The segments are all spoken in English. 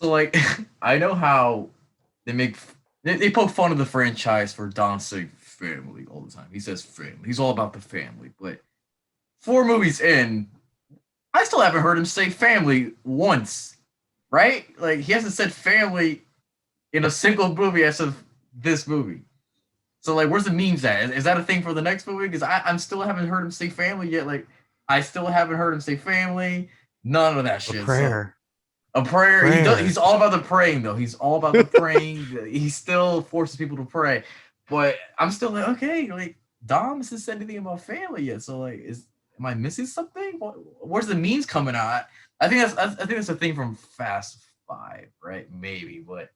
So like, I know how they make they poke fun of the franchise for Don saying family all the time. He says family. He's all about the family. But 4 movies in, I still haven't heard him say family once. Right? Like he hasn't said family in a single movie as of this movie. So like, where's the memes at? Is that a thing for the next movie? Because I'm still haven't heard him say family yet. Like I still haven't heard him say family. None of that A shit. So prayer. a prayer. He does. He's Prayer. all about the praying though. He's all about the praying. He still forces people to pray. But I'm still like, okay, like Dom hasn't said anything about family yet. So like, am I missing something? Where's the memes coming out? I think that's a thing from Fast 5, right? Maybe, but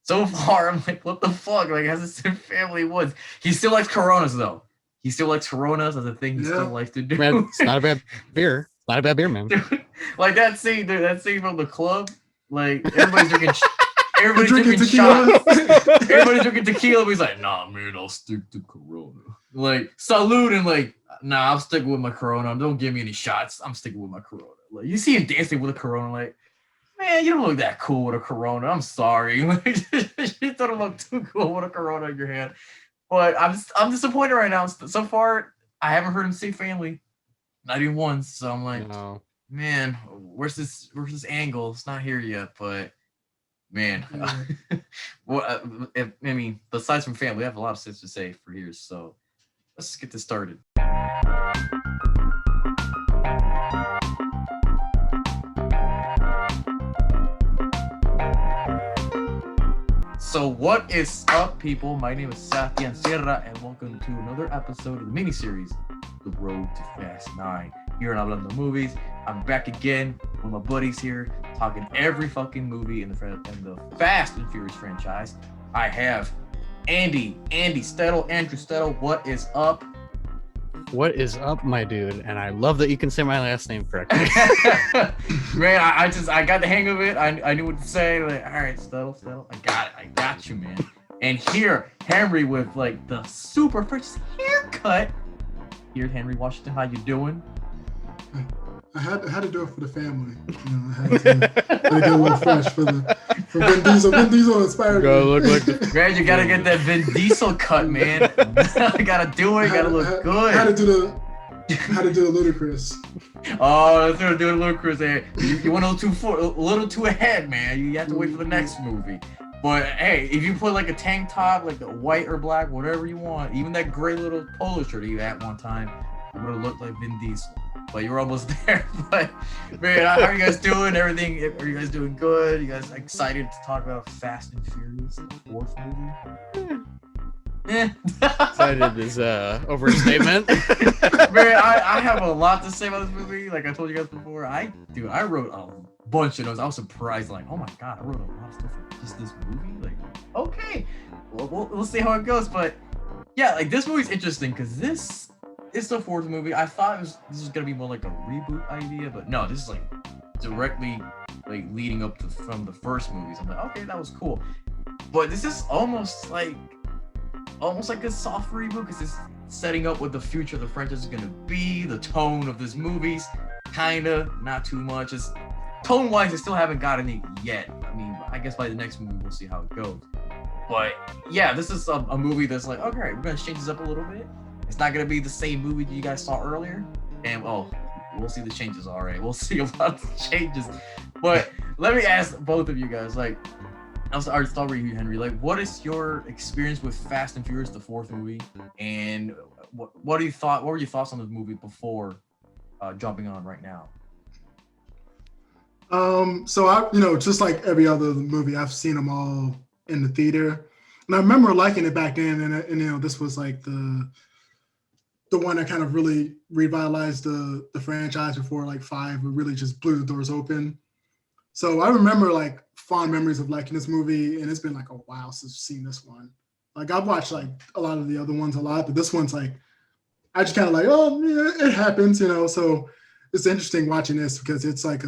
so far I'm like, what the fuck? Like, hasn't said family once. He still likes Coronas though. He still likes Coronas as a thing he still Yeah. likes to Man, do. it's not a bad beer. It's not a bad beer, man. Dude, like that scene, dude, that scene from the club, like everybody's drinking, everybody's Drinking drinking tequila. shots, everybody's drinking tequila. But he's like, nah, man, I'll stick to Corona. Like salute and like, nah, I'm sticking with my Corona. Don't give me any shots. I'm sticking with my Corona. Like you see him dancing with a Corona, like, man, you don't look that cool with a Corona. I'm sorry, like, you don't look too cool with a Corona in your hand. But I'm disappointed right now. So far, I haven't heard him say family, not even once. So I'm like, No. man, where's this angle? It's not here yet, but man, Yeah. well, I mean, besides from family, I have a lot of things to say for here. So let's get this started. So what is up, people? My name is Sebastián Sierra, and welcome to another episode of the miniseries, The Road to Fast 9. Here on Hablando Movies, I'm back again with my buddies here, talking every fucking movie in the Fast and Furious franchise. I have Andrew Stedl. What is up? What is up, my dude? And I love that you can say my last name correctly. Man, I got the hang of it. I knew what to say. Like, all right, Stedl, I got you, man. And here, Henry with like the super fresh haircut. Here's Henry Washington. How you doing? I had to do it for the family. You know, I had to get a little fresh for Vin Diesel. Vin Diesel inspired Go me. look like the Man, you gotta get that Vin Diesel cut, man. You gotta do it. You gotta look good. Had to do the ludicrous. Oh, that's gonna do it a little crazy. You went a little too ahead, man. You have to wait for the next movie. But hey, if you put like a tank top, like the white or black, whatever you want, even that gray little polo shirt you had one time, it would have looked like Vin Diesel. But you were almost there. But man, how are you guys doing? Everything? Are you guys doing good? You guys excited to talk about Fast and Furious, the 4th movie? excited is overstatement. Man, I have a lot to say about this movie. Like I told you guys before, I wrote a bunch of notes. I was surprised, like, oh my god, I wrote a lot of stuff for just this movie. Like, okay, well, we'll see how it goes. But yeah, like this movie's interesting because this is the 4th movie. I thought this was gonna be more like a reboot idea, but no, this is like directly like leading up from the first movies. I'm like, okay, that was cool. But this is almost like a soft reboot because it's setting up what the future of the franchise is gonna be, the tone of this movie's kinda, not too much. It's tone-wise, I still haven't gotten it yet. I mean, I guess by the next movie we'll see how it goes. But yeah, this is a movie that's like, okay, we're gonna change this up a little bit. It's not gonna be the same movie that you guys saw earlier, and we'll see the changes. All right, we'll see a lot of changes. But let me ask both of you guys, like, I'll start with you, Henry. Like, what is your experience with Fast and Furious, the 4th movie, and what were your thoughts on the movie before jumping on right now? So I, just like every other movie, I've seen them all in the theater, and I remember liking it back then. And this was like the one that kind of really revitalized the franchise before like 5, it really just blew the doors open. So I remember like fond memories of liking this movie, and it's been like a while since I've seen this one. Like I've watched like a lot of the other ones a lot, but this one's like I just kind of like, oh yeah, it happens, So it's interesting watching this because it's like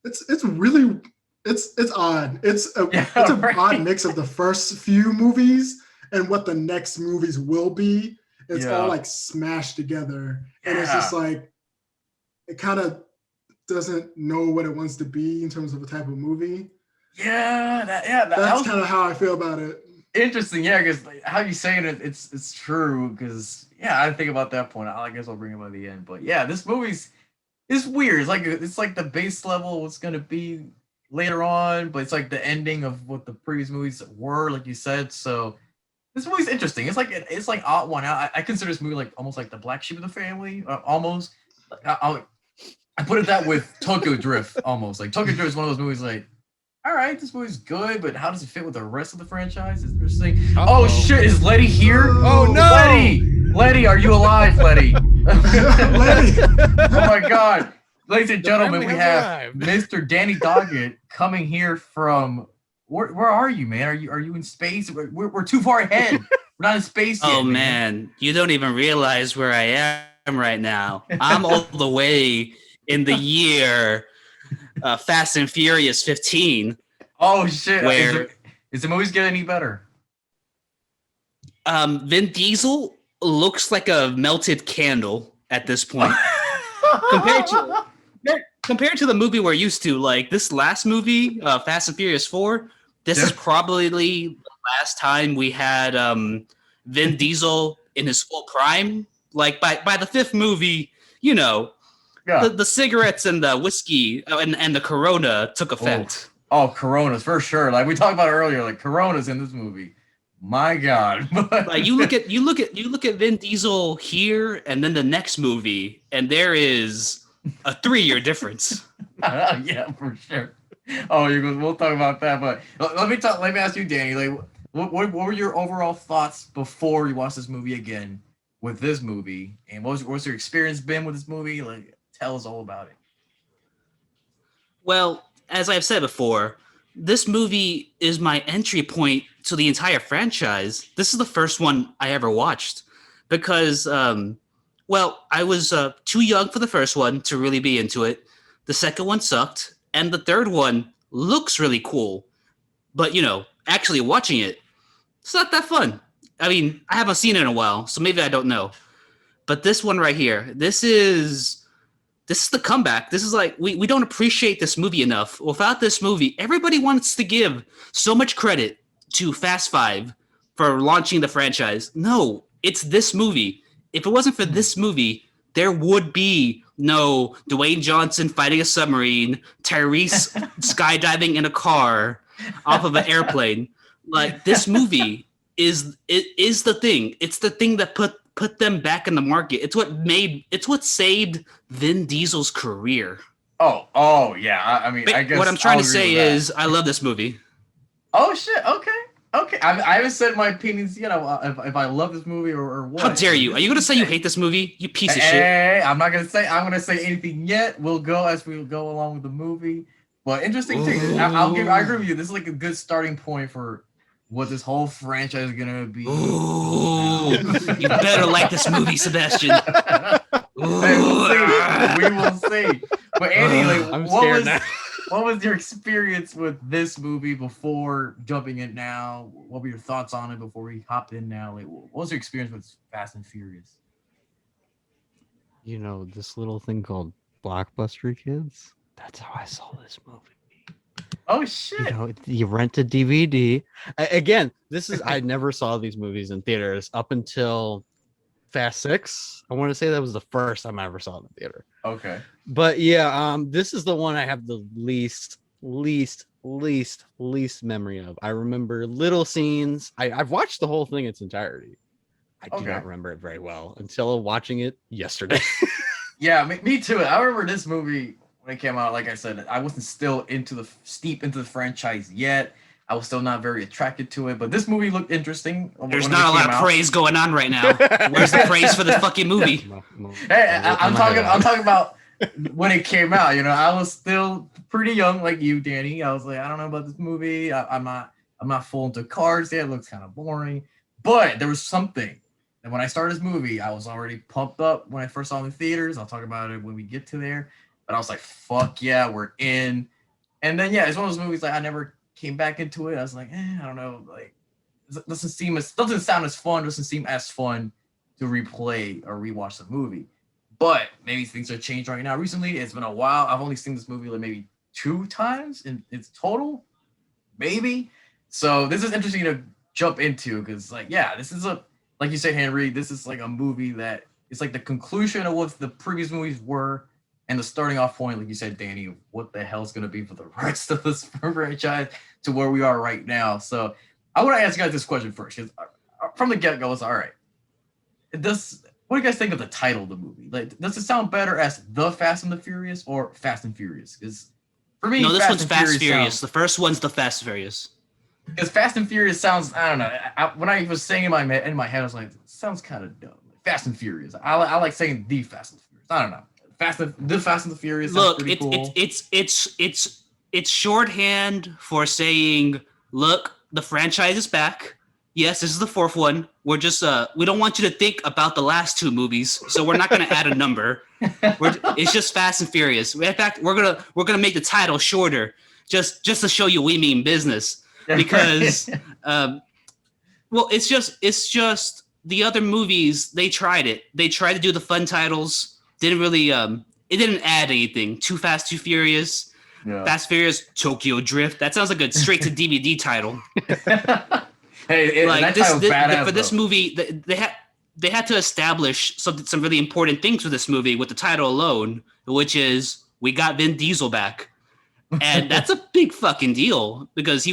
it's really it's odd. It's a Right. odd mix of the first few movies and what the next movies will be. It's all like smashed together, and it's just like it kind of doesn't know what it wants to be in terms of a type of movie. That That's kind of how I feel about it. interesting. Yeah, because how you saying it, it's true. Because I think about that point. I guess I'll bring it by the end. But yeah, this movie's it's weird. It's like the base level of what's gonna be later on, but it's like the ending of what the previous movies were, like you said. So this movie's interesting. It's like odd one out. I consider this movie like almost like the black sheep of the family, almost. I put it that with Tokyo Drift, almost. Like Tokyo Drift is one of those movies like, all right, this movie's good, but how does it fit with the rest of the franchise? It's interesting. Uh-oh. Oh shit, is Letty here? Oh no! Letty, are you alive, Letty? Letty. Oh my god. Ladies and The gentlemen, family we has have arrived. Mr. Danny Dogget coming here from where are you, man? Are you in space? We're too far ahead. We're not in space yet. Oh man, you don't even realize where I am right now. I'm all the way in the year Fast and Furious 15. Oh shit. Where is the movies get any better? Vin Diesel looks like a melted candle at this point. compared to the movie we're used to, like this last movie, Fast and Furious 4, this is probably the last time we had Vin Diesel in his full prime. Like by the fifth movie, you know, the cigarettes and the whiskey and the Corona took effect. Oh, Coronas for sure. Like we talked about earlier, like Coronas in this movie. My God. Like you look at Vin Diesel here and then the next movie, and there is a 3-year difference. Yeah, for sure. Oh, we'll talk about that. But let me ask you, Danny. Like, what were your overall thoughts before you watched this movie again with this movie, and what's your experience been with this movie? Like, tell us all about it. Well, as I've said before, this movie is my entry point to the entire franchise. This is the first one I ever watched because, well, I was too young for the first one to really be into it. The second one sucked, and the third one looks really cool. But, you know, actually watching it, it's not that fun. I mean, I haven't seen it in a while, so maybe I don't know. But this one right here, this is the comeback. This is like, we don't appreciate this movie enough. Without this movie, everybody wants to give so much credit to Fast Five for launching the franchise. No, it's this movie. If it wasn't for this movie, there would be no Dwayne Johnson fighting a submarine, Tyrese skydiving in a car off of an airplane. Like, this movie is the thing. It's the thing that put them back in the market. It's what saved Vin Diesel's career. Oh yeah. I mean, But I guess what I'm trying I'll to agree say with that. is I love this movie. Oh shit. Okay. I haven't said my opinions. You know, if I love this movie or what. How dare you? Are you gonna say you hate this movie? You piece of shit. Hey, I'm not gonna say. I'm gonna say anything yet. We'll go as we go along with the movie. But interesting thing. I agree with you. This is like a good starting point for what this whole franchise is gonna be. Ooh, you better like this movie, Sebastian. We will see. But Andy, like, I'm scared now. What was your experience with this movie before jumping in now? What were your thoughts on it before we hopped in now? Like, what was your experience with Fast and Furious? You know, this little thing called Blockbuster Kids? That's how I saw this movie. Oh shit! You know, you rent a DVD. Again, I never saw these movies in theaters up until Fast 6. I want to say that was the first time I ever saw it in the theater. Okay. But yeah, this is the one I have the least memory of. I remember little scenes. I've watched the whole thing in its entirety. I do not remember it very well until watching it yesterday. Yeah, me too. I remember this movie when it came out. Like I said, I wasn't still steep into the franchise yet. I was still not very attracted to it, but this movie looked interesting. There's not a lot of praise going on right now. Where's the praise for the fucking movie? Hey, I'm talking about when it came out. You know, I was still pretty young, like you, Danny. I was like, I don't know about this movie. I'm not full into cars yet. It looks kind of boring, but there was something. And when I started this movie, I was already pumped up when I first saw it in the theaters. I'll talk about it when we get to there. But I was like, fuck yeah, we're in. And then, yeah, it's one of those movies like I never came back into it. I was like, I don't know. Like, it doesn't sound as fun. Doesn't seem as fun to replay or rewatch the movie. But maybe things have changed right now. Recently, it's been a while. I've only seen this movie like maybe 2 times in its total, maybe. So this is interesting to jump into because, like, yeah, this is like you said, Henry, this is like a movie that it's like the conclusion of what the previous movies were and the starting off point, like you said, Danny, of what the hell's going to be for the rest of this franchise to where we are right now. So I want to ask you guys this question first. From the get-go, it's all right. What do you guys think of the title of the movie? Like, does it sound better as The Fast and the Furious or Fast and Furious? Because for me, No, this one's Fast Furious. Sounds, The first one's The Fast Furious. because Fast and Furious sounds, I don't know. When I was saying in my head, I was like, sounds kind of dumb. Fast and Furious. I like saying The Fast and Furious. I don't know. The Fast and the Furious. Look, cool. it's shorthand for saying, look, the franchise is back. Yes, this is the 4th one. We're just we don't want you to think about the last 2 movies, so we're not going to add a number. It's just Fast and Furious. In fact, we're gonna make the title shorter, just to show you we mean business. Because, well, it's just the other movies. They tried it. They tried to do the fun titles. Didn't really. It didn't add anything. Too Fast, Too Furious. Yeah. Fast Furious, Tokyo Drift. That sounds like a straight to DVD title. Hey, like for this movie, they had to establish some really important things for this movie with the title alone, which is we got Vin Diesel back, and that's a big fucking deal because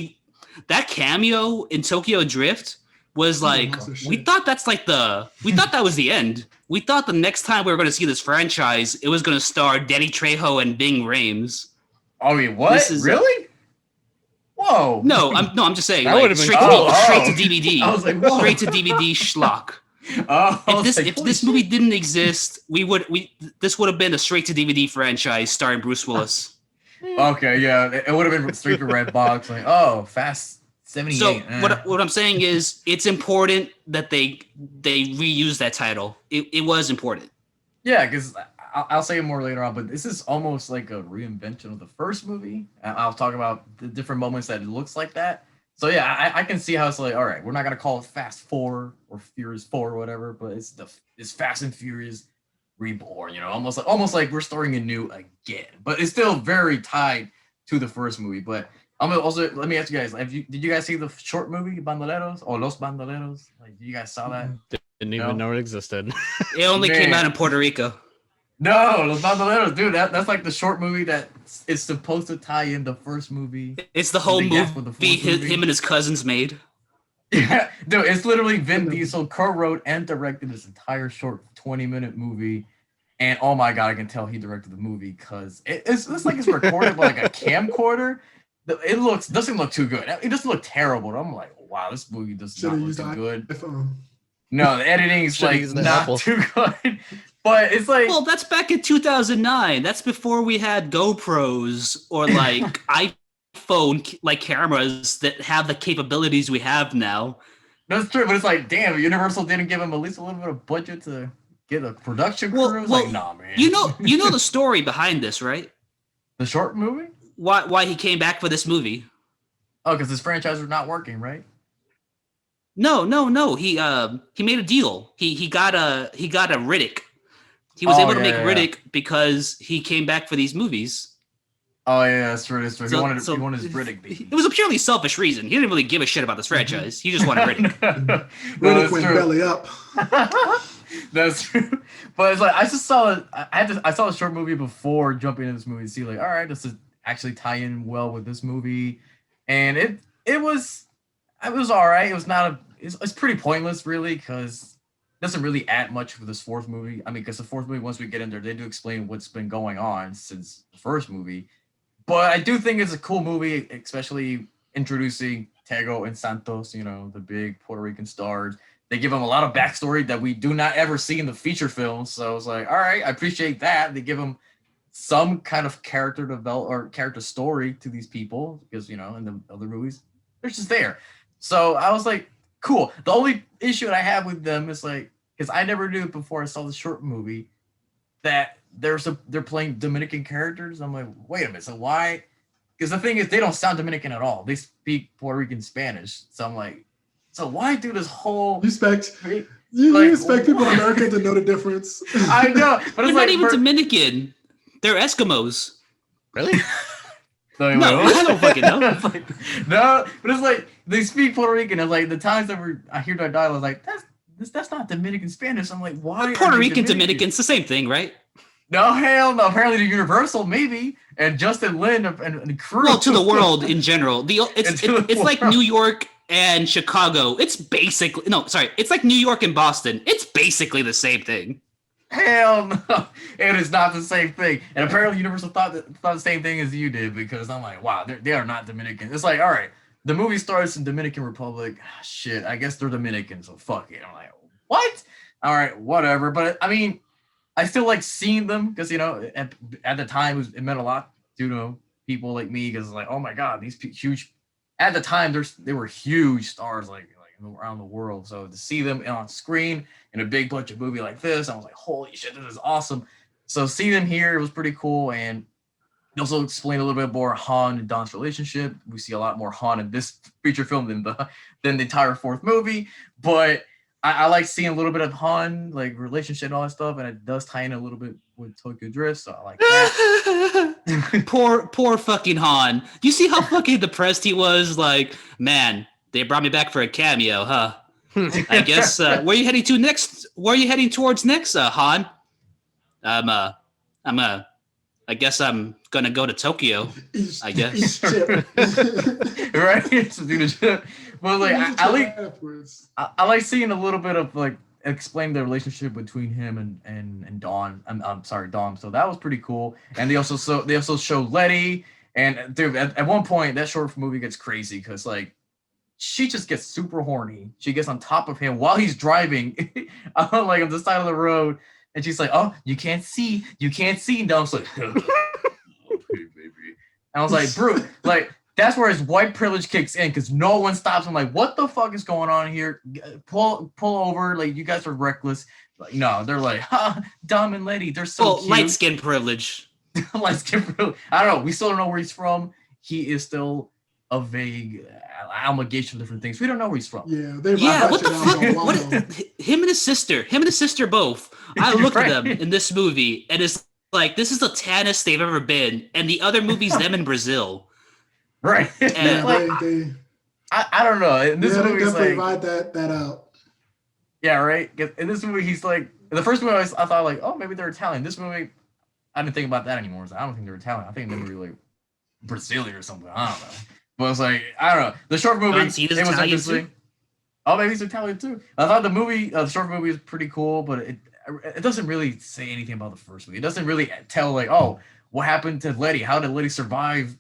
that cameo in Tokyo Drift was like we thought that was the end. We thought the next time we were going to see this franchise, it was going to star Danny Trejo and Ving Rhames. I mean, what? Really? Whoa! No, I'm just saying. That like, would have been straight to DVD. I was like, whoa. Straight to DVD schlock. If this movie didn't exist, this would have been a straight to DVD franchise starring Bruce Willis. Okay, yeah, it would have been straight to red box. Like, Fast 78. So what I'm saying is, it's important that they reuse that title. It was important. Yeah, because I'll say it more later on, but this is almost like a reinvention of the first movie. I'll talk about the different moments that it looks like that. So yeah, I can see how it's like, all right, we're not gonna call it Fast 4 or Furious 4 or whatever, but it's Fast and Furious Reborn. You know, almost like we're starting anew again. But it's still very tied to the first movie. But I'm gonna also let me ask you guys: did you guys see the short movie Bandoleros or Los Bandoleros? Like, you guys saw that? Didn't even know it existed. It only came out in Puerto Rico. No, Los Bandoleros, dude. That's like the short movie that is supposed to tie in the first movie. It's the whole movie him and his cousins made. Yeah, dude, it's literally Vin Diesel co-wrote and directed this entire short 20-minute movie. And oh my god, I can tell he directed the movie because it's like it's recorded by like a camcorder. It doesn't look too good. It doesn't look terrible. I'm like, wow, this movie does not look too good. No, the editing is like not too good. But it's like, well, that's back in 2009. That's before we had GoPros or like iPhone like cameras that have the capabilities we have now. That's true, but it's like, damn, Universal didn't give him at least a little bit of budget to get a production crew. Like, nah, man. You know the story behind this, right? The short movie? Why he came back for this movie? Oh, because this franchise was not working, right? No. He made a deal. He got a Riddick. He was able to make Riddick because he came back for these movies. Oh yeah, that's true. He wanted his Riddick baby. It was a purely selfish reason. He didn't really give a shit about this franchise. He just wanted Riddick. Riddick went belly up. That's true. But it's like I saw the short movie before jumping into this movie to see like, all right, this is actually tie in well with this movie, and it was all right. It was not it's pretty pointless really because it doesn't really add much for this fourth movie. I mean, because the fourth movie, once we get in there, they do explain what's been going on since the first movie. But I do think it's a cool movie, especially introducing Tego and Santos, you know, the big Puerto Rican stars. They give them a lot of backstory that we do not ever see in the feature films. So it's like, all right, I appreciate that. They give them some kind of character develop or character story to these people because, you know, in the other movies, they're just there. So I was like, cool. The only issue that I have with them is like, because I never knew before I saw the short movie that they're playing Dominican characters. I'm like, wait a minute. So why? Because the thing is, they don't sound Dominican at all. They speak Puerto Rican Spanish. So I'm like, so why do this whole respect? You expect people in America to know the difference? I know, but They're it's not like even Dominican. They're Eskimos. Really? No, I don't fucking know. It's like, no, but it's like they speak Puerto Rican. And like the times that I hear that dialogue, like that's not Dominican Spanish. I'm like, why? Puerto are they Rican, Dominican, it's the same thing, right? No, hell no. Apparently, the Universal maybe, and Justin Lin and crew. Well, to the world in general. It's like world. New York and Chicago. It's basically it's like New York and Boston. It's basically the same thing. Hell no, it is not the same thing. And apparently, Universal thought the same thing as you did, because I'm like, wow, they are not Dominican. It's like, all right, the movie starts in Dominican Republic. Shit, I guess they're Dominican, so fuck it. I'm like, what? All right, whatever. But I mean, I still like seeing them because, you know, at the time it meant a lot to people like me, because it's like, oh my god, these huge. At the time, they were huge stars like around the world. So to see them on screen in a big budget movie like this, I was like, holy shit, this is awesome. So seeing them here, it was pretty cool, and they also explained a little bit more Han and Don's relationship. We see a lot more Han in this feature film than the entire fourth movie, but I like seeing a little bit of Han, like relationship and all that stuff, and it does tie in a little bit with Tokyo Drift, so I like that. poor fucking Han. You see how fucking depressed he was? Like, man, they brought me back for a cameo, huh? I guess. Where are you heading to next? Where are you heading towards next, Han? I guess I'm gonna go to Tokyo. I guess. Right? Well, like I like seeing a little bit of like explain the relationship between him and Dawn. I'm sorry, Dom. So that was pretty cool. And they also show Letty. And dude, at one point that short movie gets crazy because like she just gets super horny. She gets on top of him while he's driving, like on the side of the road, and she's like, "Oh, you can't see." And Dom's like, "Okay, baby." And I was like, "Bro, like." That's where his white privilege kicks in, because no one stops him. Like, what the fuck is going on here? Pull over. Like, you guys are reckless. Like, no, they're like, ha, Dom and Letty, they're so cute. Light skin privilege. Light skin privilege. I don't know. We still don't know where he's from. He is still a vague amalgamation of different things. We don't know where he's from. Yeah, what the fuck? Him and his sister both. I looked at them in this movie, and it's like, this is the tannest they've ever been. And the other movie's them in Brazil. Right. Yeah, like, I don't know. In this movie, he's like, ride that out. Yeah, right. In this movie, he's like, in the first movie, I thought like, oh, maybe they're Italian. This movie, I didn't think about that anymore. I don't think they're Italian. I think they were like Brazilian or something. I don't know. But it's like, I don't know. The short movie, it was interesting. Oh, maybe he's Italian too. I thought the short movie is pretty cool, but it doesn't really say anything about the first movie. It doesn't really tell like, oh, what happened to Letty? How did Letty survive?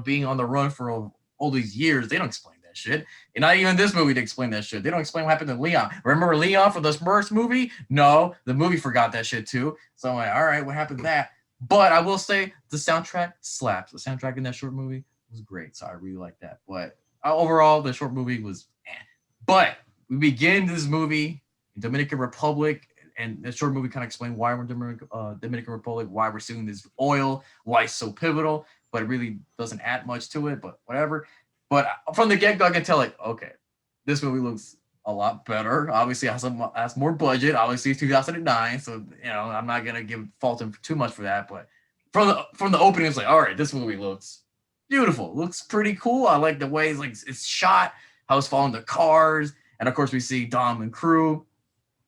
Being on the run for all these years. They don't explain that shit. And not even this movie to explain that shit. They don't explain what happened to Leon. Remember Leon from the first movie? No, the movie forgot that shit too. So I'm like, all right, what happened to that? But I will say the soundtrack slaps. The soundtrack in that short movie was great. So I really like that. But overall, the short movie was But we begin this movie in Dominican Republic, and the short movie kind of explained why we're in Dominican Republic, why we're seeing this oil, why it's so pivotal. But it really doesn't add much to it, but whatever. But from the get-go, I can tell, like, okay, this movie looks a lot better. Obviously, it has more budget. Obviously, it's 2009, so, I'm not going to fault him too much for that. But from the opening, it's like, all right, this movie looks beautiful. Looks pretty cool. I like the way it's shot, how it's following the cars. And, of course, we see Dom and crew,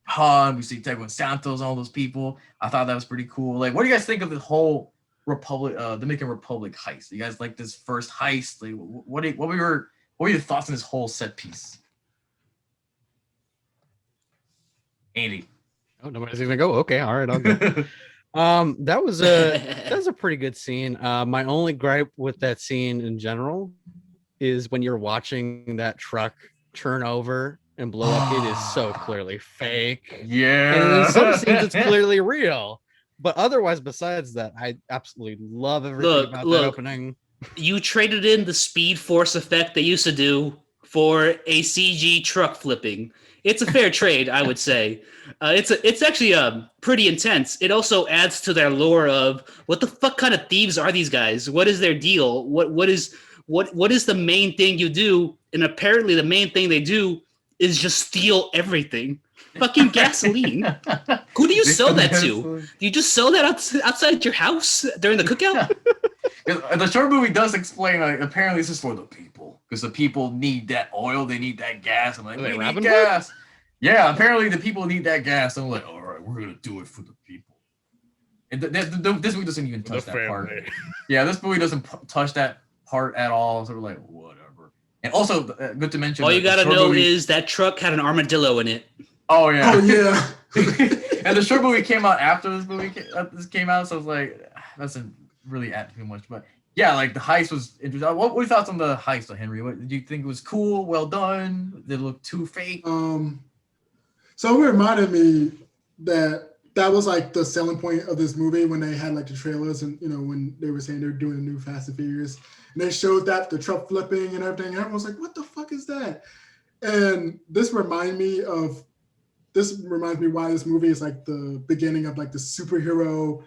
Han, we see Teguin Santos, all those people. I thought that was pretty cool. Like, what do you guys think of this whole Dominican Republic heist? You guys like this first heist? Like, what were your thoughts on this whole set piece? Andy. Oh, nobody's gonna go. Okay, all right, I'll go. That was a pretty good scene. My only gripe with that scene in general is when you're watching that truck turn over and blow up. It is so clearly fake. Yeah. And in some scenes, it's clearly real. But otherwise, besides that, I absolutely love everything about that opening. You traded in the Speed Force effect they used to do for a CG truck flipping. It's a fair trade, I would say. It's actually pretty intense. It also adds to their lore of what the fuck kind of thieves are these guys? What is their deal? What is the main thing you do? And apparently, the main thing they do is just steal everything. Fucking gasoline. Who do you sell that to? Do you just sell that outside your house during the cookout? The short movie does explain, like, apparently this is for the people. Because the people need that oil, they need that gas. I'm like, we need gas. Yeah, apparently the people need that gas. I'm like, all right, we're going to do it for the people. And this movie doesn't even touch that part. Yeah, this movie doesn't touch that part at all. So we're like, whatever. And also, good to mention. All you gotta know is that truck had an armadillo in it. Oh yeah. Oh yeah. And the short movie came out after this came out, so I was like, doesn't really add too much. But yeah, like the heist was interesting. What were your thoughts on the heist, Henry? What did you think it was cool? Well done? Did it look too fake? So it reminded me that was like the selling point of this movie when they had like the trailers and when they were saying they're doing a new Fast and Furious. And they showed that the truck flipping and everything. And everyone was like, what the fuck is that? And this reminds me why this movie is like the beginning of like the superhero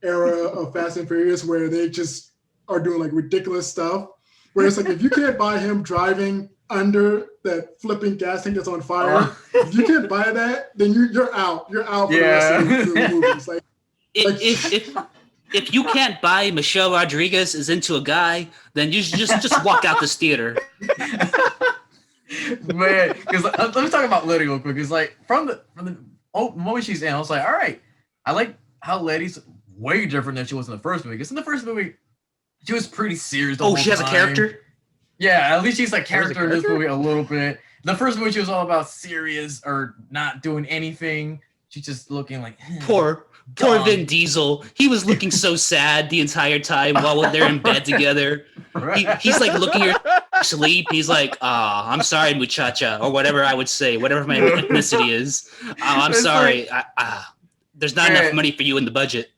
era of Fast and Furious, where they just are doing like ridiculous stuff. Where it's like, if you can't buy him driving under that flipping gas tank that's on fire, if you can't buy that, then you're out. You're out for the rest of the movies. Like, if you can't buy Michelle Rodriguez is into a guy, then you just walk out this theater. Man, because let me talk about Letty real quick. It's like from the moment she's in, I was like, all right, I like how Letty's way different than she was in the first movie. Because in the first movie, she was pretty serious. She has a character. Yeah, at least she's like character in this movie a little bit. The first movie, she was all about serious or not doing anything. She's just looking like Poor Vin Diesel. He was looking so sad the entire time while they're in bed together. Right. He's like looking at her sleep. He's like, I'm sorry, muchacha, or whatever I would say, whatever my ethnicity is. I'm sorry. Like, there's not enough money for you in the budget.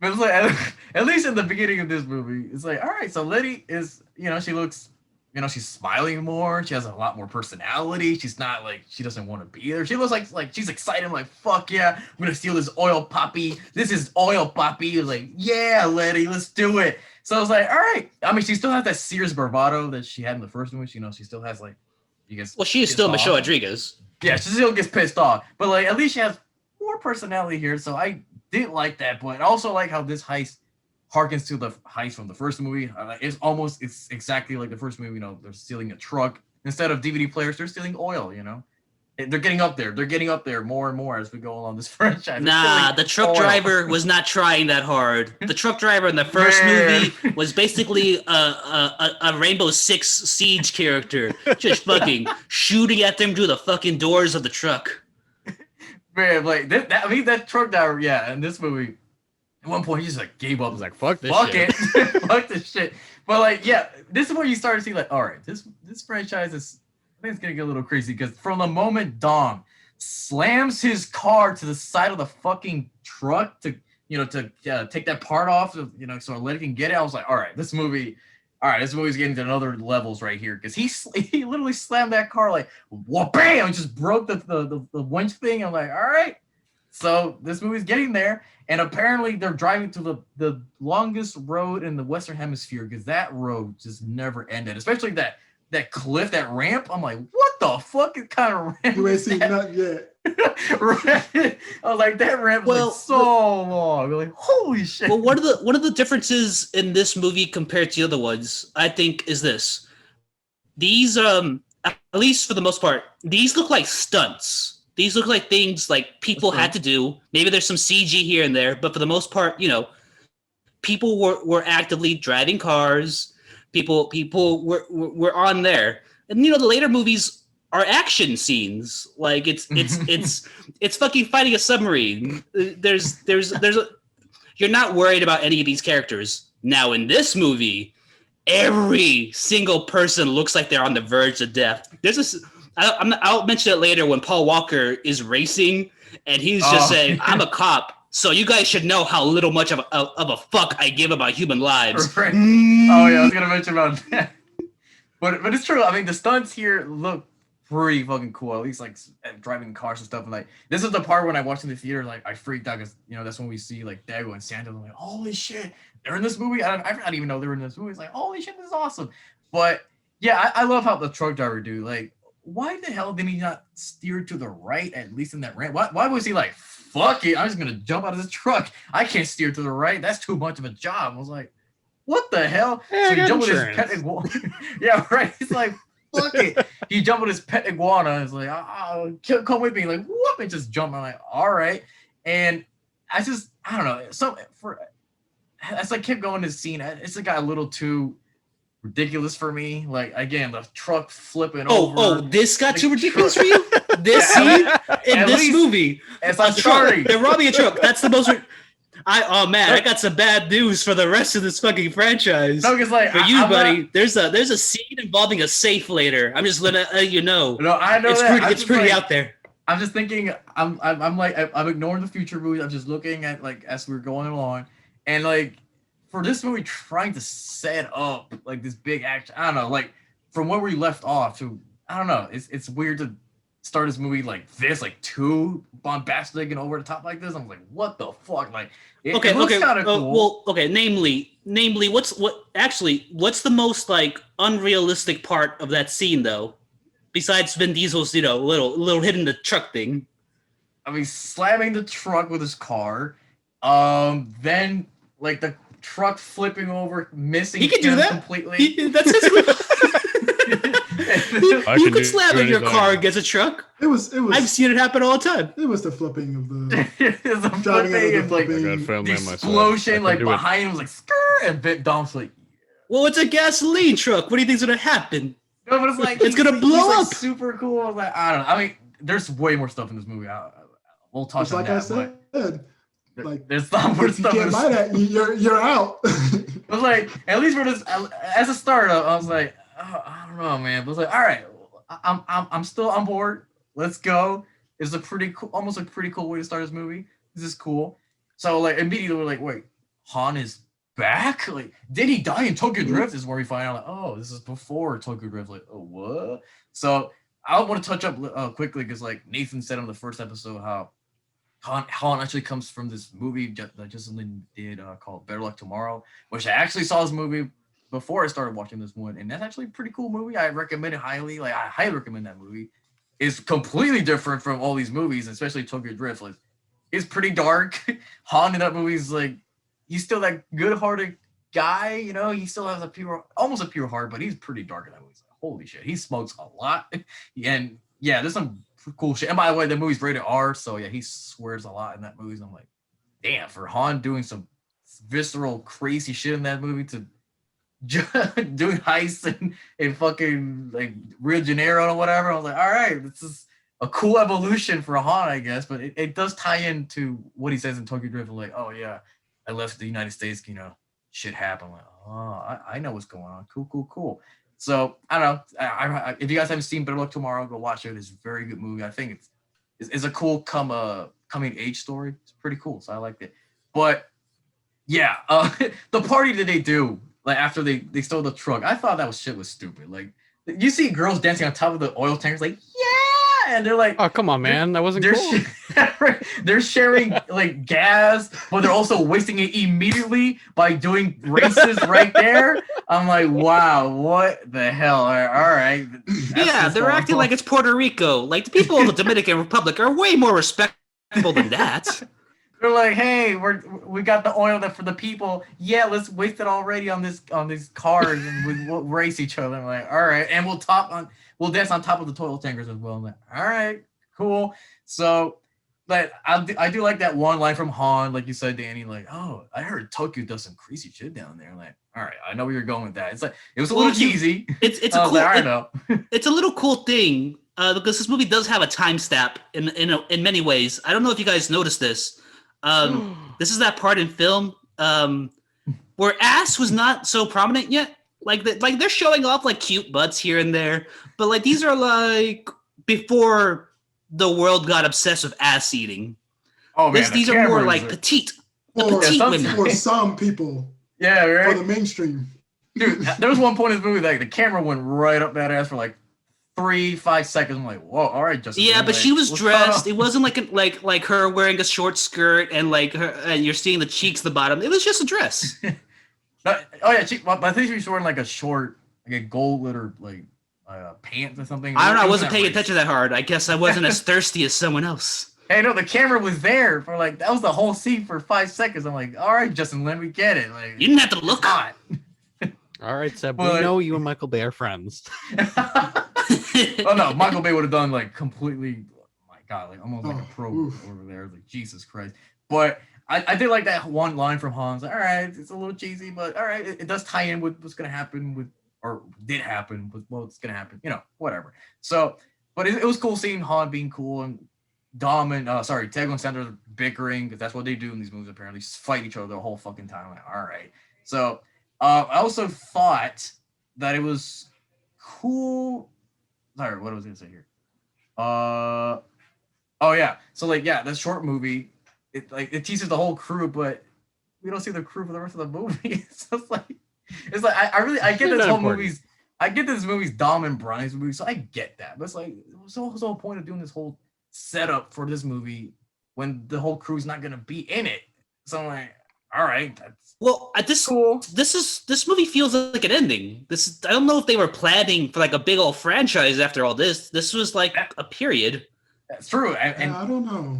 But it's like, at least in the beginning of this movie, it's like, all right, so Letty is, she looks, she's smiling more. She has a lot more personality. She's not like, she doesn't want to be there. She looks like she's excited. I'm like, fuck yeah, I'm going to steal this oil poppy. This is oil poppy. Like, yeah, Letty, let's do it. So I was like, all right. I mean, she still has that serious bravado that she had in the first movie. She still has like, she is still Michelle Rodriguez. Yeah, she still gets pissed off. But like, at least she has more personality here. So I did like that. But I also like how this heist harkens to the heist from the first movie. It's exactly like the first movie. They're stealing a truck instead of DVD players. They're stealing oil. They're getting up there. They're getting up there more and more as we go along this franchise. Nah, the truck driver was not trying that hard. The truck driver in the first movie was basically a Rainbow Six Siege character, just fucking shooting at them through the fucking doors of the truck. Man, like that truck driver. Yeah, in this movie. At one point, he just like gave up. He's like, "Fuck this shit, fuck this shit." But like, yeah, this is where you start to see like, all right, this franchise is, I think it's gonna get a little crazy because from the moment Dom slams his car to the side of the fucking truck to take that part off, so Letty can get it. I was like, all right, this movie's getting to another levels right here because he literally slammed that car like, whoa, bam, just broke the winch thing. I'm like, all right. So this movie's getting there, and apparently they're driving to the longest road in the Western Hemisphere because that road just never ended. Especially that cliff, that ramp. I'm like, what the fuck kind of ramp? You ain't seen nothing yet. Right? I was like, that ramp was like so long. We're like, holy shit. Well, one of the differences in this movie compared to the other ones, I think, is this: these at least for the most part, these look like stunts. These look like things like people had to do. Maybe there's some CG here and there, but for the most part, people were actively driving cars. People were on there. And the later movies are action scenes. Like it's fucking fighting a submarine. You're not worried about any of these characters. Now in this movie, every single person looks like they're on the verge of death. There's this. I'll mention it later when Paul Walker is racing and he's just saying, "I'm a cop, so you guys should know how little much of a fuck I give about human lives." Right. Oh yeah, I was gonna mention about that. But it's true. I mean, the stunts here look pretty fucking cool. At least like driving cars and stuff. And like this is the part when I watched in the theater, like I freaked out because that's when we see like Dago and Sandal. I'm like, holy shit, they're in this movie. I didn't even know they were in this movie. It's like, holy shit, this is awesome. But yeah, I love how the truck driver dude like. why the hell did he not steer to the right, at least in that ramp? Why was he like, fuck it, I'm just gonna jump out of this truck. I can't steer to the right. That's too much of a job. I was like, what the hell? Yeah, So I he got jumped with his insurance. pet iguana. Yeah, right. He's like, fuck it. He jumped with his pet iguana. He's like, come with me. Like, whoop, and just jump. I'm like, all right. And I don't know. As I kept going this scene, it's got a little too ridiculous for me. Like, again, the truck flipping over. Oh, this got The too ridiculous for truck. you? This Yeah, scene in at this least movie. It's A I'm truck. sorry. They're robbing a truck. That's the most. Oh man, I got some bad news for the rest of this fucking franchise. No, because like For you, buddy, there's a scene involving a safe later. I'm just letting you know. No, I know It's that. pretty. It's pretty out there. I'm just thinking. I'm ignoring the future movies. I'm just looking at like as we're going along, and like for this movie trying to set up like this big action. I don't know. Like from where we left off to I don't know. It's weird to start this movie like this, like too bombastic and over the top like this. I'm like, what the fuck? Like, it looks kind of cool. Well, okay. Namely, what's the most like unrealistic part of that scene though? Besides Vin Diesel's, little hitting the truck thing. I mean, slamming the truck with his car. Then like the truck flipping over, missing. He can do that completely. That's his. You could slam in your anything. car against a truck. It was. I've seen it happen all the time. It was the flipping of the It's a driving flipping under and the like flipping. I got film the in myself. explosion, I like can do it. behind him was like skrr, and Vic Dom's like, Well, it's a gasoline truck. What do you think's gonna happen? no, but it's like It's gonna blow like, up. super cool. I was like, I don't know. I mean, there's way more stuff in this movie. We'll touch Just on like that. I said, but like there's not more if you stuff. in can't this buy that, you're out. I was like, at least for this, as a startup, I was like, oh, I don't know, man. But I was like, all right, I'm still on board. Let's go. It's a pretty cool, almost a pretty cool way to start this movie. This is cool. So like immediately we're like, wait, Han is back? Like, did he die in Tokyo Drift? Is where we find out, like, oh, this is before Tokyo Drift. Like, oh, what? So I want to touch up quickly because like Nathan said on the first episode how Han actually comes from this movie that Justin Lin did called Better Luck Tomorrow, which I actually saw this movie before I started watching this one, and that's actually a pretty cool movie. I recommend it highly. Like I highly recommend that movie. It's completely different from all these movies, especially Tokyo Drift. Like it's pretty dark. Han in that movie is like he's still that good-hearted guy, you know. He still has almost a pure heart, but he's pretty dark in that movie. It's like, holy shit, he smokes a lot, and yeah, there's some cool shit. And by the way, the movie's rated R, so yeah, he swears a lot in that movie. So I'm like, damn, for Han doing some visceral, crazy shit in that movie to doing heists in fucking like Rio de Janeiro or whatever. I was like, all right, this is a cool evolution for Han, I guess. But it does tie into what he says in Tokyo Drift. Like, oh yeah, I left the United States, you know, shit happened. I'm like, oh, I know what's going on. Cool. So I don't know. I if you guys haven't seen Better Luck Tomorrow, go watch it. It's a very good movie. I think it's a cool coming age story. It's pretty cool. So I liked it. But yeah, the party that they do like after they stole the truck, I thought that was stupid. Like you see girls dancing on top of the oil tankers, like yeah, and they're like, Oh, come on, man. That wasn't cool. They're sharing like gas, but they're also wasting it immediately by doing races right there. I'm like, wow, what the hell? All right. Yeah, they're acting like it's Puerto Rico. Like the people of the Dominican Republic are way more respectable than that. They're like, hey, we got the oil for the people. Yeah, let's waste it already on these cars and we'll race each other. I'm like, all right, and we'll dance on top of the toilet tankers as well. I'm like, all right, cool. So, but I do like that one line from Han, like you said, Danny. Like, oh, I heard Tokyo does some crazy shit down there. I'm like, all right, I know where you're going with that. It's like it was a little cheesy. It's a cool. Like, I know. It's a little cool thing because this movie does have a time stamp in many ways. I don't know if you guys noticed this. This is that part in film where ass was not so prominent yet. Like they're showing off like cute butts here and there, but like these are like before the world got obsessed with ass eating. Oh man, these are more like petite. Petite women. For some people. Yeah, right. For the mainstream. Dude, there was one point in this movie that the camera went right up that ass for like 3-5 seconds. I'm like, whoa, all right, Justin. Yeah, but like, she was what's dressed. It wasn't like her wearing a short skirt and like her, and you're seeing the cheeks, the bottom. It was just a dress. Oh yeah, I think she was wearing like a short, like a gold glitter like pants or something. I don't know. I It wasn't that paying race. attention that hard. I guess I wasn't as thirsty as someone else. Hey, no, the camera was there for like that was the whole scene for 5 seconds. I'm like, all right, Justin Lin, we get it. Like, You didn't have to it's look. hot. All right, Seb. But- We know you and Michael Bay are friends. Oh no, Michael Bay would have done like completely. Oh my God, like almost like a pro oof. over there. Like Jesus Christ. But I did like that one line from Hans. Like, all right, it's a little cheesy, but all right, it does tie in with what's gonna happen with or did happen with what's gonna happen. You know, whatever. So, but it was cool seeing Han being cool and Dom and Tego and Sandra bickering because that's what they do in these movies. Apparently, just fight each other the whole fucking time. Like, all right. So, I also thought that it was cool. Sorry, what was I gonna say here? Oh yeah. So like yeah, that short movie, it teases the whole crew, but we don't see the crew for the rest of the movie. So it's like I get this whole movie's Dom and Brian's movie, so I get that. But it's like what's the whole point of doing this whole setup for this movie when the whole crew's not gonna be in it? So I'm like, all right, that's Well, at this cool. this movie feels like an ending. I don't know if they were planning for like a big old franchise after all this. This was like a period. That's true. And I don't know.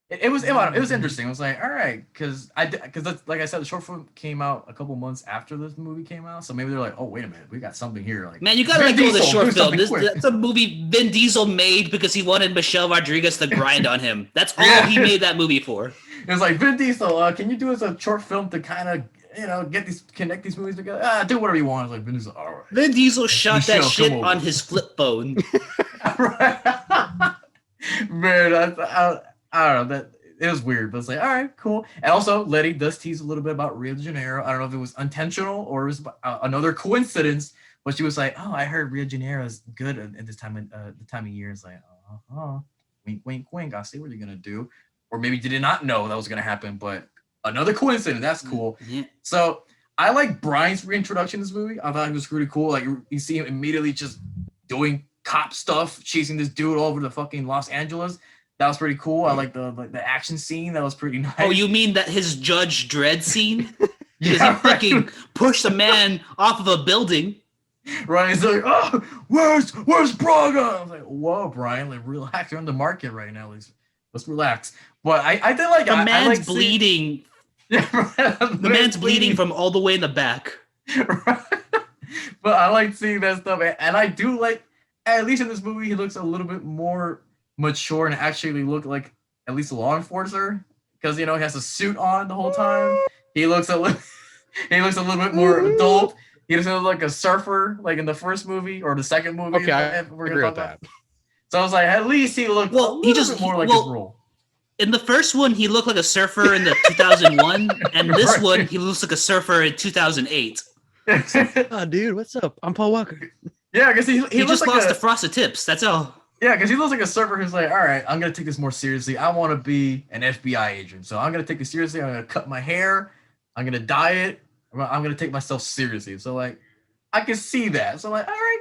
it was interesting. It was like, all right, because like I said, the short film came out a couple months after this movie came out, so maybe they're like, oh wait a minute, we got something here. Like, Man, you gotta Vin let go of the Diesel, short do film. something quick. That's a movie Vin Diesel made because he wanted Michelle Rodriguez to grind on him. That's all Yeah. he made that movie for. It was like Vin Diesel, can you do us a short film to kind of connect these movies together? Do whatever you want. It's like Vin Diesel, all right. Vin Diesel shot that Michelle, shit come over. on his flip phone. Man, I don't know that. It was weird, but it's like, all right, cool. And also, Letty does tease a little bit about Rio de Janeiro. I don't know if it was intentional or it was another coincidence, but she was like, oh, I heard Rio de Janeiro is good at this time of year. It's like, wink, wink, wink. I see what you're going to do. Or maybe did not know that was going to happen, but another coincidence. That's cool. Yeah. So I like Brian's reintroduction in this movie. I thought it was really cool. Like, you see him immediately just doing cop stuff, chasing this dude all over the fucking Los Angeles. That was pretty cool. I like the action scene. That was pretty nice. Oh, you mean that his Judge Dredd scene? Because yeah, he fucking pushed a man off of a building. right. He's like, oh, where's Braga? I was like, whoa, Brian, like relax. You're on the market right now. Let's relax. But I did like The I man's like bleeding. Yeah, right. The man's bleeding from all the way in the back. Right. But I like seeing that stuff, and I do like at least in this movie he looks a little bit more mature and actually look like at least a law enforcer because he has a suit on the whole time. He looks a little bit more adult. He doesn't look like a surfer like in the first movie or the second movie. Okay, I we're agree gonna with talk that. about. So I was like, at least he looked a little bit more like his role. In the first one, he looked like a surfer in the 2001, and this Right. one, he looks like a surfer in 2008. Oh, dude, what's up? I'm Paul Walker. Yeah, because he He looks just like lost a, the frosted tips. That's all. Yeah, because he looks like a surfer who's like, all right, I'm going to take this more seriously. I want to be an FBI agent. So I'm going to take it seriously. I'm going to cut my hair. I'm going to dye it. I'm going to take myself seriously. So, like, I can see that. So, like, all right,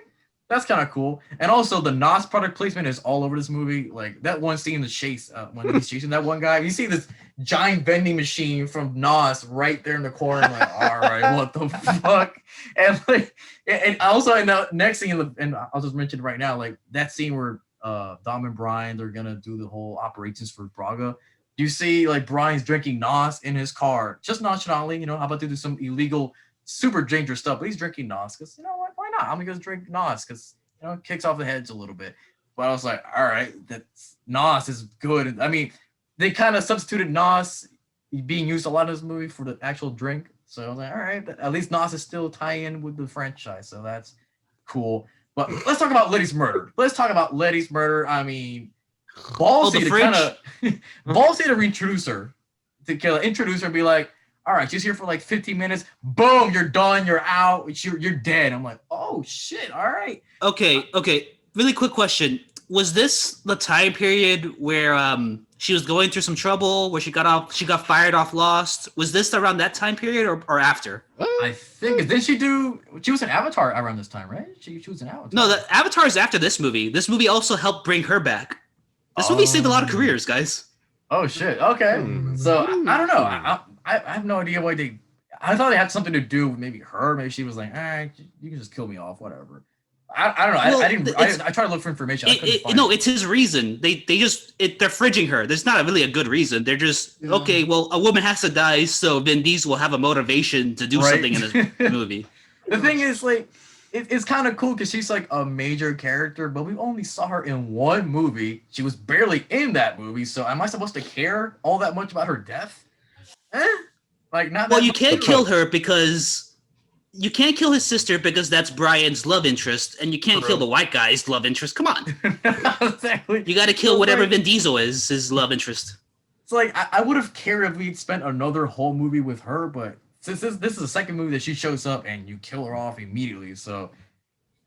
that's kind of cool. And also, the NOS product placement is all over this movie. Like, that one scene in the chase, when he's chasing that one guy, you see this giant vending machine from NOS right there in the corner. I'm like, all right, what the fuck? And, like, and also, in the next scene, and I'll just mention right now, like, that scene where Dom and Brian, they're gonna do the whole operations for Braga. You see, like, Brian's drinking NOS in his car, just nonchalantly. How about to do some illegal, super dangerous stuff? But he's drinking NOS because what? Why not? I'm gonna drink NOS because it kicks off the heads a little bit. But I was like, all right, that's NOS is good. I mean, they kind of substituted NOS being used a lot in this movie for the actual drink. So I was like, all right, at least NOS is still tying in with the franchise, so that's cool. But let's talk about Letty's murder. I mean, ballsy to kind of ballsy to introduce her, and be like, all right, she's here for like 15 minutes. Boom, you're done. You're out. You're dead. I'm like, oh shit. All right. Okay. Really quick question. Was this the time period where she was going through some trouble, where she got fired off Lost? Was this around that time period or after? I think she was an Avatar around this time, right? She was an Avatar. No, the Avatar is after this movie. This movie also helped bring her back. This movie saved a lot of careers, guys. Oh shit. Okay. So I don't know. I have no idea why I thought they had something to do with maybe her. Maybe she was like, all right, you can just kill me off, whatever. I don't know. Well, I didn't. I tried to look for information. I couldn't find it. It's his reason. They're fridging her. There's not really a good reason. They're just okay. Well, a woman has to die, so Vin Diesel will have a motivation to do something in this movie. The thing is, like, it's kind of cool because she's like a major character, but we only saw her in one movie. She was barely in that movie, so am I supposed to care all that much about her death? Like, not. Well, you can't kill her because. You can't kill his sister because that's Brian's love interest, and you can't kill the white guy's love interest. Come on. Exactly. You got to kill whatever Vin Diesel is, his love interest. It's like, I would have cared if we'd spent another whole movie with her, but since this is the second movie that she shows up and you kill her off immediately, so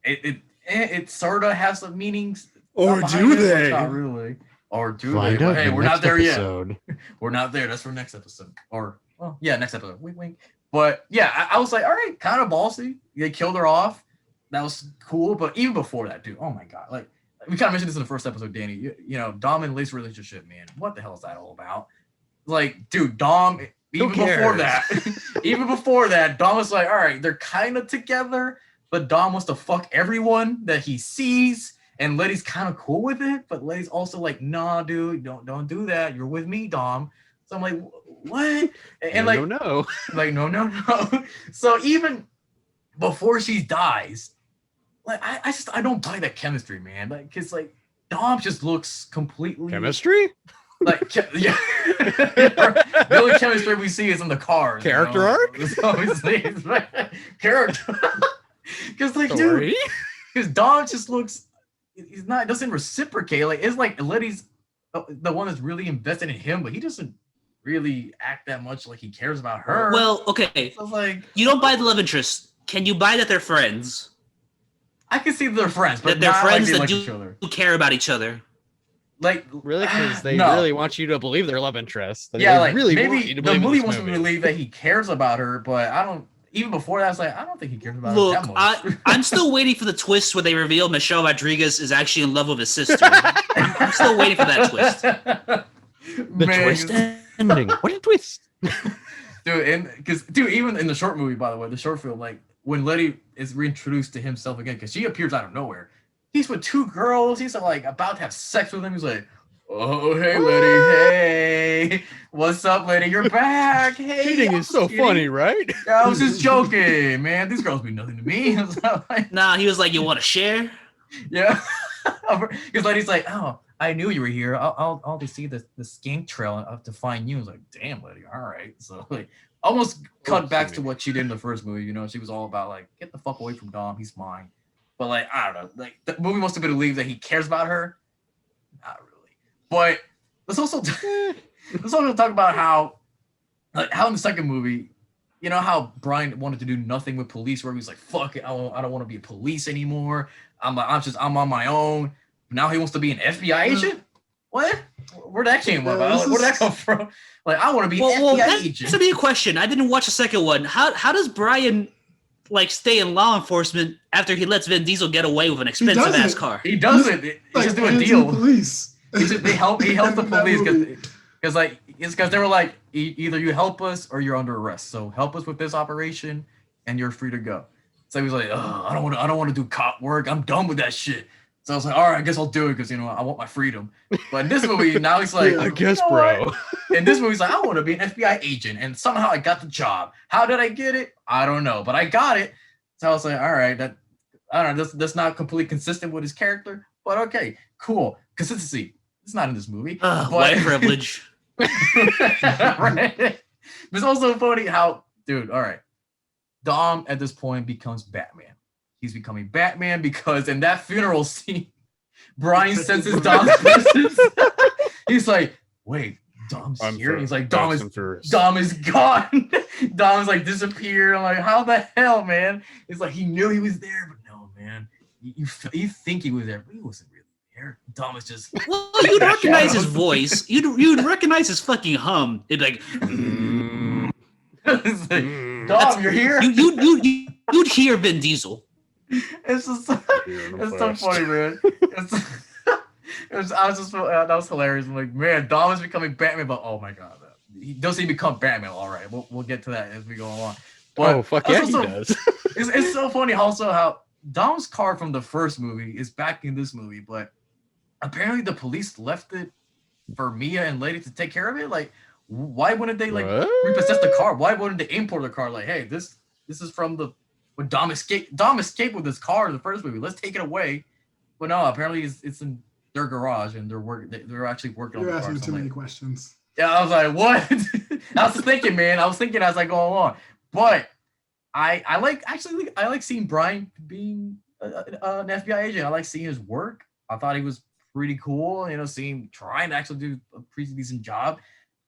it sort of has some meanings. Or do they? Not really. Or do Find they? out But hey, the we're next not there episode. yet. We're not there. That's for next episode. Or, well, yeah, next episode. Wink, wink. But yeah, I was like, all right, kind of ballsy. They killed her off. That was cool. But even before that, dude, oh my God. Like, we kind of mentioned this in the first episode, Danny. You know, Dom and Lace relationship, man. What the hell is that all about? Like, dude, Dom, even before that, Dom was like, all right, they're kind of together, but Dom wants to fuck everyone that he sees. And Letty's kind of cool with it, but Letty's also like, nah, dude, don't do that. You're with me, Dom. So I'm like, what? And No. like, no. So even before she dies, like, I don't buy that chemistry, man. Like, cause like Dom just looks completely Chemistry? like, yeah. The only chemistry we see is in the cars. Character arc? Obviously, it's like, character. Cause like, Story? dude, because Dom just looks. Doesn't reciprocate. Like, it's like Letty's the one that's really invested in him, but he doesn't really act that much like he cares about her. Well, okay. So like, You don't buy the love interest. Can you buy that they're friends? I can see that they're friends, but That they're not friends like they that like each other. do care about each other. Like, Really? Because they no. really want you to believe their love interest. Yeah, they like really want maybe you to the believe in movie this wants to believe that he cares about her, but I don't. Even before that, I was like, I don't think he cares about Look, her that much. I'm still waiting for the twist where they reveal Michelle Rodriguez is actually in love with his sister. I'm still waiting for that twist. The twist ending. What a twist! Dude, even in the short movie, by the way, the short film, like when Letty is reintroduced to himself again, because she appears out of nowhere. He's with two girls. He's like about to have sex with them. He's like, "Oh, hey, Letty, hey, what's up, Letty? You're back. Hey, Cheating is so funny, right? I was just joking, man. These girls mean nothing to me." I was like, Nah, he was like, "You want to share?" yeah, because Letty's like, "Oh, I knew you were here. I'll just see the skink trail to find you." I was like, "Damn, Letty, all right." So like, almost cut back to what she did in the first movie. You know, she was all about like, "Get the fuck away from Dom. He's mine." But like, I don't know. Like, the movie wants to believe that he cares about her. Not really. But let's also talk about how in the second movie, you know how Brian wanted to do nothing with police, where he was like, "Fuck it, I don't want to be a police anymore. I'm on my own." Now he wants to be an FBI agent. What? Where'd that came from? Like, where'd that come from? Like, I want to be an FBI agent. That's a question. I didn't watch the second one. How does Brian like stay in law enforcement after he lets Vin Diesel get away with an expensive ass car? He doesn't. He's just doing a deal. Police. He helped the police because they were like, either you help us or you're under arrest. So help us with this operation, and you're free to go. So he was like, "Oh, I don't want to do cop work. I'm done with that shit." So I was like, all right, I guess I'll do it because, you know, I want my freedom. But in this movie, now he's like, I guess, bro. In this movie, he's like, I want to be an FBI agent. And somehow I got the job. How did I get it? I don't know. But I got it. So I was like, all right, I don't know. That's not completely consistent with his character. But okay, cool. Consistency. It's not in this movie. White privilege. Right? But it's also funny how, dude, all right. Dom at this point becomes Batman. He's becoming Batman because in that funeral scene, Brian senses Dom's presence. He's like, "Wait, Dom's here?" He's like, Dom is gone. Dom's like disappeared. I'm like, how the hell, man? It's like he knew he was there, but no, man. You think he was there, but he wasn't really there. Dom is just. Well, you'd recognize his voice. You'd recognize his fucking hum. It'd be like. It's like, Dom, you're here. You'd hear Vin Diesel. It's just it's so funny, man. That was hilarious. I'm like, man, Dom is becoming Batman, but oh my god, doesn't he become Batman? All right, we'll get to that as we go along. But fuck yeah, he does. It's so funny also how Dom's car from the first movie is back in this movie, but apparently the police left it for Mia and Lady to take care of it. Like, why wouldn't they like What? repossess the car? Why wouldn't they import the car? Like, hey, this is from the when Dom escaped. Dom escaped with his car in the first movie. Let's take it away. But no, apparently it's in their garage and they're actually working You're on the car. asking So too I'm many like, questions. yeah, I was like, what? I was thinking, man. I was thinking as I go along. But I like seeing Brian being an FBI agent. I like seeing his work. I thought he was pretty cool. You know, seeing trying to actually do a pretty decent job.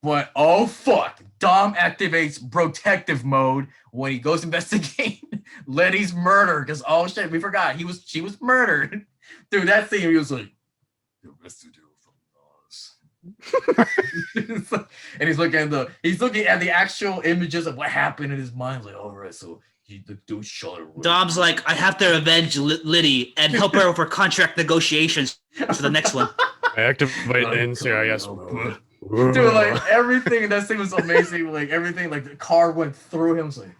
But oh fuck, Dom activates protective mode when he goes to investigate Letty's murder. Because oh shit, we forgot she was murdered. Dude, that scene he was like, the residue from Oz. And he's looking at the actual images of what happened in his mind. Like, all right, so the dude shot her. Dom's like, I have to avenge Liddy and help her with her contract negotiations for the next one. I activate the NCIS mode. Dude, like everything in that scene was amazing. Like everything, like the car went through him. It's like,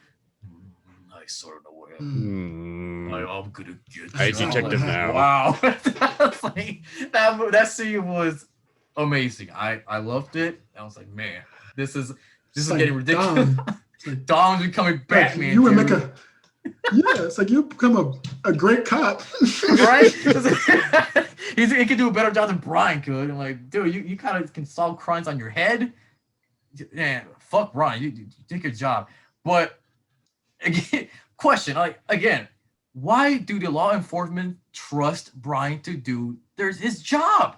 I sort of know where I'm gonna get I you. detective Like, now. Wow. Like, that scene was amazing. I loved it. I was like, man, this is Like, getting ridiculous. Dom. It's like, Dom's becoming Batman. you would dude. make it's like you become a great cop. Right? He can do a better job than Brian could. I'm like, dude, you kind of can solve crimes on your head. Man, fuck Brian. You did a good job. But again, question, like again, why do the law enforcement trust Brian to do his job?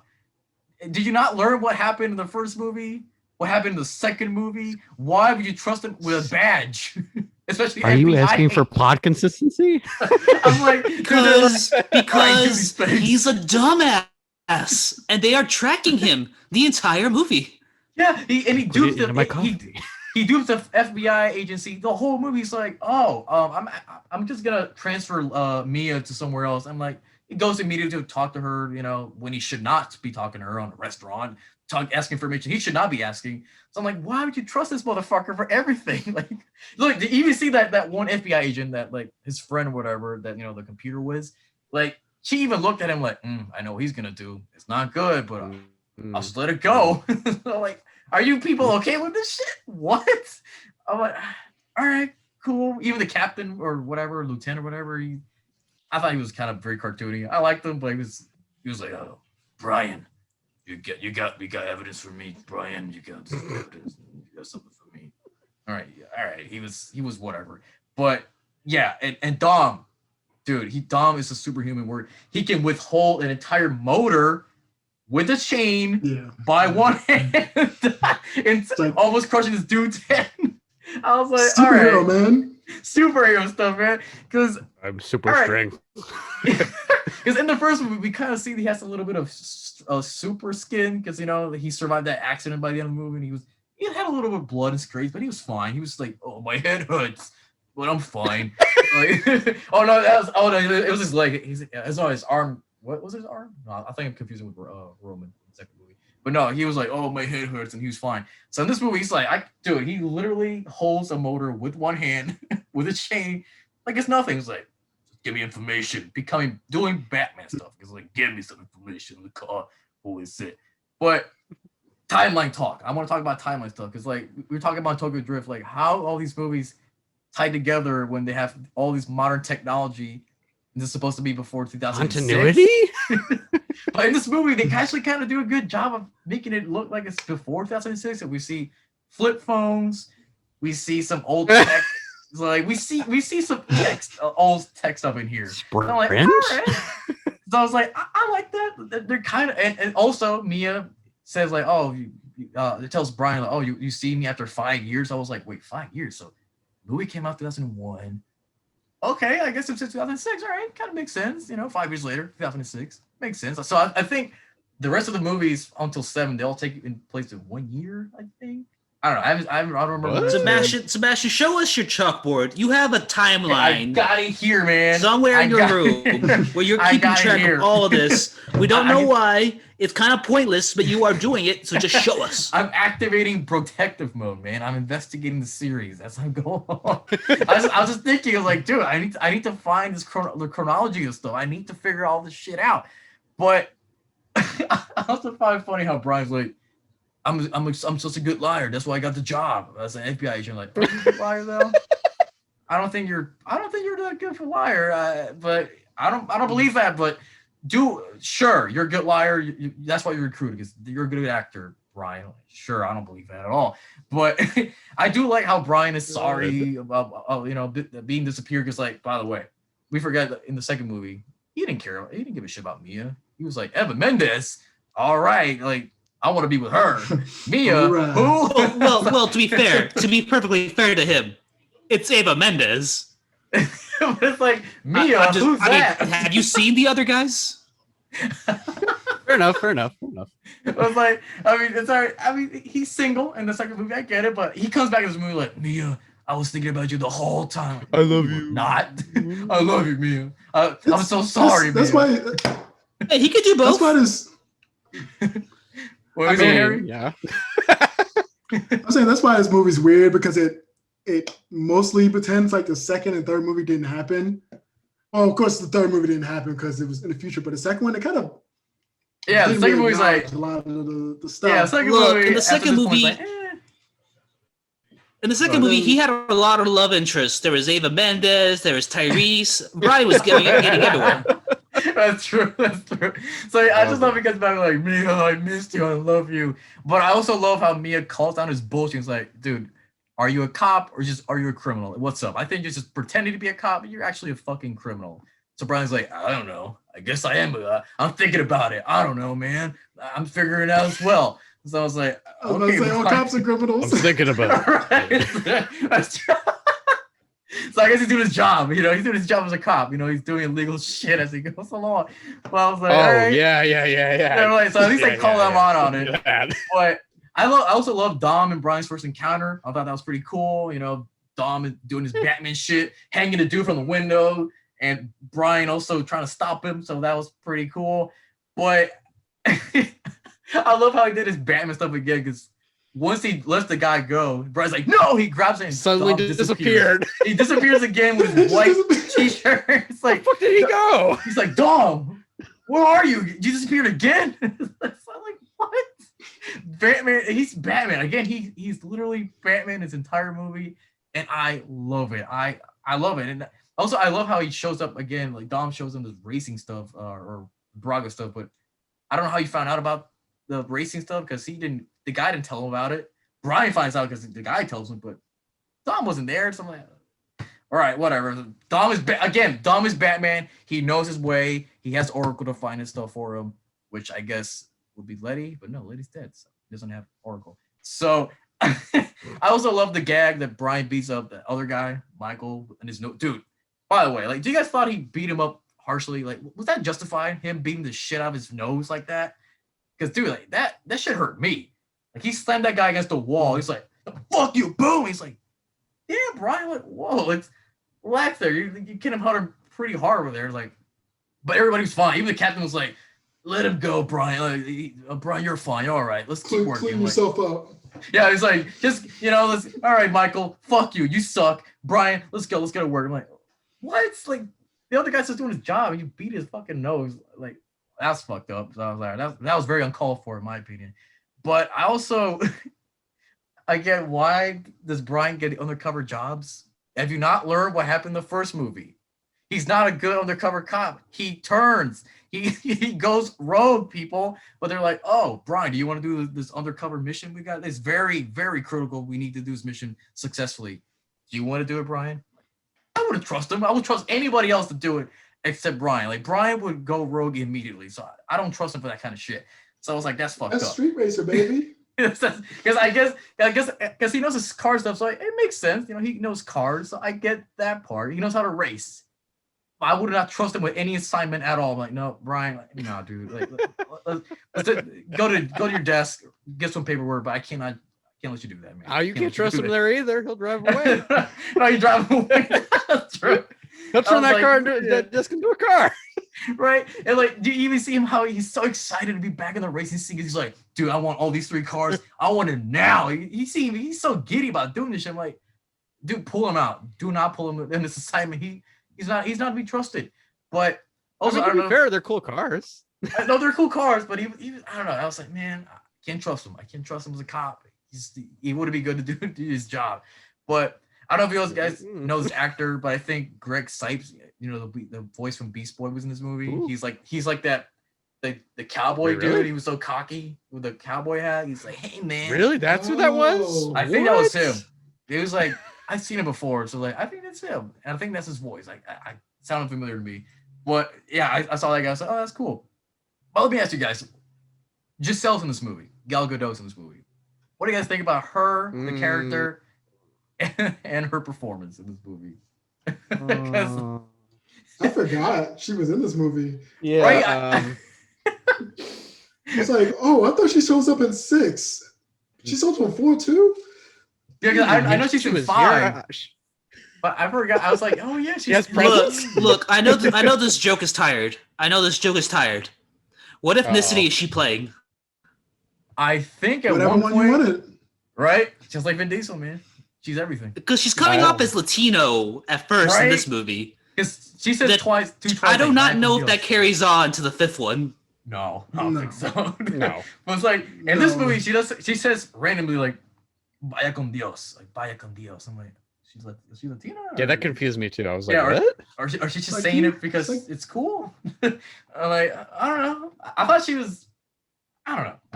Did you not learn what happened in the first movie? What happened in the second movie? Why would you trust him with a badge? Especially Are you FBI. asking for plot consistency? I'm like, Because Dude, he's a dumbass and they are tracking him the entire movie. yeah, he duped into my coffee. he duped the FBI agency. The whole movie's like, oh, I'm just gonna transfer Mia to somewhere else. I'm like, he goes immediately to talk to her, you know, when he should not be talking to her on a restaurant, asking for information he should not be asking. So I'm like, why would you trust this motherfucker for everything? Like, look, did you even see that one FBI agent that like his friend or whatever that you know the computer was? Like, she even looked at him like, I know what he's gonna do. It's not good, but I'll just let it go. So like, are you people okay with this shit? What? I'm like, all right, cool. Even the captain or whatever, lieutenant or whatever, I thought he was kind of very cartoony. I liked him, but he was like, oh, Brian, we got evidence for me, Brian. You got some evidence. You got something for me. All right. He was whatever. But yeah, and Dom, dude, Dom is a superhuman word. He can withhold an entire motor with a chain by one hand and like, almost crushing this dude's head. I was like, superhero, all right, man. superhero stuff, man. Because I'm super strength. because in the first movie, we kind of see he has a little bit of super skin because you know he survived that accident by the end of the movie. And he had a little bit of blood and scrapes, but he was fine. He was like, "Oh, my head hurts, but I'm fine." Like, oh no, it was his leg. It's not his arm. What was his arm? No, I think I'm confusing with Roman in the second movie. But no, he was like, "Oh, my head hurts," and he was fine. So in this movie, he's like, he literally holds a motor with one hand with a chain, like it's nothing. It's like, give me information, doing Batman stuff. It's like, give me some information in the car. Holy shit. But timeline talk. I want to talk about timeline stuff because like we were talking about Tokyo Drift, like how all these movies tie together when they have all these modern technology. And this is supposed to be before 2006. Continuity? But in this movie, they actually kind of do a good job of making it look like it's before 2006. And we see flip phones, we see some old tech. Like we see some text, old text up in here. Sprint? I'm like, all right. So I was like, I like that. They're kind of, and also Mia says like, oh, it tells Brian like, oh, you see me after 5 years. I was like, wait, 5 years? So the movie came out 2001. Okay, I guess it's 2006. All right, kind of makes sense. You know, 5 years later, 2006 makes sense. So I think the rest of the movies until 7, they all take place in 1 year. I think I don't know. I don't remember. What? Sebastian, show us your chalkboard. You have a I timeline got it here, man. somewhere in your room where you're keeping track of all of this. We don't know why. It's kind of pointless, but you are doing it, so just show us. I'm activating protective mode, man. I'm investigating the series as I'm going on. I was just thinking, I was like, dude, I need to find the chronology of stuff. I need to figure all this shit out. But I also find it funny how Brian's like, I'm such a good liar. That's why I got the job as an FBI agent. Like, are you a good liar though? I don't think you're that good for liar. But I don't believe that. But sure, you're a good liar. That's why you're recruited, because you're a good actor, Brian. Sure, I don't believe that at all. But I do like how Brian is sorry about being disappeared. Because, like, by the way, we forgot that in the second movie, he didn't care. He didn't give a shit about Mia. He was like, Eva Mendes. All right, like, I want to be with her. Mia, Right. who? Well, to be perfectly fair to him, it's Eva Mendes. But it's like, Mia, who's that? Have you seen the other guys? Fair enough. I was like, I mean, it's all right. I mean, he's single in the second movie. I get it, but he comes back in this movie like, Mia, I was thinking about you the whole time. I love you. Not. I love you, Mia. I'm so sorry, That's Mia. why. Hey, he could do both. That's why this. What was it, Harry? Yeah. I'm saying that's why this movie's weird, because it mostly pretends like the second and third movie didn't happen. Well, of course, the third movie didn't happen because it was in the future, but the second one, it kind of Yeah, the didn't second really movie's like, acknowledge a lot of the stuff. yeah, the second Look, movie. in the after second this point's movie- like, In the second movie, he had a lot of love interests. There was Eva Mendes, there was Tyrese. Brian was getting everywhere. That's true. So I just love it because back like, Mia, I missed you, I love you. But I also love how Mia calls down his bullshit. It's like, dude, are you a cop or are you a criminal? What's up? I think you're just pretending to be a cop, but you're actually a fucking criminal. So Brian's like, I don't know. I guess I am, but I'm thinking about it. I don't know, man. I'm figuring it out as well. So I was like, I was about to say, all cops are I'm criminals. thinking about it. Right. That's true. So I guess he's doing his job, he's doing his job as a cop, he's doing illegal shit as he goes along. Well, I was like, all right. Yeah. Right. So at least I call them out on it. Yeah. But I also love Dom and Brian's first encounter. I thought that was pretty cool. Dom is doing his Batman shit, hanging the dude from the window, and Brian also trying to stop him. So that was pretty cool. But I love how he did his Batman stuff again, because once he lets the guy go, Brian's like, no, he grabs it and Suddenly Dom disappeared. He disappears again with his white t-shirt. It's like, Where the fuck did he go? he's like, Dom, where are you? You disappeared again? I'm like, what? Batman, he's Batman. Again, he's literally Batman his entire movie, and I love it. I love it. And also, I love how he shows up again. Like, Dom shows him this racing stuff or Braga stuff, but I don't know how he found out about the racing stuff, because the guy didn't tell him about it. Brian finds out because the guy tells him, but Dom wasn't there. So I'm like, all right, whatever. Dom is Batman. He knows his way. He has Oracle to find his stuff for him, which I guess would be Letty, but no, Letty's dead, so he doesn't have Oracle. So I also love the gag that Brian beats up the other guy, Michael, and his note. Dude, by the way, like, do you guys thought he beat him up harshly? Like, was that justified, him beating the shit out of his nose like that? Because, dude, like, that shit hurt me. Like, he slammed that guy against the wall. He's like, fuck you, boom. He's like, yeah, Brian, like, whoa, it's relax there. You hit him pretty hard over there. Like, but everybody was fine. Even the captain was like, let him go, Brian. Like, Brian, you're fine. All right, let's keep working. Clean yourself up. Yeah, he's like, just, let's, all right, Michael, fuck you. You suck. Brian, let's go. Let's get to work. I'm like, what? Like, the other guy's just doing his job, and you beat his fucking nose. Like, that's fucked up. So I was like, that was very uncalled for, in my opinion. But I also, I get, why does Brian get undercover jobs? Have you not learned what happened in the first movie? He's not a good undercover cop. He turns. He goes rogue, people. But they're like, oh, Brian, do you want to do this undercover mission we got? It's very, very critical. We need to do this mission successfully. Do you want to do it, Brian? I wouldn't trust him. I would trust anybody else to do it except Brian. Like, Brian would go rogue immediately. So I don't trust him for that kind of shit. So I was like, that's fucked That's up. Street Racer, baby. Because I guess he knows his car stuff, so it makes sense. He knows cars, so I get that part. He knows how to race. I would not trust him with any assignment at all. I'm like, no, Brian, no, dude. Like, let's go to your desk, get some paperwork, but I cannot Can't let you do that, man. Oh, you can't let trust do him that. there either. He'll drive away. No, you drive away. That's right. He'll I turn was that like, car into yeah. that disc into a car. Right? And like, do you even see him how he's so excited to be back in the racing scene? He's like, dude, I want all these 3 cars. I want it now. He's so giddy about doing this shit. I'm like, dude, pull him out. Do not pull him in this assignment. He's not to be trusted. But also, I to don't be know. fair, they're cool cars. I know they're cool cars, but he I don't know. I was like, man, I can't trust him. I can't trust him as a cop. He would be good to do his job. But I don't know if you guys know this actor, but I think Greg Sipes, the voice from Beast Boy, was in this movie. Ooh. He's like that the cowboy Wait, really? dude. He was so cocky with the cowboy hat. He's like, hey man. Really? That's who that was? Oh. I think that was What? him. It was like I've seen it before, so like I think that's him. And I think that's his voice. Like I sounded familiar to me. But yeah, I saw that guy. I was like, oh, that's cool. But let me ask you guys. Giselle's in this movie. Gal Gadot's in this movie. What do you guys think about her, the character, and her performance in this movie? 'Cause- I forgot she was in this movie. Yeah. Right, It's like, oh, I thought she shows up in 6. She shows up in 4 too. yeah, 'cause I know she's in was 5, here. but I forgot. I was like, oh yeah, she's Yes, in- presence. Look, I know this joke is tired. What ethnicity Uh-oh. is she playing? I think at Whatever one one point, you wanted. right? Just like Vin Diesel, man. She's everything. Because she's coming Oh. off as Latino at first in Right? this movie. Because she says That- twice. I do like, not "Black know if Deals." that carries on to the 5th one. No, I don't No. think so. No. But it's like in this No. movie, she says randomly like "Vaya con Dios," like "Vaya con Dios." I'm like, is she Latina? Yeah, or- that confused me too. I was like, Yeah, what? Or she's just Like saying you- it because it's like- it's cool. I'm like, I don't know. I thought she was. I don't know. I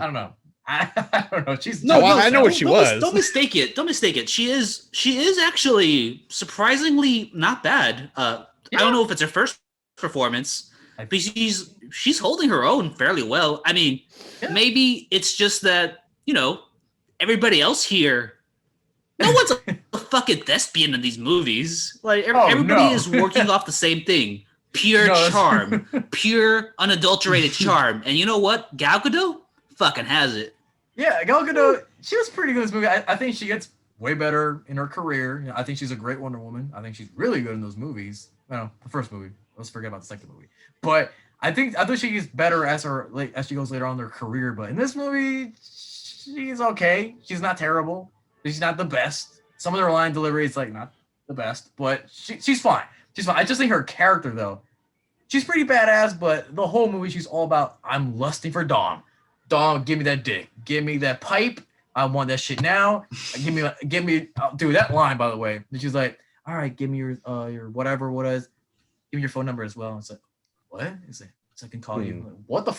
don't know. She's No, I know what she was. Don't mistake it. Don't mistake it. She is actually surprisingly not bad. I Yeah. don't know if it's her first performance, but she's holding her own fairly well. I mean, Yeah. maybe it's just that everybody else here. No one's a fucking thespian in these movies. Like everybody no. is working off the same thing. Pure No, that's- charm, pure unadulterated charm. And you know what? Gal Gadot fucking has it. Yeah, Gal Gadot. She was pretty good in this movie. I think she gets way better in her career. I think she's a great Wonder Woman. I think she's really good in those movies. No, the first movie. Let's forget about the second movie. But I think she gets better as she goes later on in her career. But in this movie, she's okay. She's not terrible. She's not the best. Some of her line delivery is like not the best, but she's fine. She's fine. I just think her character though, she's pretty badass. But the whole movie, she's all about I'm lusting for Dom. Dom, give me that dick. Give me that pipe. I want that shit now. Give me. Dude, that line by the way. She's like, all right, give me your whatever. What is? Give me your phone number as well. It's like, what? It's like, so I can call you. I'm like, what the?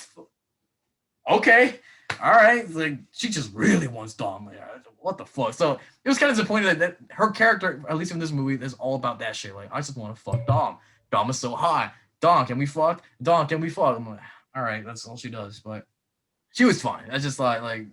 Okay, all right. It's like she just really wants Dom. Like, what the fuck? So it was kind of disappointing that her character, at least in this movie, is all about that shit. Like, I just want to fuck Dom. Dom is so hot. Dom, can we fuck? Dom, can we fuck? I'm like, all right, that's all she does. But she was fine. I just thought like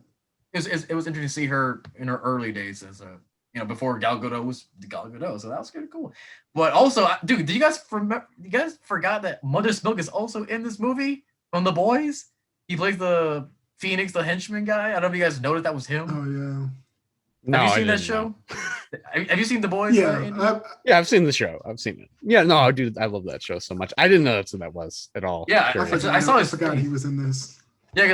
it was interesting to see her in her early days as a before Gal Gadot was Gal Gadot. So that was kind of cool. But also, dude, did you guys remember? You guys forgot that Mother's Milk is also in this movie from The Boys. He plays the Phoenix, the henchman guy. I don't know if you guys noticed that was him. Oh yeah. No, Have you I seen that didn't show? know. Have you seen The Boys? Yeah. Andy? Yeah, I've seen the show. I've seen it. Yeah, no, dude, I love that show so much. I didn't know that's who that was at all. Yeah, Curious. I saw his forgot face. he was in this. Yeah,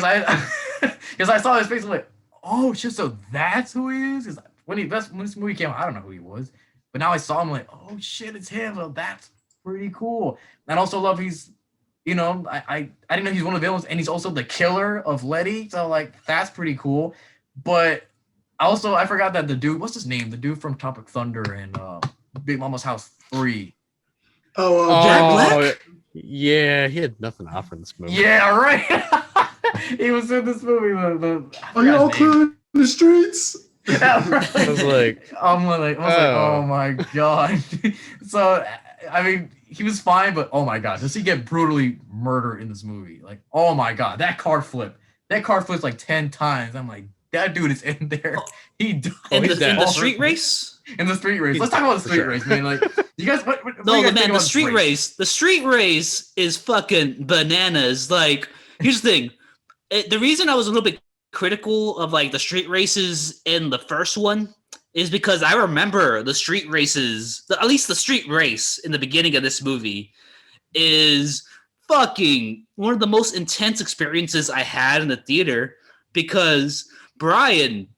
because I saw his face. I'm like, oh shit, so that's who he is. 'Cause when this movie came out, I don't know who he was, but now I saw him like, oh shit, it's him. So that's pretty cool. And I also love he's, I didn't know he's one of the villains, and he's also the killer of Letty. So like that's pretty cool. But also I forgot that the dude, what's his name? The dude from Tropic Thunder and Big Mama's House 3. Oh, Jack Black? Yeah, he had nothing to offer in this movie. Yeah, right. He was in this movie. I are you forgot all his name. clear in the streets? Yeah, right. I was like, oh my god. So, I mean, he was fine, but oh my god, does he get brutally murdered in this movie? Like, oh my god, that car flips like 10 times. I'm like, that dude is in there. He died. In he's dead. the street race? In the street race. Let's talk about the For street sure. race, man. Like, you guys, what do No, you guys man, think the about street race. The street race is fucking bananas. Like, here's the thing. The reason I was a little bit critical of like the street races in the first one is because I remember the street races, at least the street race in the beginning of this movie is fucking one of the most intense experiences I had in the theater because Brian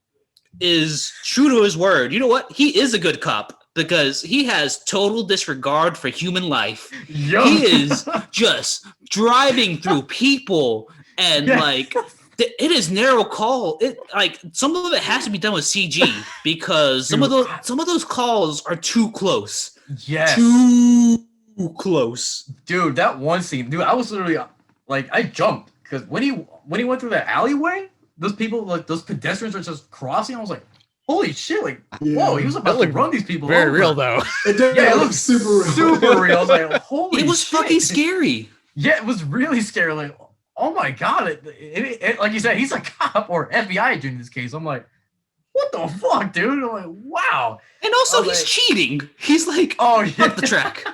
is true to his word. You know what? He is a good cop because he has total disregard for human life. Yo. He is just driving through people and like it is narrow call. It like some of it has to be done with CG because some of those calls are too close. Yes. Too close. Dude, that one scene, dude, I was literally like I jumped because when he went through the alleyway, those people like those pedestrians are just crossing. I was like, holy shit, like whoa, he was about to run these people very over. real though. It did. Yeah, it looked looked super real. super real. I was like, holy It was shit. fucking scary. Yeah, it was really scary. Like, oh my god, it like you said, he's a cop or FBI agent in this case. I'm like, what the fuck, dude? I'm like, wow. And also, I was he's like- cheating. He's like, Oh yeah, fuck the track.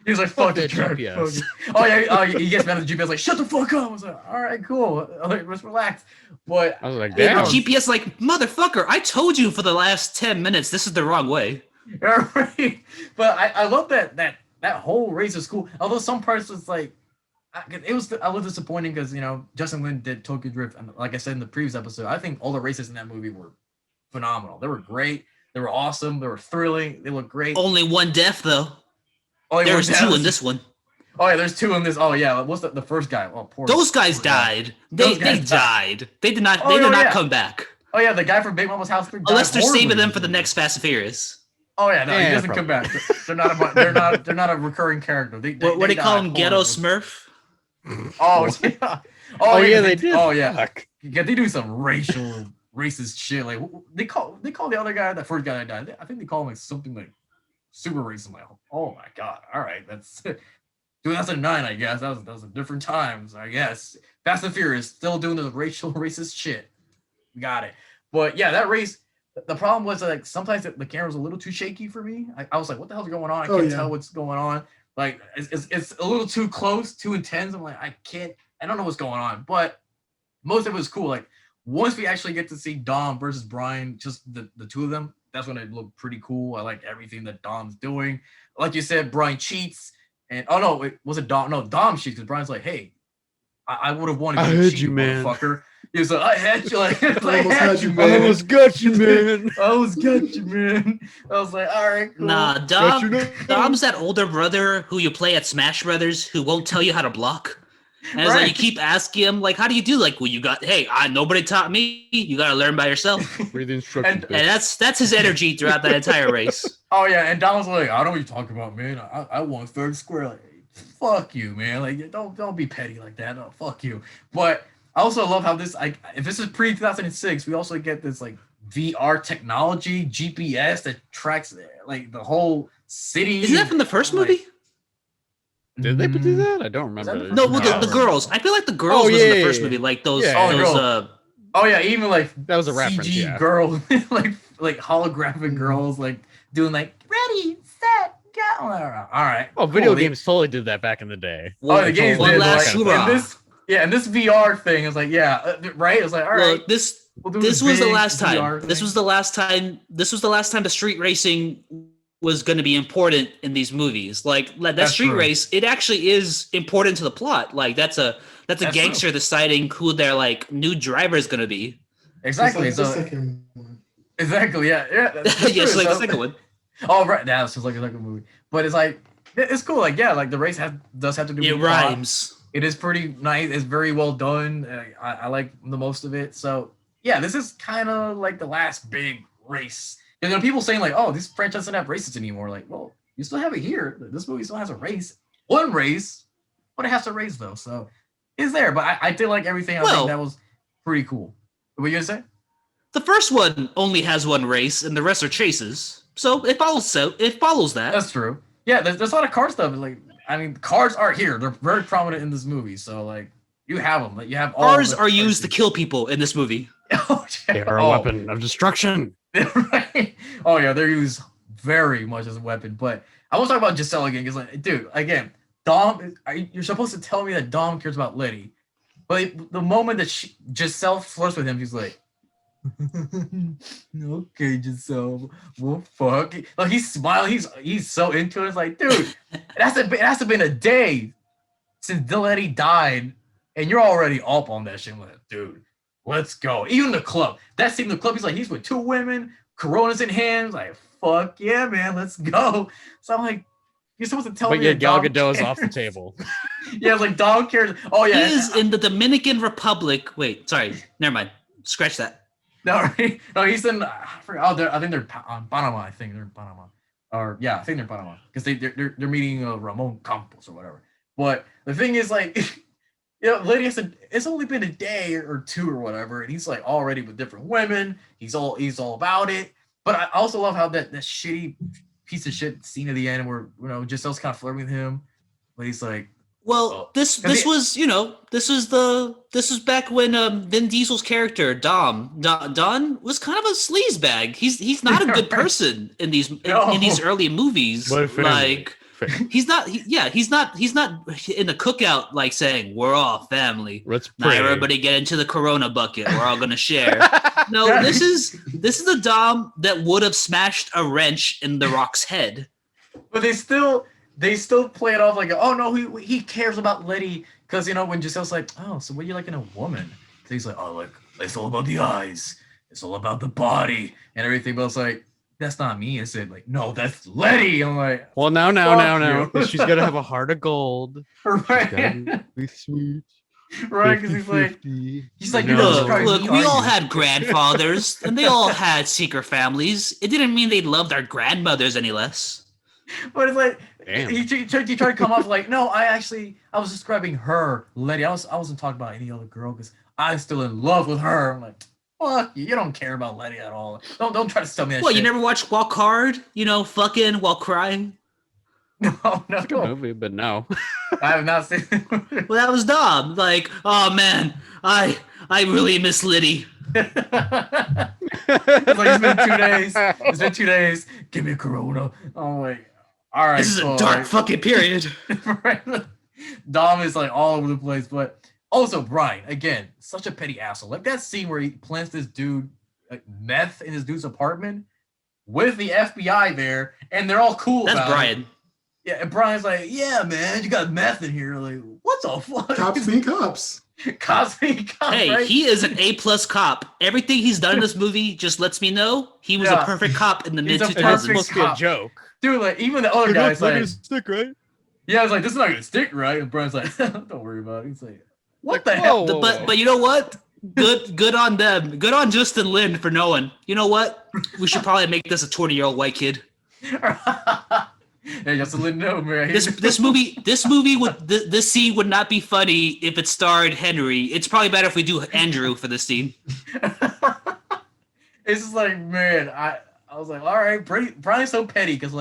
He was like, fuck the that track. GPS. Oh yeah, he gets mad at the GPS, like, shut the fuck up. I was like, all right, cool. Like, let's relax. But I was like, And damn. the GPS like, motherfucker, I told you for the last 10 minutes this is the wrong way. right. But I love that whole race is cool. Although some parts was like, it was a little disappointing because Justin Lin did Tokyo Drift, and like I said in the previous episode, I think all the races in that movie were phenomenal. They were great. They were awesome. They were thrilling. They looked great. Only one death, though. Only There one was death. two in this one. Oh yeah, there's two in this. Oh yeah, what's the first guy? Oh, poor. Those guys poor guy. died. Those They guys died. They did not. Oh, They did no, not yeah. come back Oh yeah, the guy from Big Mama's House 3 died unless they're saving horribly. them for the next Fast and Furious. Oh yeah, no, he Yeah, doesn't come back. They're not a recurring character. What What do they call him? Ghetto Smurf. Oh yeah. Oh yeah, they did. Oh yeah. Fuck. Yeah, they do some racist shit. Like they call the other guy, that first guy that died. I think they call him like something like super racist. I'm like, oh my god, all right, that's 2009, I guess. That was a different times, I guess. Fast and Furious still doing the racist shit. We got it. But yeah, that race. The problem was that, like sometimes the camera was a little too shaky for me. I was like, what the hell's going on? I can't tell what's going on. Like it's a little too close, too intense. I'm like, I don't know what's going on. But most of it was cool. Like once we actually get to see Dom versus Brian, just the two of them, that's when it looked pretty cool. I like everything that Dom's doing. Like you said, Brian cheats. And oh no, was it Dom? No, Dom cheats because Brian's like, hey, I would have wanted I to heard cheat, you, man. motherfucker. He was like, I had you, like, I almost had you, I man. almost got you, man. I almost got you, man. I was like, all right, cool. Nah, Got you now. Dom's that older brother who you play at Smash Brothers who won't tell you how to block. And it's like Right. you keep asking him, like, how do you do? Like, well, nobody taught me. You got to learn by yourself. Read the instructions. And- bitch. And that's his energy throughout that entire race. Oh yeah, and Don was like, I don't know what you're talking about, man. I won third square. Like, fuck you, man. Like, don't be petty like that. No, fuck you. But I also love how this, if this is pre 2006, we also get this like VR technology, GPS that tracks like the whole city. Isn't that from the first Like, movie? Did they do that? I don't Was that remember. the No, first well, the No. girls. I feel like the girls Oh, was in yeah, the first yeah, movie. Like those, Yeah. Oh, those girl. Oh yeah, even like That was a reference, CG yeah. girls, like holographic girls, like doing like ready, set, go. All right. Oh, video cool. games totally did that back in the day. Oh, the games One did. last Like, hoorah. and this VR thing is like, yeah, right. It's like, all right. Look, this we'll do this was the big last time. VR This thing. was the last time. This was the last time the street racing was going to be important in these movies. Like that That's street true. race, it actually is important to the plot. Like that's a That's gangster deciding who their like new driver is going to be. Exactly. It's like So the second one. exactly. Yeah. That's Yes, true. like the So- second one. Oh, right. Now it's just like a second movie, but it's like it's cool. Like yeah, like the race does have to do. It with plot. rhymes. It is pretty nice. It's very well done. I like the most of it. So yeah, this is kind of like the last big race. And people saying like, "Oh, this franchise doesn't have races anymore." Like, well, you still have it here. This movie still has a race, one race, but it has to race though. So it's there. But I did like everything. I Well- think that was pretty cool. What you gonna say? The first one only has one race, and the rest are chases. So it follows. That. That's true. Yeah, there's a lot of car stuff. Like, I mean, cars are here. They're very prominent in this movie. So like, you have them. Like, you have all Cars the are used to races. kill people in this movie. Oh, They are a weapon of destruction. right? Oh yeah, they're used very much as a weapon. But I want to talk about Giselle again because, like, dude, again, Dom. You're supposed to tell me that Dom cares about Letty. But the moment that Giselle flirts with him, he's like, okay, Giselle, well, fuck. Like he's smiling, he's so into it. It's like, dude, it has to have been a day since Letty died, and you're already up on that shit. I'm like, dude, let's go. Even the club, that scene in the club, he's with 2 women, Coronas in hands, like, fuck yeah, man, let's go. So I'm like, you're supposed to tell me. But yeah, that Gal Dom Gadot's cares. off the table. Yeah, like Dom cares. Oh yeah, He is in the Dominican Republic. Wait, sorry, never mind. Scratch that. No, right? No, he's in. I forgot. I think they're on Panama. I think they're in Panama. Or yeah, I think they're in Panama because they're meeting Ramon Campos or whatever. But the thing is, like, Lydia said it's only been a day or 2 or whatever, and he's like already with different women. He's all about it. But I also love how that shitty piece of shit scene at the end where Giselle's kind of flirting with him, but he's like. Well, this was back when Vin Diesel's character Don was kind of a sleazebag. He's not a good person in these in these early movies. Like he's not in the cookout like saying we're all family. Now everybody get into the Corona bucket. We're all gonna share. No, this is a Dom that would have smashed a wrench in The Rock's head. But they still play it off like, oh no, he cares about Letty because when Giselle's like, oh, so what you like in a woman? So he's like, oh, like it's all about the eyes, it's all about the body and everything. But it's like, that's not me. I said like, no, that's Letty. I'm like, well, now, she's gonna have a heart of gold. Right? Be sweet. Right? Because he's like, look, we all had grandfathers and they all had secret families. It didn't mean they loved our grandmothers any less. But it's like damn. He tried to come off like, no, I was describing her, Letty. I wasn't talking about any other girl because I'm still in love with her. I'm like, fuck you don't care about Letty at all. Don't try to tell me that. What, you never watched Walk Hard? Fucking while crying? No. It's a good movie, but no. I have not seen it. Well, that was Dom. Like, oh man, I really miss Letty. It's like, it's been 2 days. Give me a Corona. Oh wait. All right. This is a dark fucking period. Right? Dom is like all over the place, but also Brian, again, such a petty asshole. Like that scene where he plants this dude meth in his dude's apartment with the FBI there, and they're all cool. That's about Brian. It. Yeah, and Brian's like, yeah, man, you got meth in here. Like, what the fuck? Cops being cops. Cops being cops. Hey, right? he is an A+ cop. Everything he's done in this movie just lets me know he was a perfect cop in the mid 2000s. It's supposed to be a joke. Dude, like even the other guy's like, stick, right? Yeah, I was like, this is not gonna stick, right? And Brian's like, don't worry about it. He's like, what the Like, hell? whoa. But you know what? Good on them. Good on Justin Lin for knowing. You know what? We should probably make this a 20-year-old white kid. Hey, Justin Lin, no, man. This scene would not be funny if it starred Henry. It's probably better if we do Andrew for this scene. It's just like, man, I was like, all right, Brian's so petty because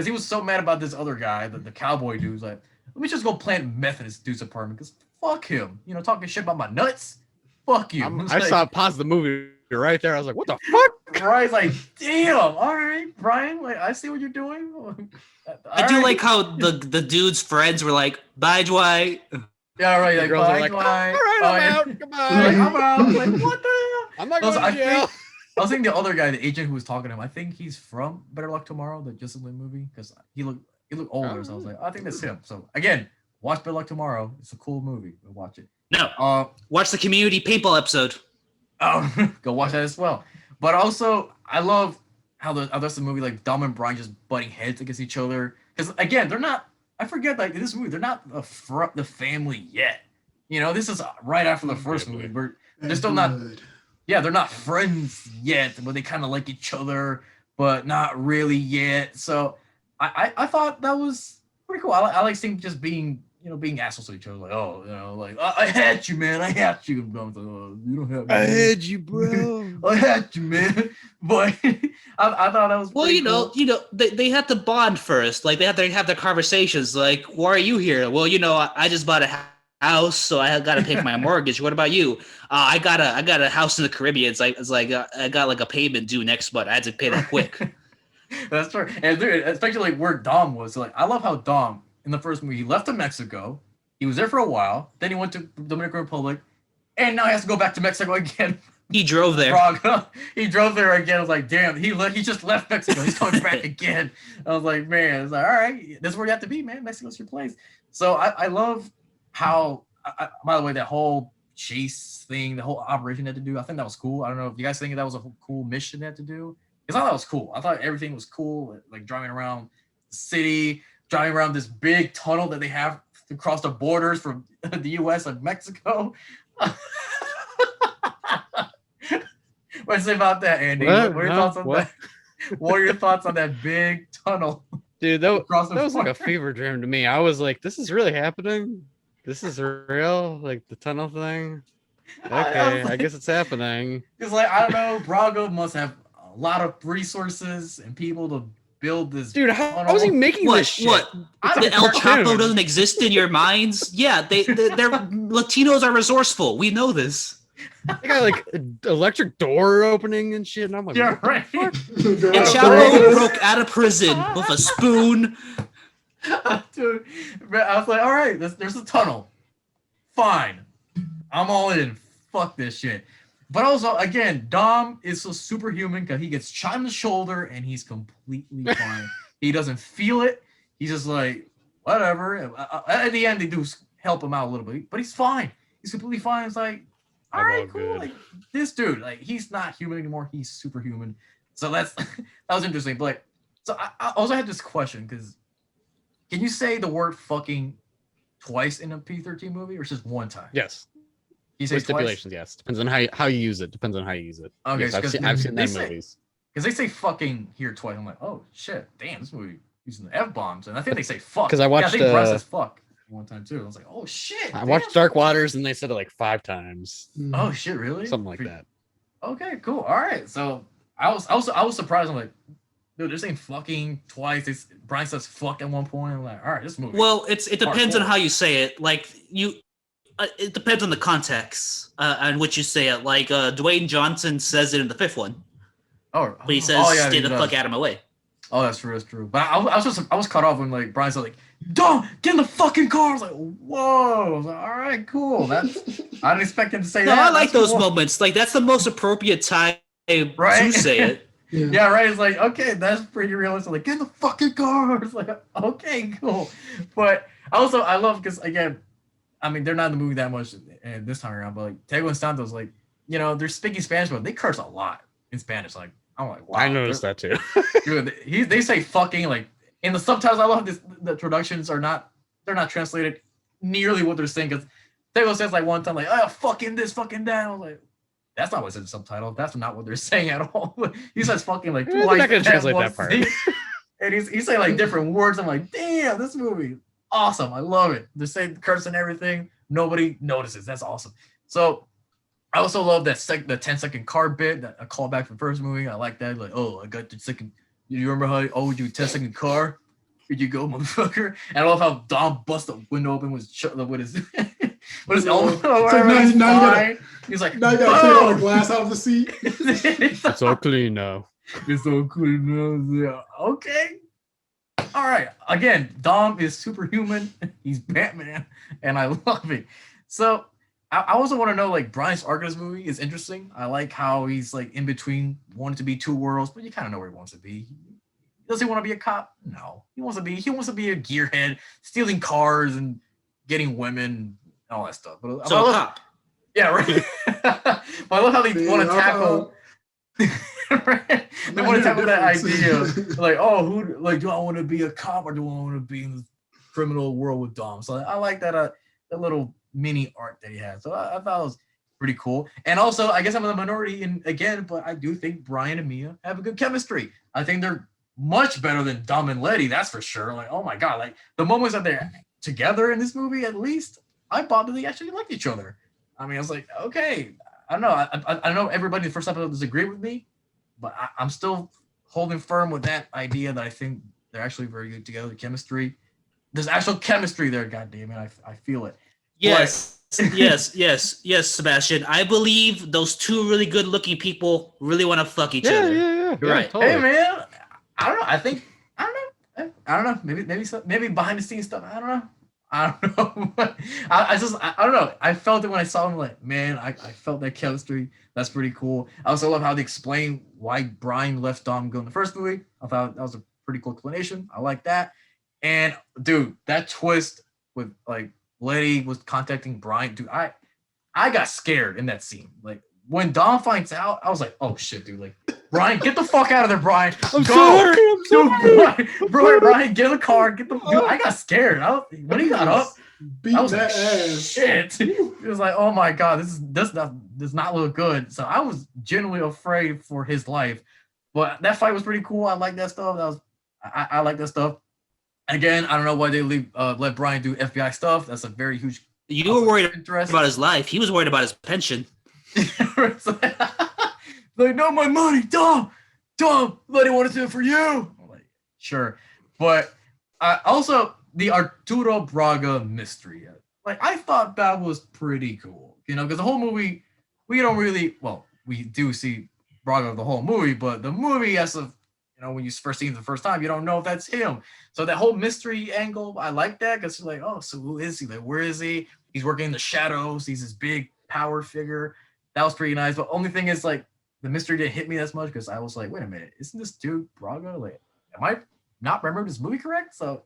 he was so mad about this other guy, the cowboy dude. Was like, let me just go plant meth in this dude's apartment because fuck him. Talking shit about my nuts. Fuck you. I pause the movie right there. I was like, what the fuck? Brian's like, damn, all right, Brian, like I see what you're doing. I do like how the dude's friends were like, bye, Dwight. Yeah, right. Like, girls bye, are like, Dwight. all right, I'm out. Goodbye. Like, I'm out. Like, what the hell? I'm not going to jail. I was thinking the other guy, the agent who was talking to him, I think he's from Better Luck Tomorrow, the Justin Lin movie, because he looked older. So I was like, I think that's him. So again, watch Better Luck Tomorrow. It's a cool movie. Go watch it. No. Watch the Community Paintball episode. Oh, go watch that as well. But also, I love how the rest of the movie, like Dom and Brian just butting heads against each other. Because again, they're not. I forget, like in this movie, they're not the family yet. This is right after the first movie. They're still not. Yeah, they're not friends yet, but they kind of like each other, but not really yet. So I thought that was pretty cool. I like seeing just being assholes to each other. Like, oh, like I had you, man. I had you. And like, oh, you don't have me. I had you, bro. I had you, man. But I thought that was well, cool. they have to bond first. Like they have to have their conversations. Like, why are you here? Well, I just bought a house, so I got to pay for my mortgage. What about you? I got a house in the Caribbean. It's like I got like a payment due next month. I had to pay that quick. That's true. And dude, especially like where Dom was. So, like, I love how Dom in the first movie he left to Mexico, He was there for a while. Then he went to Dominican Republic, and now he has to go back to Mexico again. He drove there. He drove there again. I was like, damn, he just left Mexico. He's coming back again. I was like, man, it's like, all right, that's where you have to be, man. Mexico's your place. So I love how, by the way, that whole chase thing, the whole operation they had to do, I think that was cool. I don't know if you guys think that was a cool mission they had to do. Because I thought it was cool. I thought everything was cool, like driving around the city, driving around this big tunnel that they have to cross the borders from the U.S. and Mexico. What do you say about that, Andy? What are your thoughts on that? What are your thoughts on that big tunnel? Dude, that was like a fever dream to me. I was like, this is really happening? This is real? Like the tunnel thing? Okay, I guess it's happening. It's like, I don't know, Braga must have a lot of resources and people to build this. Dude, how was he making this shit? What? The El Chapo doesn't exist in your minds? Yeah, they're Latinos are resourceful. We know this. They got like electric door opening and shit, and I'm like, yeah, right. And Chapo broke out of prison with a spoon. Dude, I was like, all right, there's a tunnel. Fine. I'm all in. Fuck this shit. But also, again, Dom is so superhuman because he gets shot in the shoulder and he's completely fine. He doesn't feel it. He's just like, whatever. At the end, they do help him out a little bit, but he's fine. He's completely fine. It's like, all right, cool. Good. Like this dude, like he's not human anymore. He's superhuman. So that was interesting. But so I also had this question because can you say the word fucking twice in a P-13 movie or just one time? Yes. You say with stipulations, yes. Depends on how you use it. Depends on how you use it. Okay, yes, I've seen that in movies. Because they say fucking here twice. I'm like, oh shit, damn, this movie using the F-bombs. And I think they say fuck. Because I watched I think Russ says fuck one time too. I was like, oh shit. I watched Dark Waters and they said it like 5 times. Oh shit, really? Something like that. Okay, cool. All right. So I was surprised. I'm like, dude, they're saying fucking twice. Brian says fuck at one point. I'm like, all right, this movie. Well, it depends on how you say it. Like it depends on the context on which you say it. Like Dwayne Johnson says it in the 5th one. Oh, but he says, yeah, "Stay the fuck out of my way." Oh, that's true. That's true. But I was caught off when like Brian said like, "Don't get in the fucking car." I was like, "Whoa!" I was like, all right, cool. I didn't expect him to say no, that. I like those moments. Like that's the most appropriate time to say it. Yeah, right. It's like, okay, that's pretty realistic. Like, get in the fucking car. It's like, okay, cool. But also, I love because again, I mean, they're not in the movie that much this time around. But like Tego and Santos, like, you know, they're speaking Spanish, but they curse a lot in Spanish. Like, I'm like, wow. I noticed that too. Dude, they say fucking like in the subtitles. I love this. The traductions they're not translated nearly what they're saying. Because Tego says like one time like, oh, fucking this, fucking that. I was like, that's not what's in the subtitle. That's not what they're saying at all. He says fucking like I'm not gonna translate that part. And he's saying like different words. I'm like, damn, this movie awesome. I love it. They're saying curse and everything. Nobody notices. That's awesome. So I also love that the 10-second card bit, that a callback from the first movie. I like that. Like, oh, I got the second. You remember how I owed you a 10-second car? Here you go, motherfucker. And I love how Dom bust the window open with his elbow. He's like, now you gotta take the glass out of the seat. It's all clean now. It's so clean now. Yeah. Okay. All right. Again, Dom is superhuman. He's Batman, and I love it. So I also want to know, like, Brian's arc in this movie is interesting. I like how he's like in between wanting to be two worlds, but you kind of know where he wants to be. Does he want to be a cop? No. He wants to be a gearhead, stealing cars and getting women and all that stuff. But so a cop. Yeah, right. But I love how they want to tackle. Right? They want to tackle that idea, like, oh, do I want to be a cop or do I want to be in the criminal world with Dom? So I like that that little mini arc that he has. So I thought it was pretty cool. And also, I guess I'm in the minority again, but I do think Brian and Mia have a good chemistry. I think they're much better than Dom and Letty, that's for sure. Like, oh my god, like the moments that they're together in this movie, at least I thought that they actually liked each other. I mean, I was like, okay, I don't know. I know everybody in the first episode disagreed with me, but I'm still holding firm with that idea that I think they're actually very good together. The chemistry, there's actual chemistry there. God damn it, I feel it. Yes. yes, Sebastian. I believe those two really good-looking people really want to fuck each other. Yeah. You're right. Totally. Hey man, I don't know. I don't know. Maybe behind the scenes stuff. I don't know. I don't know. I don't know. I felt it when I saw him. Like, man, I felt that chemistry. That's pretty cool. I also love how they explain why Brian left Dom go in the first movie. I thought that was a pretty cool explanation. I like that. And dude, that twist with like Letty was contacting Brian. Dude, I got scared in that scene. Like when Dom finds out, I was like, oh shit, dude. Like, Brian, get the fuck out of there, Brian. I'm sorry. I'm sorry. Dude, Brian, get in the car. Dude, I got scared. When he got up, Beat I was that like, ass. shit. It was like, oh my god, this does not look good. So I was genuinely afraid for his life. But that fight was pretty cool. I like that stuff. I like that stuff. Again, I don't know why they let Brian do FBI stuff. That's a very huge. You were worried interest. about his life. He was worried about his pension. Like, no, my money, Dom, Letty wanted to do it for you. I'm like, sure, but also the Arturo Braga mystery. Like, I thought that was pretty cool, because the whole movie we don't really, well, we do see Braga the whole movie, but the movie as of when you first see him the first time, you don't know if that's him. So that whole mystery angle, I like that because you're like, oh, so who is he? Like, where is he? He's working in the shadows. He's this big power figure. That was pretty nice. But only thing is, like, the mystery didn't hit me as much because I was like, wait a minute, isn't this dude Braga? Like, am I not remembering this movie correct? So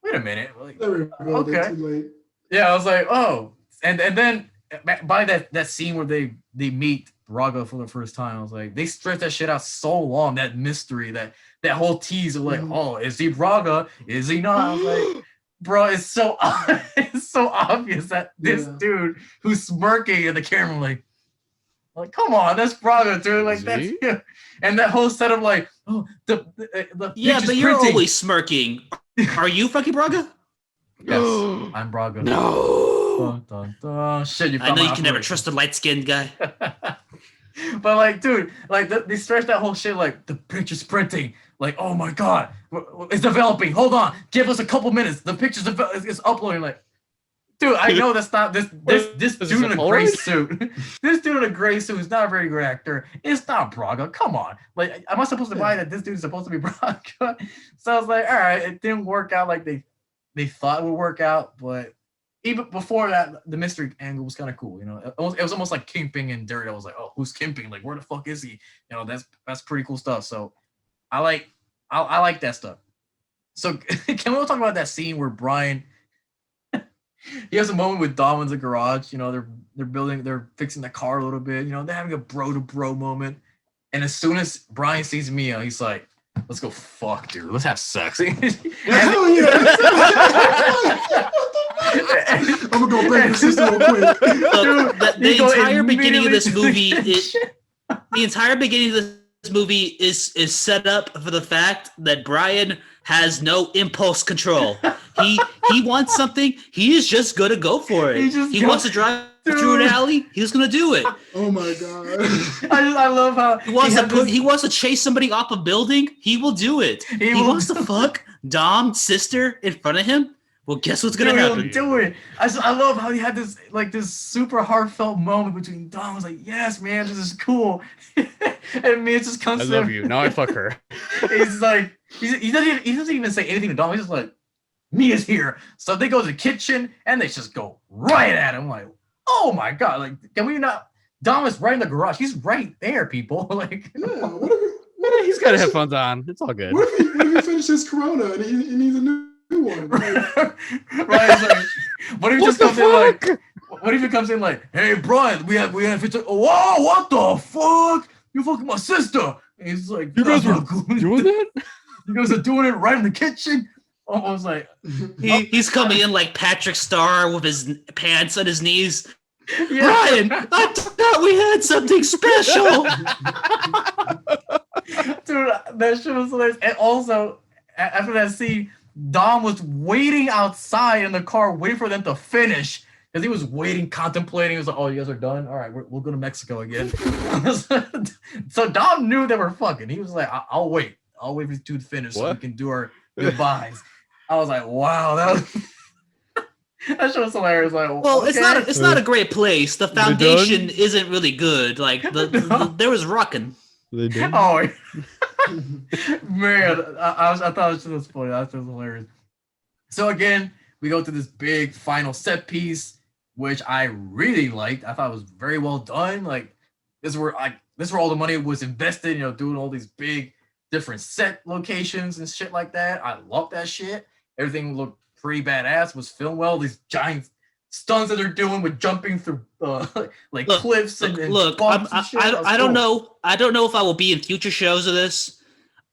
wait a minute. Like, okay. Yeah, I was like, oh. And then by that scene where they meet Braga for the first time, I was like, they stretched that shit out so long, that mystery, that whole tease of like, oh, is he Braga? Is he not? I was like, bro, it's so obvious that this dude who's smirking at the camera, like, come on, that's Braga, dude. Like, that's him. And that whole set of like, oh, the yeah, but you're always smirking. Are you fucking Braga? Yes, I'm Braga. No. Dun, dun, dun. Shit, I know you can never trust a light-skinned guy. But like, dude, like they stretched that whole shit. Like, the picture's printing. Like, oh my god, it's developing. Hold on, give us a couple minutes. The picture's is uploading. Like, dude, I know that's not this dude in a gray suit. This dude in a gray suit is not a very good actor. It's not Braga. Come on. Like, am I supposed to buy that this dude is supposed to be Braga? So I was like, all right, it didn't work out like they thought it would work out. But even before that, the mystery angle was kind of cool. It was almost like Kingpin and Dirt. I was like, oh, who's Kingpin? Like, where the fuck is he? That's pretty cool stuff. So I like that stuff. So can we all talk about that scene where Brian? He has a moment with Dom in the garage. They're fixing the car a little bit. They're having a bro to bro moment. And as soon as Brian sees Mia, he's like, let's go fuck, dude. Let's have sex. Hell yeah. I'm gonna go break your sister real quick. Look, the entire beginning of this movie is set up for the fact that Brian has no impulse control. He wants something, he is just gonna go for it. He wants to drive through an alley, he's gonna do it. Oh my god. I love how he wants to chase somebody off a building, he will do it. He wants to fuck Dom's sister in front of him. Well, guess what's gonna happen? Do it. I love how he had this super heartfelt moment between Dom. I was like, yes, man, this is cool. And Mia just comes. I love you. Now I fuck her. He's like, he doesn't even say anything to Dom. He's just like, Mia's here. So they go to the kitchen and they just go right at him. Like, oh my god, like, can we not? Dom is right in the garage. He's right there, people. Like, yeah, he's got headphones on. It's all good. What if he finishes Corona and he needs a new one? Right. Like, what if he just comes in like? What if he comes in like, hey, Brian, we have 15. Whoa, what the fuck? You fucking my sister. And he's like, you guys were doing that? You guys are doing it right in the kitchen. Almost like he's coming in like Patrick Star with his pants on his knees. Yeah. Brian, I thought we had something special. Dude, that shit was hilarious. And also, after that scene, Dom was waiting outside in the car, waiting for them to finish. Because he was waiting, contemplating. He was like, oh, you guys are done? All right, we'll go to Mexico again. So Dom knew they were fucking. He was like, I'll wait. I'll wait for you two to finish so we can do our goodbyes. I was like, wow, that shit was hilarious. Like, well, okay. It's not a great place. The foundation isn't really good. Like there was rocking. They did? Oh man, I thought it was funny. That was hilarious. So again, we go to this big final set piece, which I really liked. I thought it was very well done. Like this is where all the money was invested, doing all these big different set locations and shit like that. I love that shit. Everything looked pretty badass, was filmed well. These giant stunts that they're doing with jumping through cliffs and bumps and shit. I don't know. I don't know if I will be in future shows of this,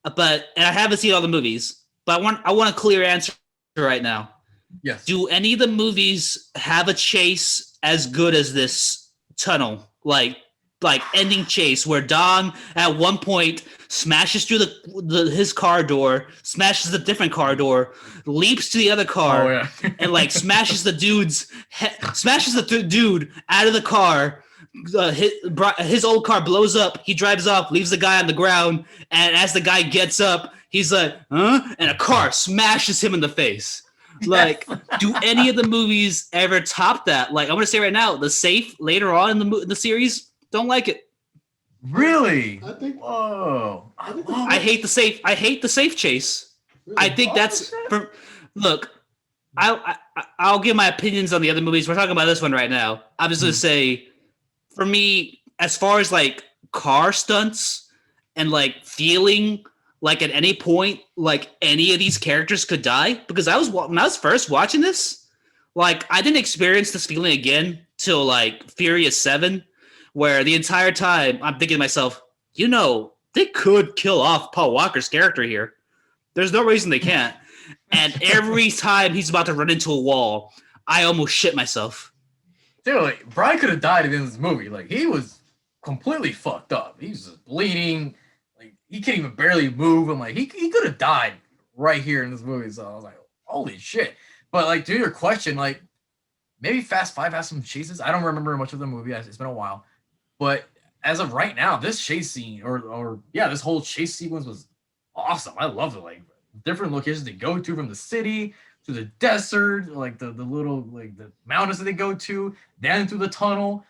and I haven't seen all the movies. But I want a clear answer right now. Yes. Do any of the movies have a chase as good as this tunnel? Like ending chase where Dom at one point smashes through his car door, smashes a different car door, leaps to the other car, and smashes the dude out of the car. His old car blows up. He drives off, leaves the guy on the ground, and as the guy gets up, he's like, "Huh?" And a car smashes him in the face. Like, do any of the movies ever top that? Like, I'm gonna say right now, the safe later on in the series. Don't like it. Really? I think. Whoa! I hate the safe. I hate the safe chase. Really? I think that's. Look, I'll give my opinions on the other movies. We're talking about this one right now. I'm just gonna say, for me, as far as like car stunts and like feeling like at any point like any of these characters could die, because when I was first watching this, like I didn't experience this feeling again till like Furious 7. Where the entire time I'm thinking to myself, they could kill off Paul Walker's character here. There's no reason they can't. And every time he's about to run into a wall, I almost shit myself. Dude, like, Brian could have died in this movie. Like, he was completely fucked up. He was just bleeding. Like, he can't even barely move. I'm like, he could have died right here in this movie. So I was like, holy shit. But, like, to your question, like, maybe Fast 5 has some chases. I don't remember much of the movie. It's been a while. But as of right now, this chase scene this whole chase sequence was awesome. I love it. Like different locations they go to, from the city to the desert, like the little like the mountains that they go to, down through the tunnel.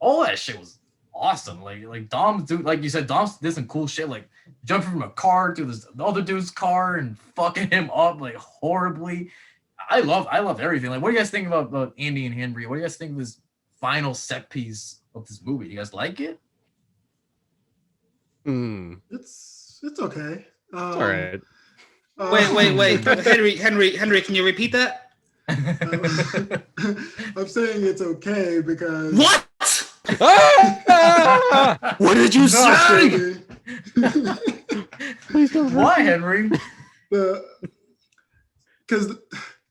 All that shit was awesome. Like Dom's dude, like you said, Dom's did some cool shit, like jumping from a car to the other dude's car and fucking him up like horribly. I love everything. Like, what do you guys think about Andy and Henry? What do you guys think of this final set piece of this movie? You guys like it? It's okay. It's all right. Wait. Henry, can you repeat that? I'm saying it's okay because. What? What did you say? Please don't. Why, Henry? Because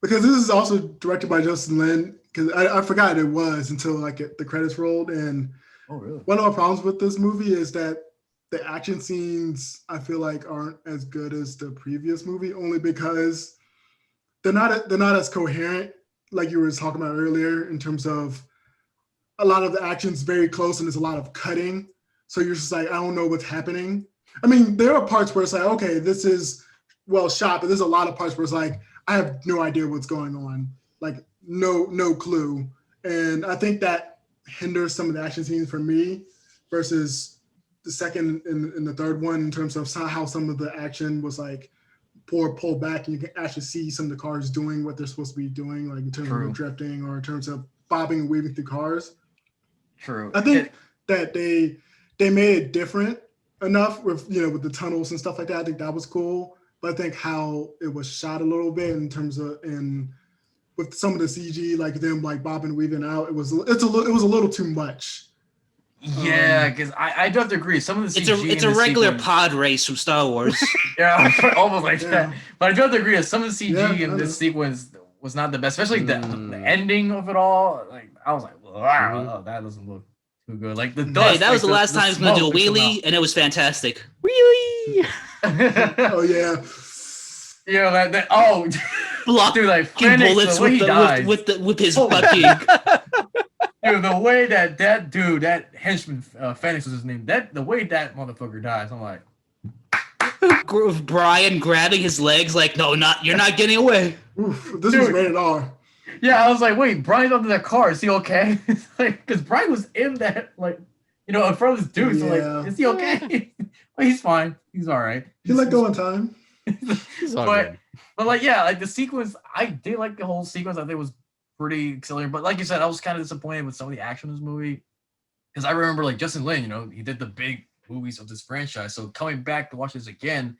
this is also directed by Justin Lin. Because I forgot it was until like the credits rolled. And really? One of my problems with this movie is that the action scenes I feel like aren't as good as the previous movie, only because they're not as coherent, like you were talking about earlier, in terms of a lot of the action's very close and there's a lot of cutting. So you're just like, I don't know what's happening. I mean, there are parts where it's like, okay, this is well shot, but there's a lot of parts where it's like, I have no idea what's going on. Like, no clue. And I think that hinders some of the action scenes for me versus the second and the third one, in terms of how some of the action was like pulled back and you can actually see some of the cars doing what they're supposed to be doing, like in terms of drifting or in terms of bobbing and weaving through cars. True. I think that they made it different enough with with the tunnels and stuff like that. I think that was cool. But I think how it was shot a little bit in terms of with some of the CG, like them like bobbing and weaving out, it was a little too much. Yeah, because I do have to agree. Some of the CG it's a regular pod race from Star Wars. Yeah, almost like that. But I do have to agree that some of the CG in this sequence was not the best, especially the ending of it all. Like I was like, wow, that doesn't look too good. Like the dust. Hey, that was the last time I was gonna do a wheelie, and it was fantastic. Wheelie. Oh yeah. Blocking dude, like Phoenix, bullets with his butt cheek. Dude, the way that henchman Phoenix was his name, the way that motherfucker dies, I'm like, Brian grabbing his legs, like, no, you're not getting away. Oof, this was rated R. Yeah, I was like, wait, Brian's under that car. Is he okay? Like, because Brian was in that, like, in front of this dude. So like, is he okay? Well, he's fine. He's all right. He let go in time. It's all but good. but like yeah, like the sequence, I did like the whole sequence. I think it was pretty exhilarating. But like you said, I was kind of disappointed with some of the action in this movie because I remember like Justin Lin, he did the big movies of this franchise. So coming back to watch this again,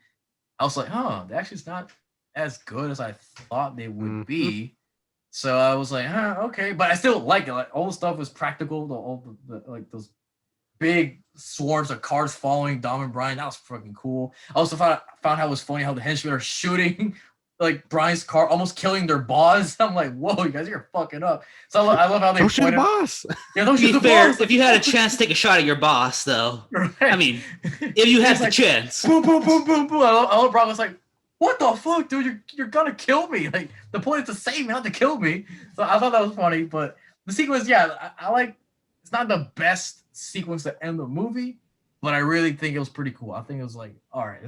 I was like, the action's not as good as I thought they would be. So I was like, okay, but I still like it. Like all the stuff was practical. All the like those big swarms of cars following Dom and Brian. That was fucking cool. I also found how it was funny how the henchmen are shooting like Brian's car, almost killing their boss. I'm like, whoa, you guys are fucking up. So I love how they Don't shoot the pointed. boss. Yeah, don't To shoot be the fair, boss. if you had a chance to take a shot at your boss, though, Right. I mean, if you had It's the like, chance. boom, boom, boom, boom, boom. I love Brian was like, what the fuck, dude? You're gonna kill me. Like the point is to save me, not to kill me. So I thought that was funny. But the sequence, yeah, I like. It's not the best sequence to end the movie, but I really think it was pretty cool. I think it was like, all right,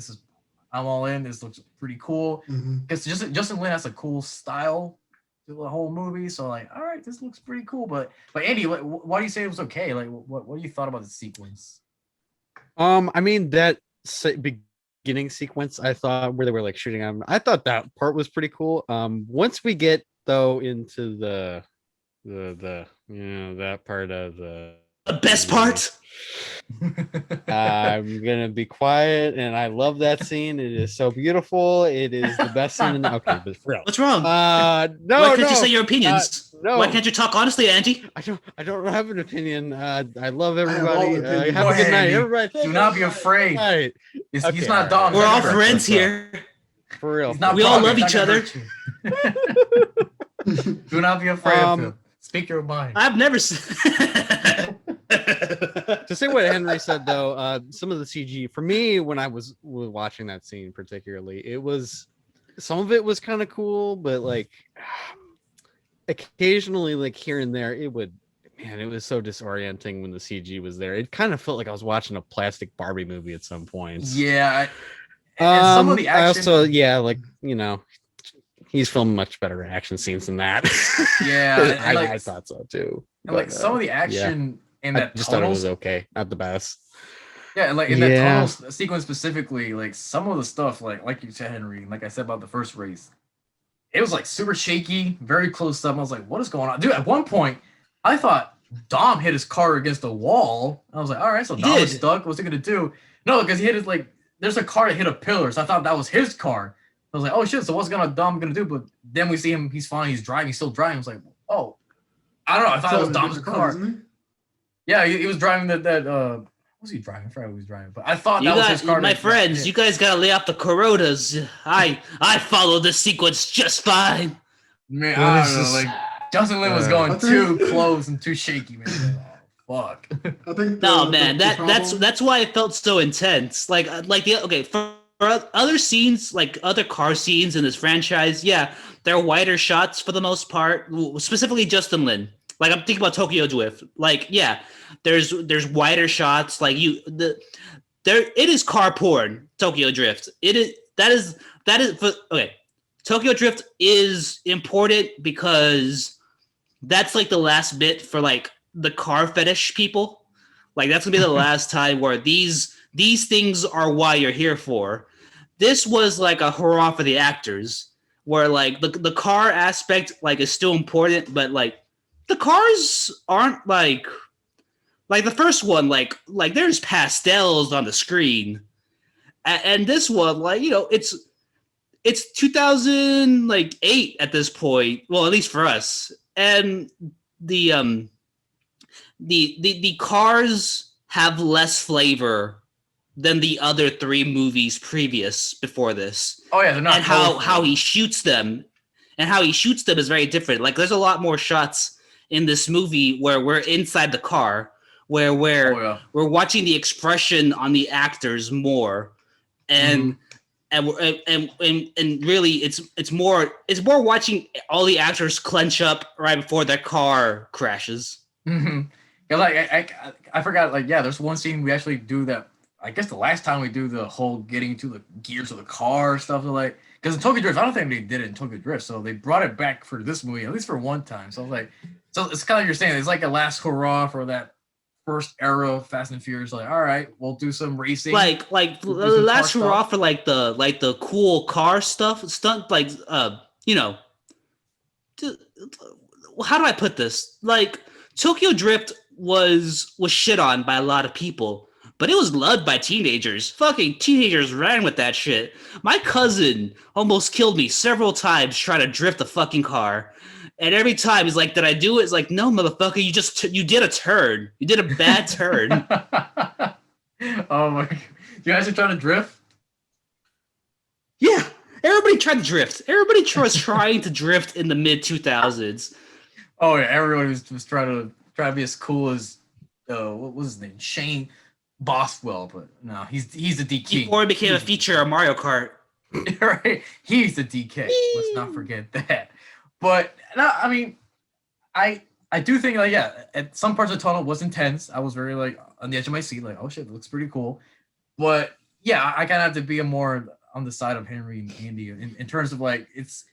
I'm all in. This looks pretty cool. Because Justin Lin has a cool style to the whole movie. So like, all right, this looks pretty cool. But Andy, why do you say it was okay? Like, what do you thought about the sequence? I mean that beginning sequence, I thought where they were like shooting at him, I thought that part was pretty cool. Once we get though into the that part of the best part. I'm gonna be quiet, and I love that scene. It is so beautiful. It is the best scene in the okay, but for real. What's wrong? No, Why can't you say your opinions? no. Why can't you talk honestly, Andy? I don't have an opinion. I love everybody. opinions. Have Go a good ahead, night, Andy. everybody. Do not be afraid. Right. He's Okay, not all Dom. right. We're all Remember. friends here. For real. He's not We all Bobby. love He's each not gonna other. hurt you. Do not be afraid of him. Speak your mind. I've never. To say what Henry said though, some of the CG for me when I was watching that scene particularly, some of it was kind of cool, but like occasionally, like here and there, it was so disorienting when the CG was there. It kind of felt like I was watching a plastic Barbie movie at some points. Yeah. And some of the action. I also, like he's filmed much better action scenes than that. Yeah, and I thought so too. And like some of the action in I that just thought it tunnel, was okay, not the best. yeah, and like in that tunnel sequence specifically, like some of the stuff, like you said, Henry, and like I said about the first race, it was like super shaky, very close up. I was like, what is going on, dude? At one point, I thought Dom hit his car against the wall. I was like, all right, so Dom is stuck. What's he gonna do? No, because he hit his there's a car that hit a pillar, so I thought that was his car. I was like, oh shit, so what's Dom gonna do? But then we see him, he's fine, he's driving, he's still driving. I was like, oh, I don't know, I thought it was Dom's car. Isn't he? Yeah, he was driving that what was he driving? I forgot what he was driving, but I thought that was his car. My friends, you guys gotta lay off the Coronas. I followed this sequence just fine. Man, I don't know, like Justin Lin was going too close and too shaky, man. Fuck. I think that's why it felt so intense. For other scenes, like other car scenes in this franchise, yeah, they're wider shots for the most part. Specifically, Justin Lin. Like I'm thinking about Tokyo Drift. Like, yeah, there's wider shots. Like it is car porn. Tokyo Drift. That is Tokyo Drift is important because that's like the last bit for like the car fetish people. Like that's gonna be the last time where these things are why you're here for. This was like a hurrah for the actors, where like the car aspect like is still important, but like the cars aren't like the first one. Like there's pastels on the screen, and this one it's 2008 at this point. Well, at least for us, and the cars have less flavor than the other three movies before this. Oh yeah, they're not. And how he shoots them, is very different. Like there's a lot more shots in this movie where we're inside the car, where we're watching the expression on the actors more, and really it's more watching all the actors clench up right before their car crashes. Mm-hmm. Yeah, like I forgot. Like yeah, there's one scene we actually do that. I guess the last time we do the whole getting to the gears of the car stuff, like because in Tokyo Drift, I don't think they did it in Tokyo Drift, so they brought it back for this movie, at least for one time. So I was like, so it's kind of like you're saying, it's like a last hurrah for that first era Fast and Furious. Like, all right, we'll do some racing. Like We'll do some car last hurrah stuff. for the cool car stunt you know. How do I put this? Like Tokyo Drift was shit on by a lot of people, but it was loved by teenagers. Fucking teenagers ran with that shit. My cousin almost killed me several times trying to drift a fucking car. And every time he's like, "Did I do it?" It's like, "No, motherfucker, you did a turn. You did a bad turn." Oh my! You guys are trying to drift? Yeah, everybody tried to drift. Everybody was trying to drift in the mid 2000s. Oh yeah, everyone was trying to be as cool as what was his name? Shane Boswell, but no, he's the DK. Before it became a feature of Mario Kart. Right? He's the DK. Let's not forget that. But no, I mean, I do think like at some parts of the tunnel was intense. I was very like on the edge of my seat, like, oh shit, it looks pretty cool. But yeah, I kind of have to be more on the side of Henry and Andy in terms of like it's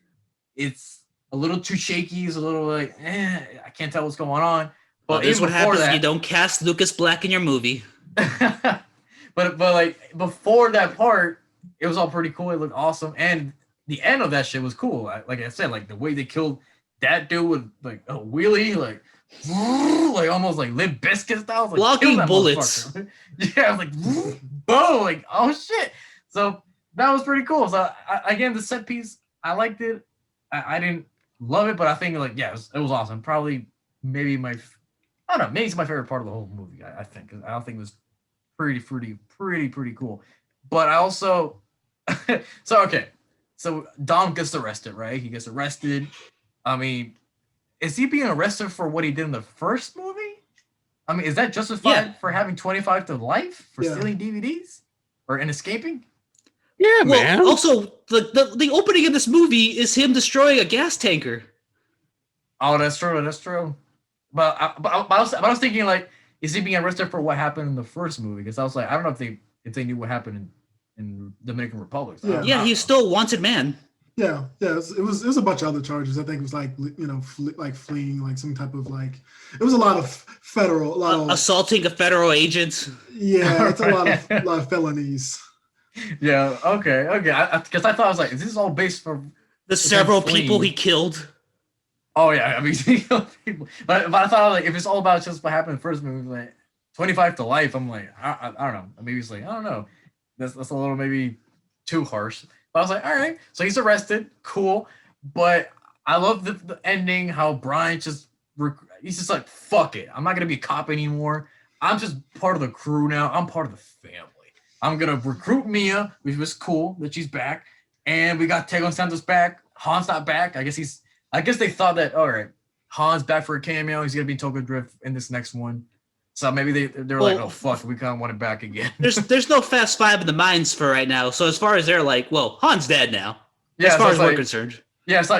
a little too shaky. It's a little like I can't tell what's going on. But This is what happens that, if you don't cast Lucas Black in your movie. but like before that part, it was all pretty cool. It looked awesome, and the end of that shit was cool. Like I said, like the way they killed that dude with like a wheelie, like almost like Limp Bizkit style, like, blocking bullets. Yeah, I was like boom, like oh shit. So that was pretty cool. So again, the set piece, I liked it. I didn't love it, but I think like it was awesome. Probably maybe I don't know, maybe it's my favorite part of the whole movie. I think I don't think it was pretty cool. But I also so Dom gets arrested, right? He gets arrested. I mean, is he being arrested for what he did in the first movie? I mean, is that justified for having 25 to life for stealing DVDs and escaping? Yeah, man. Also, the opening of this movie is him destroying a gas tanker. Oh, that's true. But I was thinking like, is he being arrested for what happened in the first movie? Because I was like, I don't know if they knew what happened in Dominican Republic. So Yeah, he's still a wanted man. Yeah. It was a bunch of other charges. I think it was like like fleeing, like some type of like. It was a lot of assaulting a federal agent. Yeah, it's a lot of felonies. Yeah. Okay. Because I thought I was like, is this all based for the several people he killed? Oh yeah, I mean, people. But I thought like if it's all about just what happened in the first movie, like 25 to life, I'm like, I don't know. Maybe it's like I don't know. That's a little maybe too harsh. But I was like, all right. So he's arrested, cool. But I love the ending. How Brian he's just like, fuck it. I'm not gonna be a cop anymore. I'm just part of the crew now. I'm part of the family. I'm gonna recruit Mia, which was cool that she's back, and we got Tego Santos back. Han's not back. I guess they thought that all right, Han's back for a cameo. He's gonna be Tokyo Drift in this next one. So maybe they're like, oh fuck, we kind of want it back again. there's no Fast Five in the mines for right now. So as far as they're like, well, Han's dead now. Yeah, as far as like, we're concerned. Yeah, so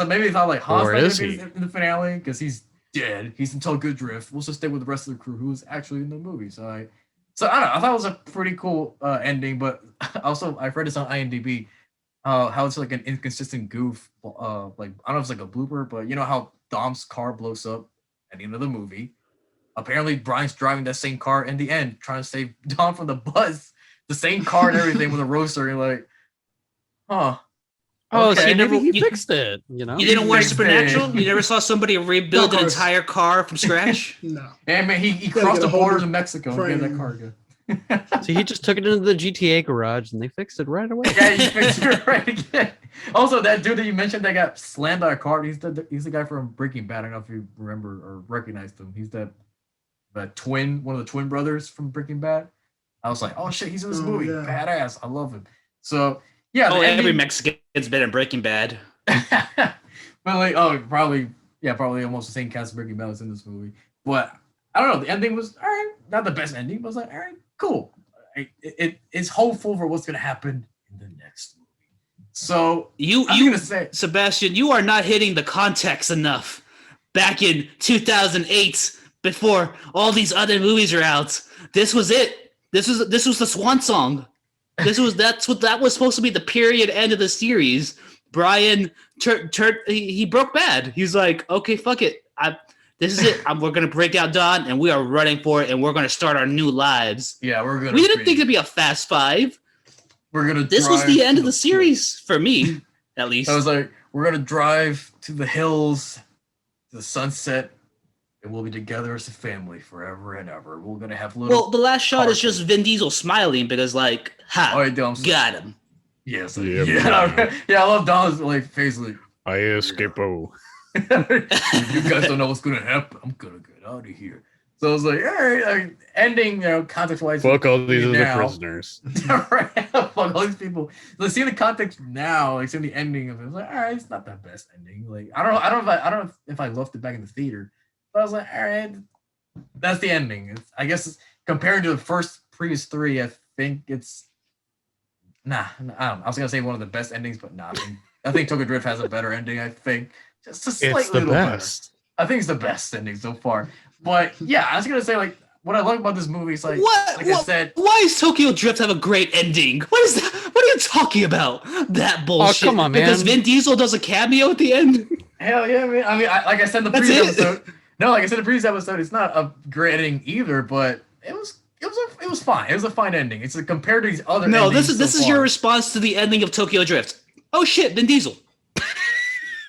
maybe they thought like Han's not gonna be he? in the finale because he's dead. He's in Tokyo Drift. We'll just stay with the rest of the crew who was actually in the movie. So I don't know. I thought it was a pretty cool ending, but also I've read this on IMDb. How it's like an inconsistent goof, like I don't know if it's like a blooper, but you know how Dom's car blows up at the end of the movie. Apparently, Brian's driving that same car in the end, trying to save Dom from the bus. The same car and everything with a roaster. And like, huh? Oh, Okay. so maybe he You- fixed it. You know, You didn't watch fixed Supernatural? it. You never saw somebody rebuild No, an of course. entire car from scratch? No. And man, he Gotta crossed get a the whole border new to Mexico and get that frame. car again. so he just took it into the GTA garage and they fixed it right away. Yeah, he fixed it right again. Also, that dude that you mentioned that got slammed by a car, he's the guy from Breaking Bad. I don't know if you remember or recognized him. He's one of the twin brothers from Breaking Bad. I was like, oh shit, he's in this movie. Yeah. Badass. I love him. So yeah, the Every ending- Mexican's been in Breaking Bad. but like, probably almost the same cast of Breaking Bad was in this movie. But I don't know. The ending was all right, not the best ending, but I was like, all right, cool. It's hopeful for what's gonna happen in the next movie. So I'm gonna say, Sebastian, you are not hitting the context enough. Back in 2008, before all these other movies are out, this was it. This was the swan song. That was supposed to be the period end of the series. Brian he broke bad. He's like, okay, fuck it. This is it. We're gonna break out Dawn, and we are running for it, and we're gonna start our new lives. Yeah, we're gonna. We didn't think it'd be a Fast Five. We're gonna. This was the end of the series for me, at least. I was like, we're gonna drive to the hills, to the sunset, and we'll be together as a family forever and ever. We're gonna have little. Well, the last shot is just Vin Diesel smiling because, like, ha, got him. Yes, Yeah, yeah, I love Don's like face, like. I escape. You guys don't know what's gonna happen. I'm gonna get out of here. So I was like, all right, like, ending, context-wise. Fuck all these other now. prisoners. Right? Fuck all these people. Like, seeing the context now, like seeing the ending of it, I was like, all right, it's not the best ending. Like, I don't know if I loved it back in the theater, but I was like, all right, that's the ending. I guess compared to the previous three, I think it's I don't know. I was gonna say one of the best endings, but nah. I think Tokyo Drift has a better ending. I think just a slightly It's the little best. better. I think it's the best ending so far. But yeah, I was gonna say, like, what I like about this movie is, like, I said, why does Tokyo Drift have a great ending? What is that? What are you talking about? That bullshit. come on, man. Because Vin Diesel does a cameo at the end. hell yeah, man. I mean, like I said in the That's previous it? episode. No, like I said in the previous episode, it's not a great ending either, but it was fine. It was a fine ending. It's compared to these other. No, endings this so is your far. response to the ending of Tokyo Drift. Oh shit, Vin Diesel.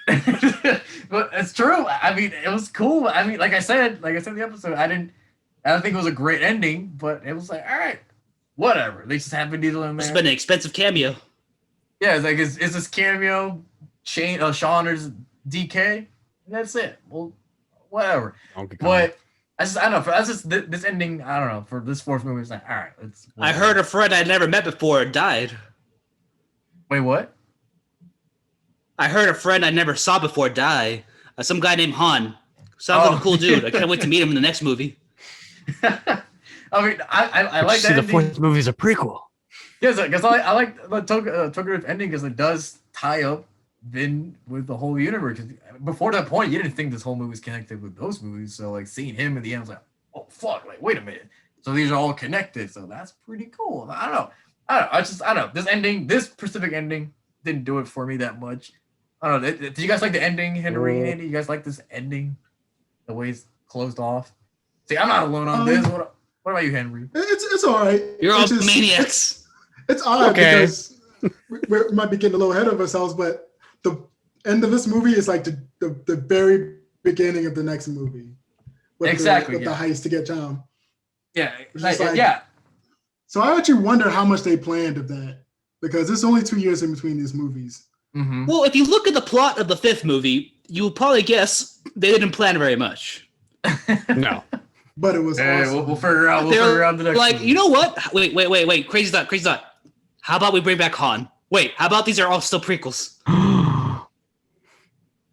But it's true. I mean, it was cool. I mean, like I said in the episode, I don't think it was a great ending, but it was like, all right, whatever. They just have Vin Diesel in It's there. been an expensive cameo. Yeah, it's like, is this cameo Shauner's DK? And that's it. Well, whatever. Donkey Kong. But I don't know. That's just this ending. I don't know. For this fourth movie, it's like, all right, let's. I heard a friend I'd never met before died. Wait, what? I heard a friend I never saw before die. Some guy named Han. Sounds like a cool dude. I can't wait to meet him in the next movie. I mean, I like See, that the ending. fourth movie's a prequel. Yes, because I like the Tokyo Drift ending because it does tie up Vin with the whole universe. 'Cause before that point, you didn't think this whole movie was connected with those movies. So, like, seeing him in the end, I was like, oh fuck! Like, wait a minute. So these are all connected. So that's pretty cool. I don't know. I don't know. This ending, this specific ending, didn't do it for me that much. I don't know. Did you guys like the ending, Henry and Andy? You guys like this ending? The way it's closed off? See, I'm not alone on this. What about you, Henry? It's all right. You're all It's just- maniacs. It's odd Okay. because we might be getting a little ahead of ourselves, but the end of this movie is like the very beginning of the next movie. With Exactly, with the heist to get Tom. Yeah, It's just like- yeah. So I actually wonder how much they planned of that because it's only 2 years in between these movies. Mm-hmm. Well, if you look at the plot of the fifth movie, you will probably guess they didn't plan very much. No. But it was Hey, awesome. we'll figure out. We'll They're figure out the next. like, movie. you know what? Wait. Crazy thought. How about we bring back Han? Wait, how about these are all still prequels?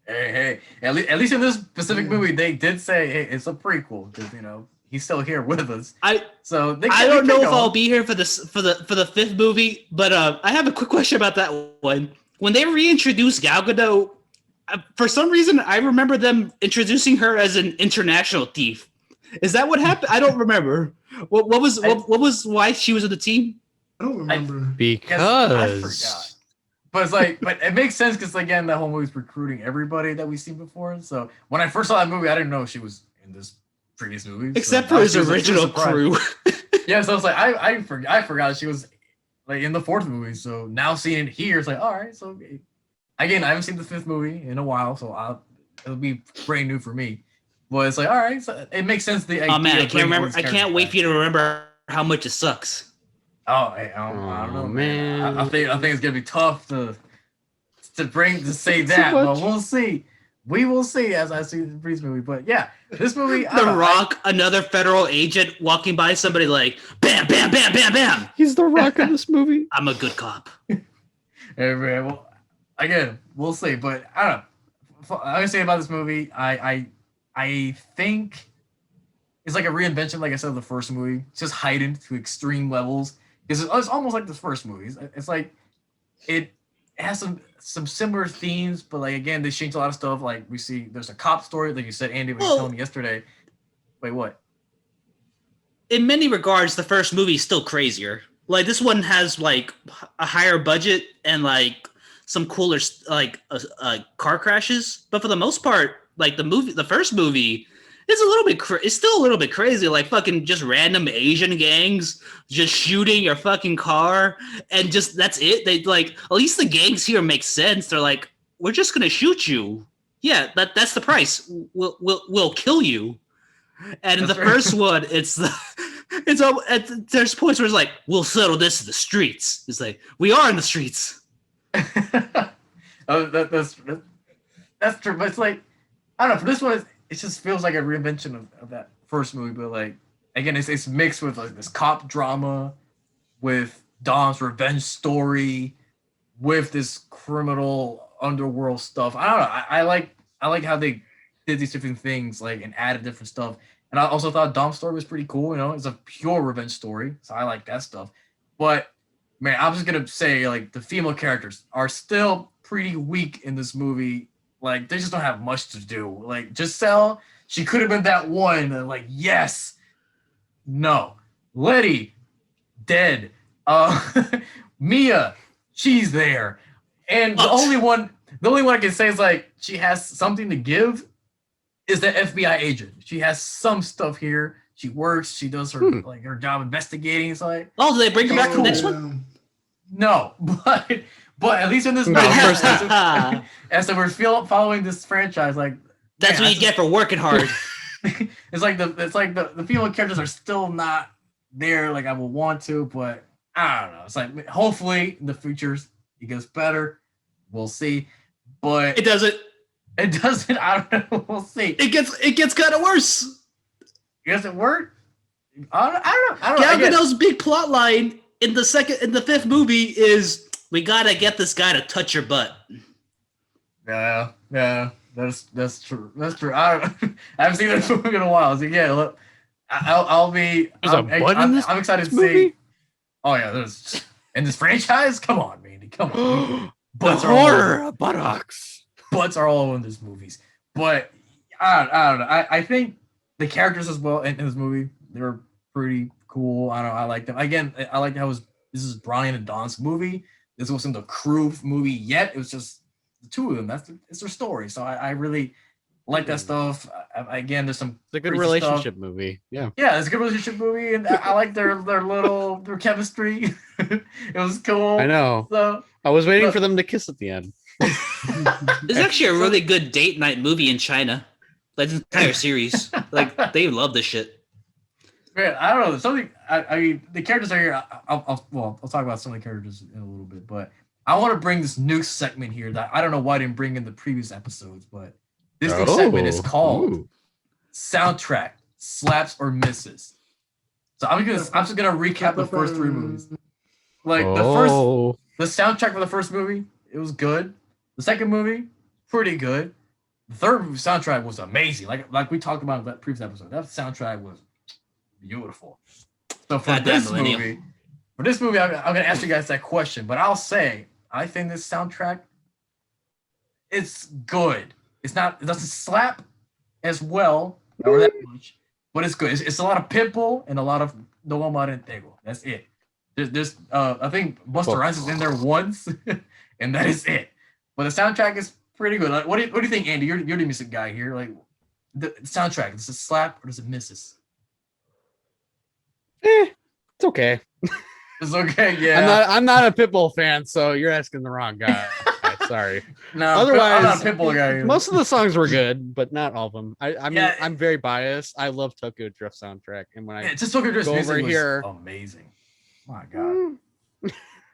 Hey. At least in this specific movie, they did say, "Hey, it's a prequel," because he's still here with us. So I don't know if I'll be here for the fifth movie, but I have a quick question about that one. When they reintroduced Gal Gadot, for some reason I remember them introducing her as an international thief. Is that what happened? I don't remember. What was why she was in the team? I don't remember. I Because forgot. But it's like, but it makes sense because again, that whole movie's recruiting everybody that we've seen before. So when I first saw that movie, I didn't know she was in this previous movie. Except so for his she was a original surprise. crew. Yeah, so it's like I forgot she was like in the fourth movie. So now seeing it here, it's like, all right. So again, I haven't seen the fifth movie in a while, so it'll be brand new for me. But it's like, all right, so it makes sense. Oh man, I can't remember. I can't wait for you to remember how much it sucks. Oh, hey, I don't know, Oh, man. man. I think it's gonna be tough to say Too that, but much. we'll see. We will see as I see the previous movie. But yeah, this movie, I The don't know, Rock, another federal agent walking by somebody like, bam, bam, bam, bam, bam. he's the Rock in this movie. I'm a good cop. Hey, man, well, again, we'll see. But I don't know. I was saying about this movie, I think it's like a reinvention, like I said, of the first movie. It's just heightened to extreme levels. It's almost like the first movie. It's like it has some similar themes, but like again, they change a lot of stuff. Like we see, there's a cop story, like you said, Andy, when you Well- told me yesterday. Wait, what? In many regards, the first movie is still crazier. Like this one has like a higher budget and like some cooler like car crashes, but for the most part, like the first movie it's a little bit it's still a little bit crazy, like fucking just random Asian gangs just shooting your fucking car and just that's it. They like at least the gangs here make sense. They're like, we're just gonna shoot you. Yeah, that's the price. We'll kill you. And in the first one, it's there's points where it's like, we'll settle this in the streets. It's like, we are in the streets. Oh, that's true. But it's like, I don't know. For this one, it just feels like a reinvention of that first movie. But like, again, it's mixed with like this cop drama, with Dom's revenge story, with this criminal underworld stuff. I don't know. I like how they did these different things, like, and added different stuff. And I also thought Dom's story was pretty cool. You know, it's a pure revenge story, so I like that stuff. But man, I'm just gonna say, like, the female characters are still pretty weak in this movie. Like, they just don't have much to do. Like, Giselle, she could have been that one. And like, yes, no, Letty, dead. Mia, she's there, and the only one I can say is like she has something to give is the FBI agent. She has some stuff here. She works. She does her like her job investigating. It's like, oh, do they bring her back for the next one? No, but at least in this movie, and so we're following this franchise. Like, that's what you get for working hard. it's like the female characters are still not there like I would want to, but I don't know. It's like, hopefully in the futures it gets better. We'll see. But it doesn't. I don't know. We'll see. It gets kind of worse. It doesn't work. I don't know. Gal Gadot's big plot line in the fifth movie is we gotta get this guy to touch your butt. Yeah. That's true. That's true. I haven't seen that movie in a while. So yeah, look, I'll be. I'm excited to see. Oh yeah, there's in this franchise. Come on, Mandy. Come on. Butts are buttocks. Butts are all over in these movies. But I don't know. I think the characters as well in this movie, they were pretty cool. I don't know. I like them. Again, I like how this is Brian and Don's movie. This wasn't the crew movie yet. It was just the two of them. It's their story. So I really like that stuff. Again, there's some. It's a good relationship movie. Yeah. Yeah, it's a good relationship movie, and I like their chemistry. It was cool. I know. So I was waiting for them to kiss at the end. There's actually a really good date night movie in China. Like the entire series. Like they love this shit. Man, I don't know. Something. I mean, the characters are here. I'll talk about some of the characters in a little bit, but I want to bring this new segment here that I don't know why I didn't bring in the previous episodes, but this new segment is called Soundtrack Slaps or Misses. So I'm just gonna recap the first three movies. Like the soundtrack for the first movie, it was good. The second movie, pretty good. The third soundtrack was amazing. Like we talked about in that previous episode. That soundtrack was beautiful. So for this movie, I'm gonna ask you guys that question, but I'll say I think this soundtrack, it's good. It doesn't slap as well or that much, but it's good. It's a lot of Pitbull and a lot of No Tengo. That's it. There's I think Busta Rhymes is in there once, and that is it. But the soundtrack is pretty good. Like, what do you think, Andy? You're the music guy here. Like the soundtrack, does it slap or does it misses? It's okay. It's okay. Yeah. I'm not a Pitbull fan, so you're asking the wrong guy. Sorry. No, otherwise, I'm not a Pitbull guy either. Most of the songs were good, but not all of them. I mean, Yeah. I'm very biased. I love Tokyo Drift soundtrack, and when I just Tokyo Drift go music over was here, amazing. My God.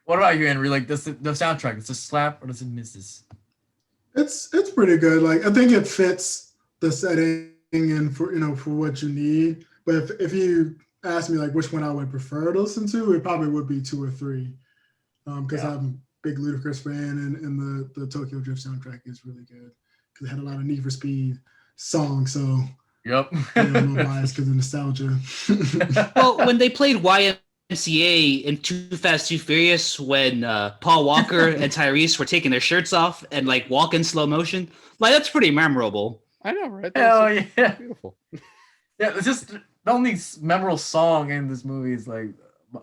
What about you, Henry? Like the soundtrack, does it slap or does it misses? It's pretty good. Like I think it fits the setting and for what you need. But if you ask me like which one I would prefer to listen to, it probably would be 2 or 3. Because I'm a big Ludacris fan, and the Tokyo Drift soundtrack is really good because it had a lot of Need for Speed songs. So Yep. no bias because of nostalgia. Well, when they played YMCA in Too Fast, Too Furious, when Paul Walker and Tyrese were taking their shirts off and like walk in slow motion, like that's pretty memorable. I know, right? Hell yeah. Beautiful. Yeah, it's just the only memorable song in this movie is like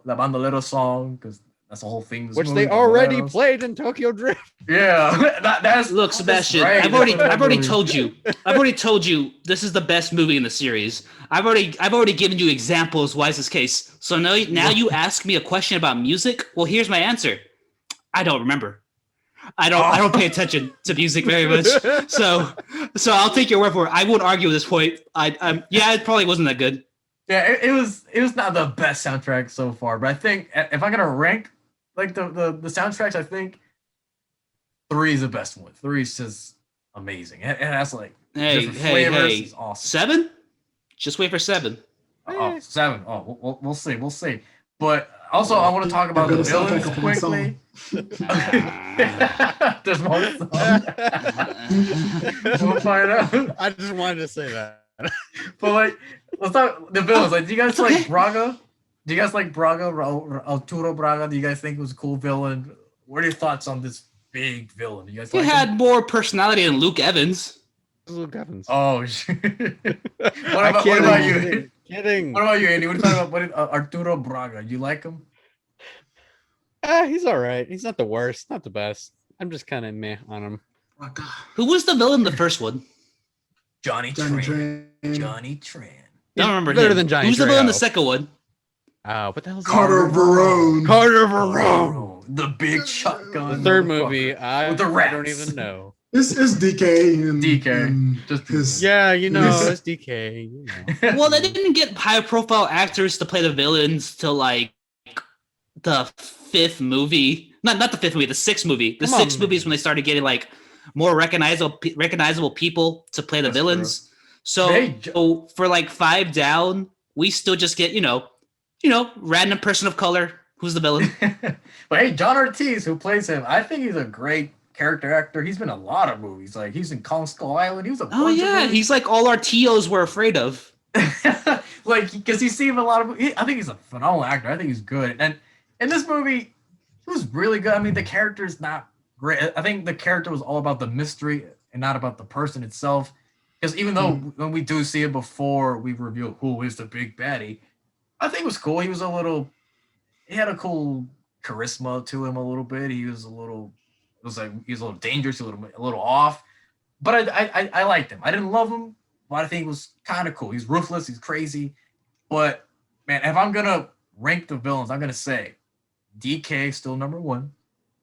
the Bandolero song, because That's the whole thing. This Which movie, they already Bananas. played in Tokyo Drift. Yeah, that's Look, Sebastian, right. I've already told you. I've already told you this is the best movie in the series. I've already given you examples why is this case. So now you ask me a question about music. Well, here's my answer. I don't remember. I don't pay attention to music very much. So I'll take your word for it. I won't argue with this point. Yeah, it probably wasn't that good. Yeah, it was not the best soundtrack so far, but I think if I'm gonna rank like the soundtracks, I think 3 is the best one. 3 is just amazing. It has like different flavors. It's awesome. 7? Just wait for 7. Oh, 7. Oh, we'll see. We'll see. But also, I want to talk about the villains quickly. There's more song. We'll find out. I just wanted to say that. But like, let's talk the villains. Like, do you guys like Braga? Do you guys like Braga? Arturo Braga? Do you guys think it was a cool villain? What are your thoughts on this big villain? Do you guys He like had him? more personality than Luke Evans. Luke Evans. Oh shit! What about you? Kidding. What about you, Andy? What are you talking about? Arturo Braga? You like him? He's all right. He's not the worst, not the best. I'm just kind of meh on him. Who was the villain in the first one? Johnny Tran. Johnny Tran. Don't remember better him. than Johnny Who's the villain in the Trejo. second one? What the hell's Carter Verone. Carter Verone. The big shotgun. The third movie. With the I don't rats. even know. It's DK and DK. and Just his- Yeah, you know, Yes. it's DK. You know. Well, they didn't get high-profile actors to play the villains till like the fifth movie. Not the fifth movie. The sixth movie. The Come on, sixth movie is when they started getting like more recognizable people to play the That's villains. So, They for like 5 down, we still just get random person of color who's the villain. But hey, John Ortiz, who plays him, I think he's a great character actor. He's been in a lot of movies. Like he's in Kong Skull Island. He was a Oh bunch of yeah, movies. he's like all our TOs were afraid of. Like because you see him in a lot of. I think he's a phenomenal actor. I think he's good. And in this movie, he was really good. I mean, the character's not great. I think the character was all about the mystery and not about the person itself. Because even though when we do see it before we reveal who is the big baddie, I think it was cool. He had a cool charisma to him a little bit. He was a little dangerous, a little off. But I liked him. I didn't love him, but I think he was kind of cool. He's ruthless. He's crazy. But man, if I'm gonna rank the villains, I'm gonna say DK still number 1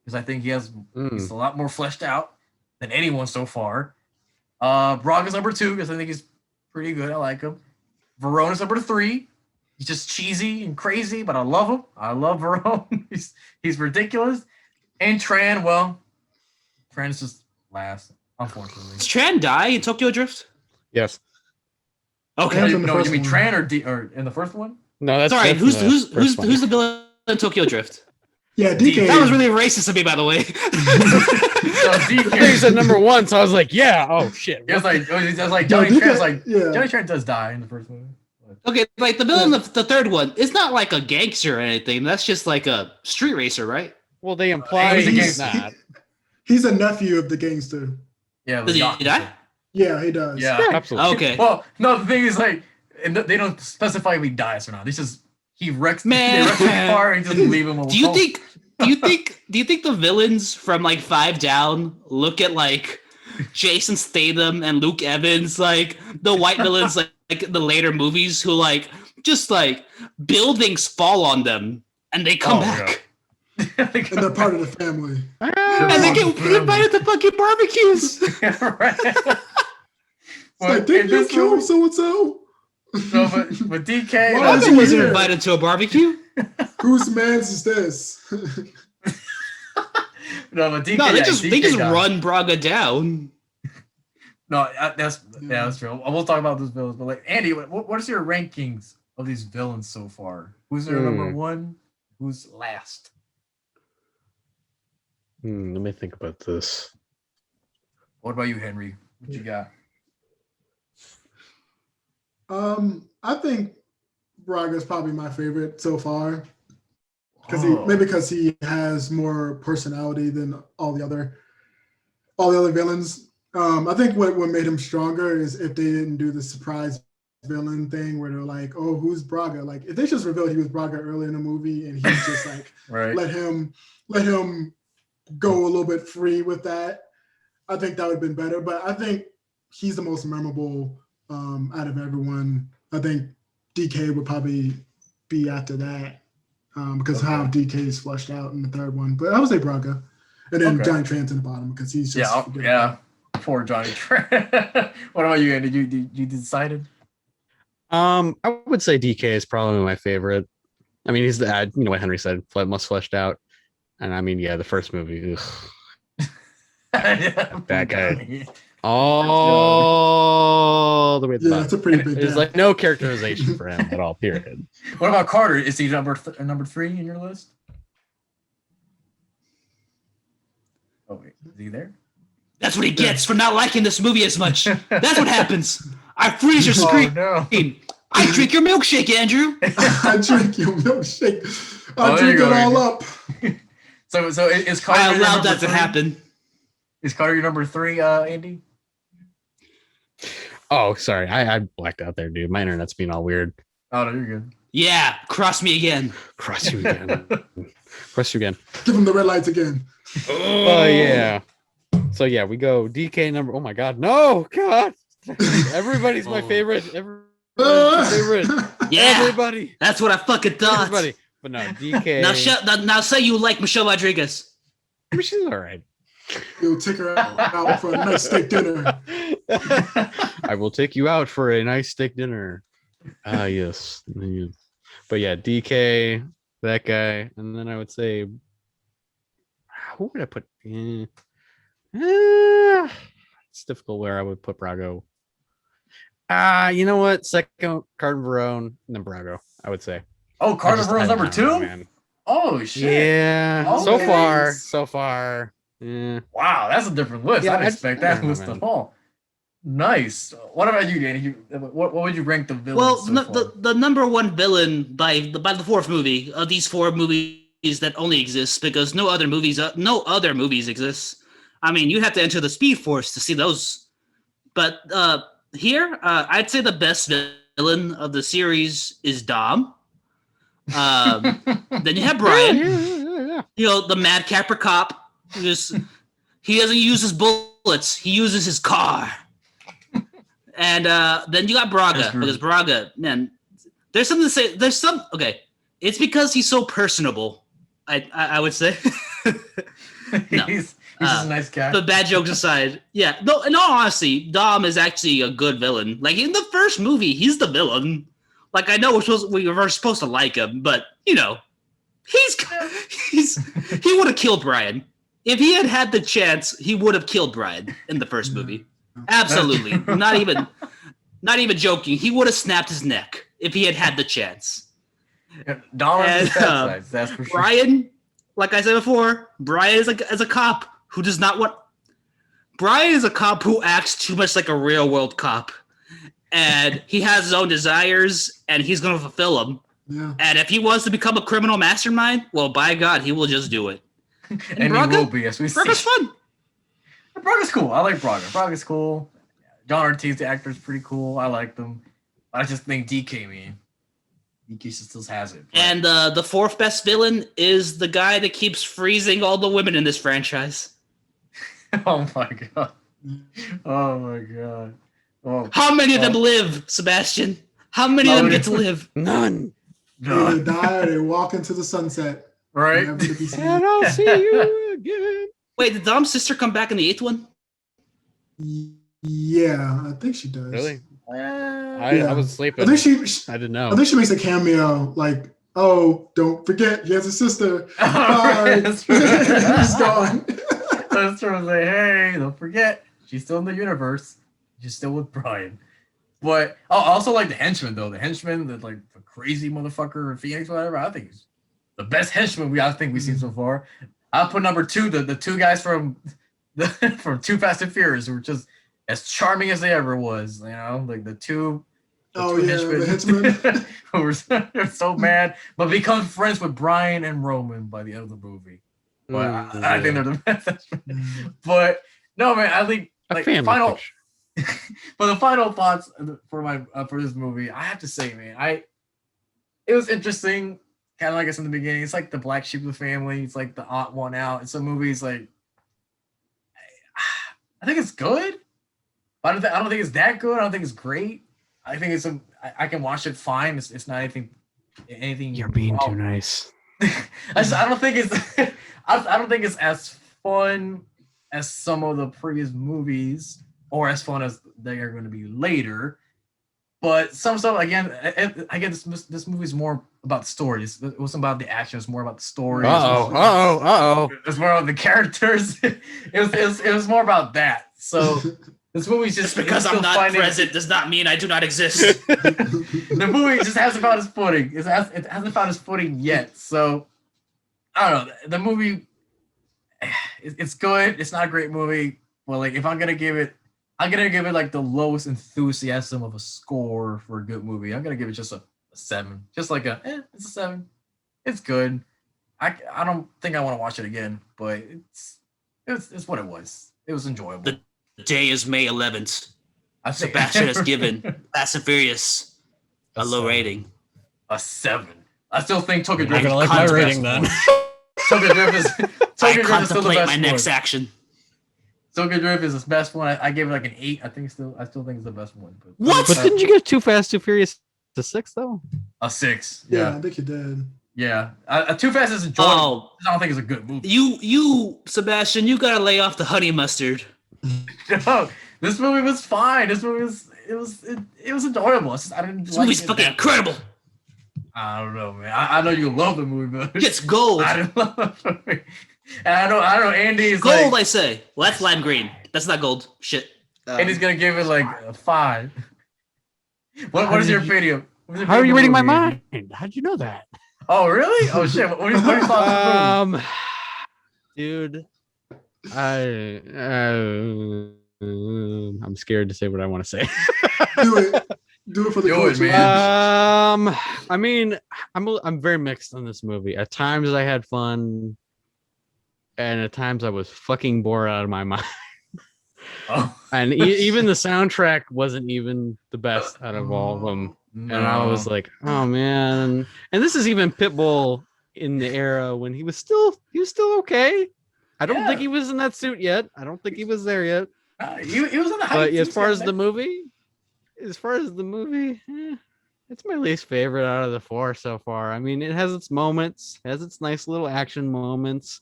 because I think he's a lot more fleshed out than anyone so far. Braga's number 2 because I think he's pretty good. I like him. Verona's number 3. He's just cheesy and crazy, but I love him. I love Verone. he's ridiculous. And Tran, well, Tran's just last, unfortunately. Does Tran die in Tokyo Drift? Yes. Okay. Tran's in the No, first you mean one. Tran or in the first one? No, that's Sorry, that's who's the who's first one. who's the villain in Tokyo Drift? Yeah, DK. That was really racist of me, by the way. So I think he DK. said number 1, so I was like, yeah. Oh shit. He was like No, Johnny DK Tran's like yeah. Johnny Tran does die in the first one. Okay, like the villain of the third one, it's not like a gangster or anything. That's just like a street racer, right? Well, they imply he's a he's gangster. not. He's a nephew of the gangster. Yeah, Does he Yakuza. die? Yeah, he does. Yeah. Absolutely. Okay. Well, no, the thing is like they don't specify if he dies or not. It's just he wrecks Man. the car and just leave him alone. Do you think the villains from like 5 down look at like Jason Statham and Luke Evans, like the white villains like the later movies who like just like buildings fall on them and they come back. And they're part of the family. And they get invited to fucking barbecues. Right. It's Well, like, in didn't you this kill movie- so-and-so? No, but DK. Why I is wasn't he here? invited to a barbecue. Whose man's is this? No, but DK. No, they yeah, just DK died. run Braga down. No, that's true. We'll talk about those villains, but like Andy, what is your rankings of these villains so far? Who's their number 1? Who's last? Let me think about this. What about you, Henry? What you got? I think Braga's probably my favorite so far. Because Oh. maybe because he has more personality than all the other villains. I think what made him stronger is if they didn't do the surprise villain thing where they're like, oh, who's Braga? Like if they just revealed he was Braga early in the movie and he's just like Right. let him go a little bit free with that, I think that would have been better. But I think he's the most memorable out of everyone. I think DK would probably be after that because how DK is fleshed out in the third one. But I would say Braga. And then Johnny Trant's in the bottom because he's just poor Johnny Trant. What about you, Andy? You decided? I would say DK is probably my favorite. I mean, he's the what Henry said, most fleshed out. And I mean, the first movie. That guy. All the way to the bottom. It's a pretty big There's like no characterization for him at all, period. What about Carter? Is he number 3 in your list? Oh, wait. Is he there? That's what he gets for not liking this movie as much. That's what happens. I freeze your screen. Oh, no. I drink your milkshake, Andrew. I drink your milkshake. I drink it all up. So is Carter? I allowed that to happen. Is Carter your number 3, Andy? Oh, sorry. I blacked out there, dude. My internet's being all weird. Oh, no, you're good. Yeah, cross me again. Cross you again. Cross you again. Give him the red lights again. Oh, yeah. So, we go DK number. Oh, my God. No, God. Everybody's my favorite. Everybody's my favorite. Yeah. Everybody. That's what I fucking thought. Everybody. But no, DK. Now say you like Michelle Rodriguez. I mean, she's all right. You'll take her out for a nice steak dinner. I will take you out for a nice steak dinner. Yes. But DK, that guy, and then I would say, who would I put? It's difficult where I would put Brago. You know what? Second, Carter Verone, and then Brago, I would say. Oh, Carter Verone's number 2? Man. Oh, shit. Yeah. Oh, so far. Yeah. Wow, that's a different list. Yeah, I didn't expect that list man. at all. Nice. What about you, Danny? What would you rank the villains? Well, the number one villain by the fourth movie of these 4 movies that only exist because no other movies exist. I mean, you have to enter the Speed Force to see those. But here, I'd say the best villain of the series is Dom. Then you have Brian. Yeah. You know, the madcapper cop. He doesn't use his bullets. He uses his car. And then you got Braga because Braga, man, there's something to say. Okay. It's because he's so personable. I would say. No. He's just a nice guy. But bad jokes aside, no. In all honesty, Dom is actually a good villain. Like in the first movie, he's the villain. Like I know we were supposed to like him, but he would have killed Brian if he had the chance. He would have killed Brian in the first movie. Absolutely, not even joking. He would have snapped his neck if he had the chance. Dom is that's for sure. Brian, like I said before, Brian is a cop who does not want. Brian is a cop who acts too much like a real world cop. And he has his own desires, and he's going to fulfill them. Yeah. And if he wants to become a criminal mastermind, well, by God, he will just do it. And Braga, he will be, as we see. Braga's fun. Braga's cool. I like Braga. Braga's cool. John Ortiz, the actor, is pretty cool. I like them. I just think DK, man. DK still has it. But... And the fourth best villain is the guy that keeps freezing all the women in this franchise. Oh, my God. Oh, my God. Oh, how many of them live, Sebastian? How many of them get to live? None. They die, they walk into the sunset. Right? And I'll see you again. Wait, did Dom's sister come back in the 8th one? Yeah, I think she does. Really? I was sleeping. I think I didn't know. I think she makes a cameo, like, oh, don't forget, he has a sister. Bye. That's true. He's gone. That's true. Like, hey, don't forget, she's still in the universe. She's still with Brian. But I also like the henchman, though. The henchman, the crazy motherfucker in Phoenix, whatever. I think he's the best henchman we've seen so far. I'll put number 2, the 2 guys from Too Fast and Furious who were just as charming as they ever was. You know, like the two henchmen who were so mad, but become friends with Brian and Roman by the end of the movie. But I think they're the best. But no, man, I think a but the final thoughts for my for this movie, I have to say, man, it was interesting. Kind of like I said in the beginning, it's like the black sheep of the family. It's like the odd one out. And some movies, like I think it's good, but I don't think it's that good. I don't think it's great. I think it's I can watch it fine. It's not anything. You're being too nice. I don't think it's I don't think it's as fun as some of the previous movies, or as fun as they are going to be later. But some stuff again, this movie is more about the stories. It wasn't about the action. It's more about the story. It's more about the characters. it was more about that. So this movie's just because I'm not present does not mean I do not exist. The movie just hasn't found its footing. It hasn't found its footing yet. So I don't know. The movie, it's good. It's not a great movie. Well, like if I'm gonna give it like the lowest enthusiasm of a score for a good movie. I'm gonna give it just a 7. Just like it's a 7. It's good. I don't think I want to watch it again, but it's what it was. It was enjoyable. The day is May 11th. Sebastian has given Fast and Furious a low rating. A 7. I still think Tokyo I'm not Drift gonna like my rating then. Tokyo Drift is I contemplate my next action. Tokyo Drift is the best one. I gave it like an 8. I still think it's the best one. But what? But didn't you give Too Fast, Too Furious a 6 though? A 6. Yeah, I think you did. Yeah, Too Fast is enjoyable. I don't think it's a good movie. You, Sebastian, you gotta lay off the honey mustard. No, this movie was fine. This movie was enjoyable. This movie's fucking incredible. I don't know, man. I know you love the movie, but it's gold. I don't love the movie. And I know Andy is gold. Like, I say, well, that's lime green. That's not gold. Shit. Andy's gonna give it like a 5. What is your opinion? How are you reading my mind? How'd you know that? Oh really? Oh shit! What are your thoughts on the movie? Dude, I'm scared to say what I want to say. Do it for the culture. Man. I mean, I'm very mixed on this movie. At times I had fun, and at times I was fucking bored out of my mind. Oh. And even the soundtrack wasn't even the best out of all of them. No. And I was like, oh man. And this is even Pitbull in the era when he was still okay. I don't think he was in that suit yet. I don't think he was there yet. He was in the hype. But as far as the movie, it's my least favorite out of the 4 so far. I mean, it has its moments, has its nice little action moments.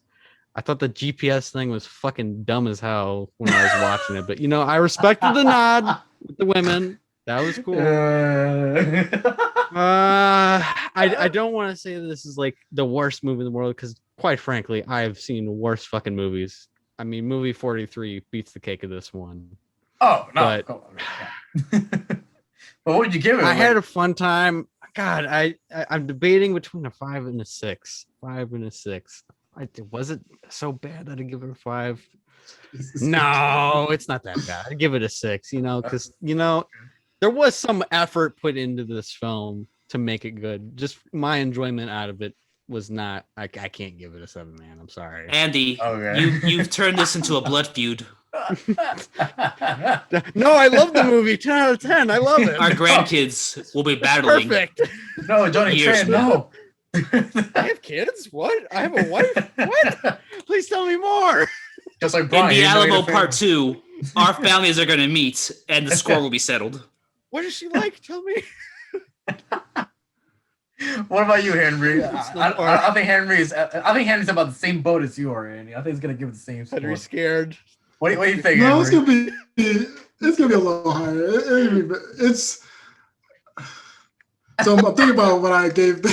I thought the GPS thing was fucking dumb as hell when I was watching it, but I respected the nod with the women. That was cool. I don't want to say this is like the worst movie in the world because, quite frankly, I've seen worse fucking movies. I mean, movie 43 beats the cake of this one. Oh no! But what would you give it? I had a fun time. God, I'm debating between a 5 and a 6. 5 and a 6. Was it so bad that I'd give it a 5? No, it's not that bad. I'd give it a 6. Because there was some effort put into this film to make it good. Just my enjoyment out of it was not. I can't give it a 7, man. I'm sorry, Andy. Okay. You've turned this into a blood feud. No, I love the movie. 10 out of 10. I love it. Our grandkids will be battling. Perfect. No, Johnny Tran, no. I have kids? What? I have a wife? What? Please tell me more. Just like Brian, in the Alamo Part 2, our families are going to meet and the score will be settled. What is she like? Tell me. What about you, Henry? I think Henry's about the same boat as you are, Andy. I think he's gonna give it the same score. Henry's scared. What do you think? No, Henry? it's gonna be a little higher. It's so I'm thinking about what I gave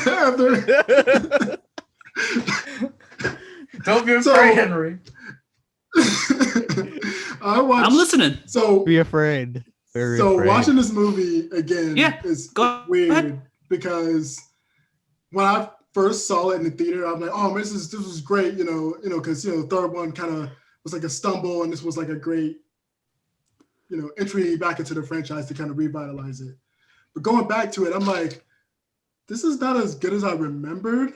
after. Don't be afraid, Henry. I'm listening. So be afraid. Very afraid. Watching this movie again is weird because when I first saw it in the theater, I'm like, oh man, this was great, because the third one kind of was like a stumble, and this was like a great, entry back into the franchise to kind of revitalize it. But going back to it, I'm like, this is not as good as I remembered.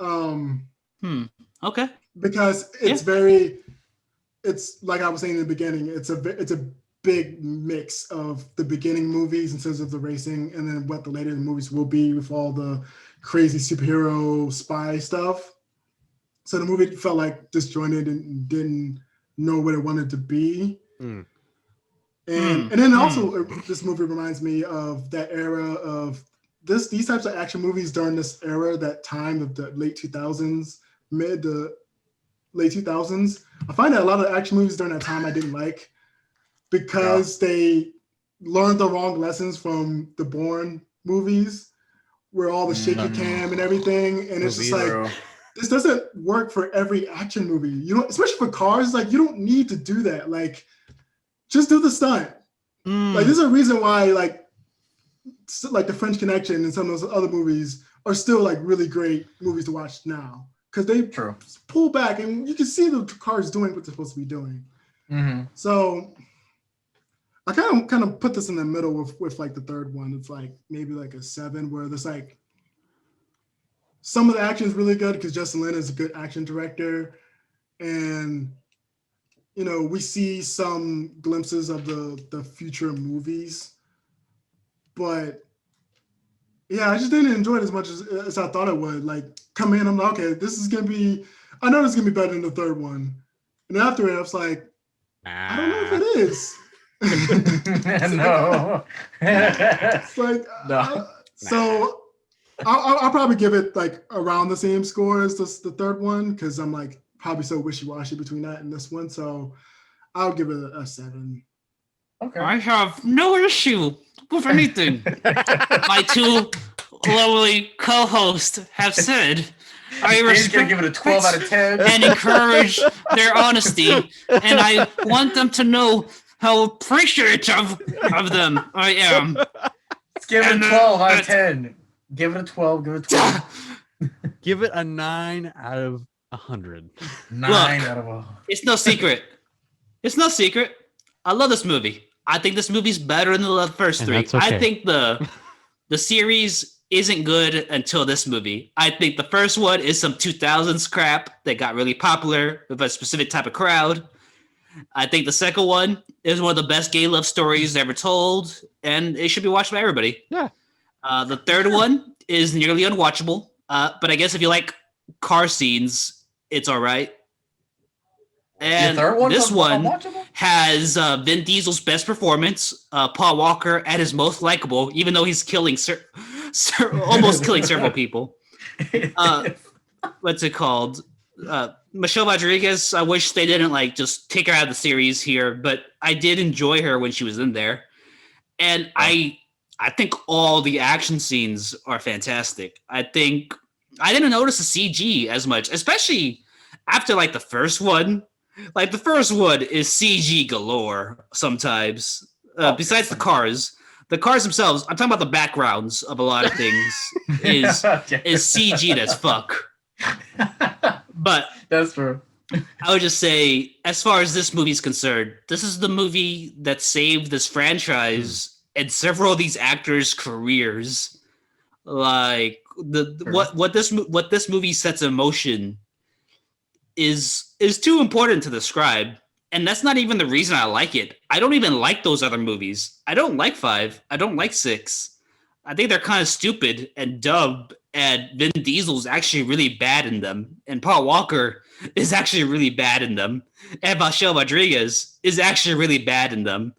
Okay. Because it's like I was saying in the beginning, it's a big mix of the beginning movies in terms of the racing, and then what the later movies will be with all the crazy superhero spy stuff. So the movie felt like disjointed and didn't know what it wanted to be. And then also this movie reminds me of that era of these types of action movies during this era, that time of the late 2000s, mid to late 2000s. I find that a lot of action movies during that time I didn't like because they learned the wrong lessons from the Bourne movies, where all the shaky cam and everything, and it's just like, this doesn't work for every action movie. You know, especially for cars, like you don't need to do that. Like, just do the stunt. Like, there's a reason why, like The French Connection and some of those other movies are still like really great movies to watch now, because they pull back and you can see the cars doing what they're supposed to be doing. So I kind of put this in the middle with like the third one. It's like maybe like a 7, where there's like some of the action is really good because Justin Lin is a good action director, and you know, we see some glimpses of the future movies, but yeah, I just didn't enjoy it as much as I thought it would. Like, come in, I'm like, okay, this is gonna be, I know this is gonna be better than the third one, and after it, I was like, I don't know if it is. No. It's like, No. So I'll probably give it like around the same score as the third one, because I'm like probably so wishy-washy between that and this one. So I'll give it a 7. Okay. I have no issue with anything my two lovely co-hosts have said. I He's gonna give it a 12 out of 10 and encourage their honesty, and I want them to know how appreciative of them I am. Let's give it a 12 out of 10. Give it a 12. Give it a 12. Give it a 9 out of 100. 9 out of 100. It's no secret. It's no secret. I love this movie. I think this movie's better than the first And three. that's okay. I think the series isn't good until this movie. I think the first one is some 2000s crap that got really popular with a specific type of crowd. I think the second one is one of the best gay love stories ever told, and it should be watched by everybody. Yeah. The third one is nearly unwatchable, but I guess if you like car scenes, it's all right. And this one has Vin Diesel's best performance, Paul Walker at his most likable, even though he's killing almost killing several people. What's it called? Michelle Rodriguez, I wish they didn't like just take her out of the series here, but I did enjoy her when she was in there. And I think all the action scenes are fantastic. I think I didn't notice the CG as much, especially after like the first one. Like the first one is CG galore sometimes. Besides the cars themselves, I'm talking about the backgrounds of a lot of things is CG as fuck. But that's true. I would just say, as far as this movie's concerned, this is the movie that saved this franchise and several of these actors' careers. Like what this movie sets in motion is too important to describe, and that's not even the reason I like it. I don't even like those other movies. I don't like 5. I don't like 6. I think they're kind of stupid and dumb, and Vin Diesel's actually really bad in them, and Paul Walker is actually really bad in them, and Michelle Rodriguez is actually really bad in them.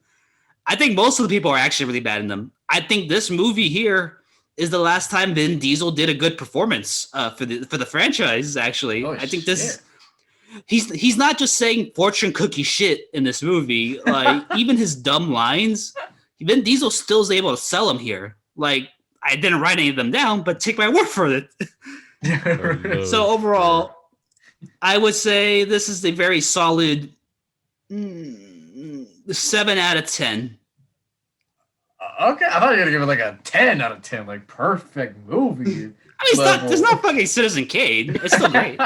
I think most of the people are actually really bad in them. I think this movie here is the last time Vin Diesel did a good performance for the franchise. Actually, I think this. He's not just saying fortune cookie shit in this movie. Like even his dumb lines, Vin Diesel still is able to sell them here. Like I didn't write any of them down, but take my word for it. So overall, I would say this is a very solid 7 out of 10. Okay, I thought you were gonna give it like a 10 out of 10, like perfect movie. I mean, it's not fucking Citizen Kane. It's still great.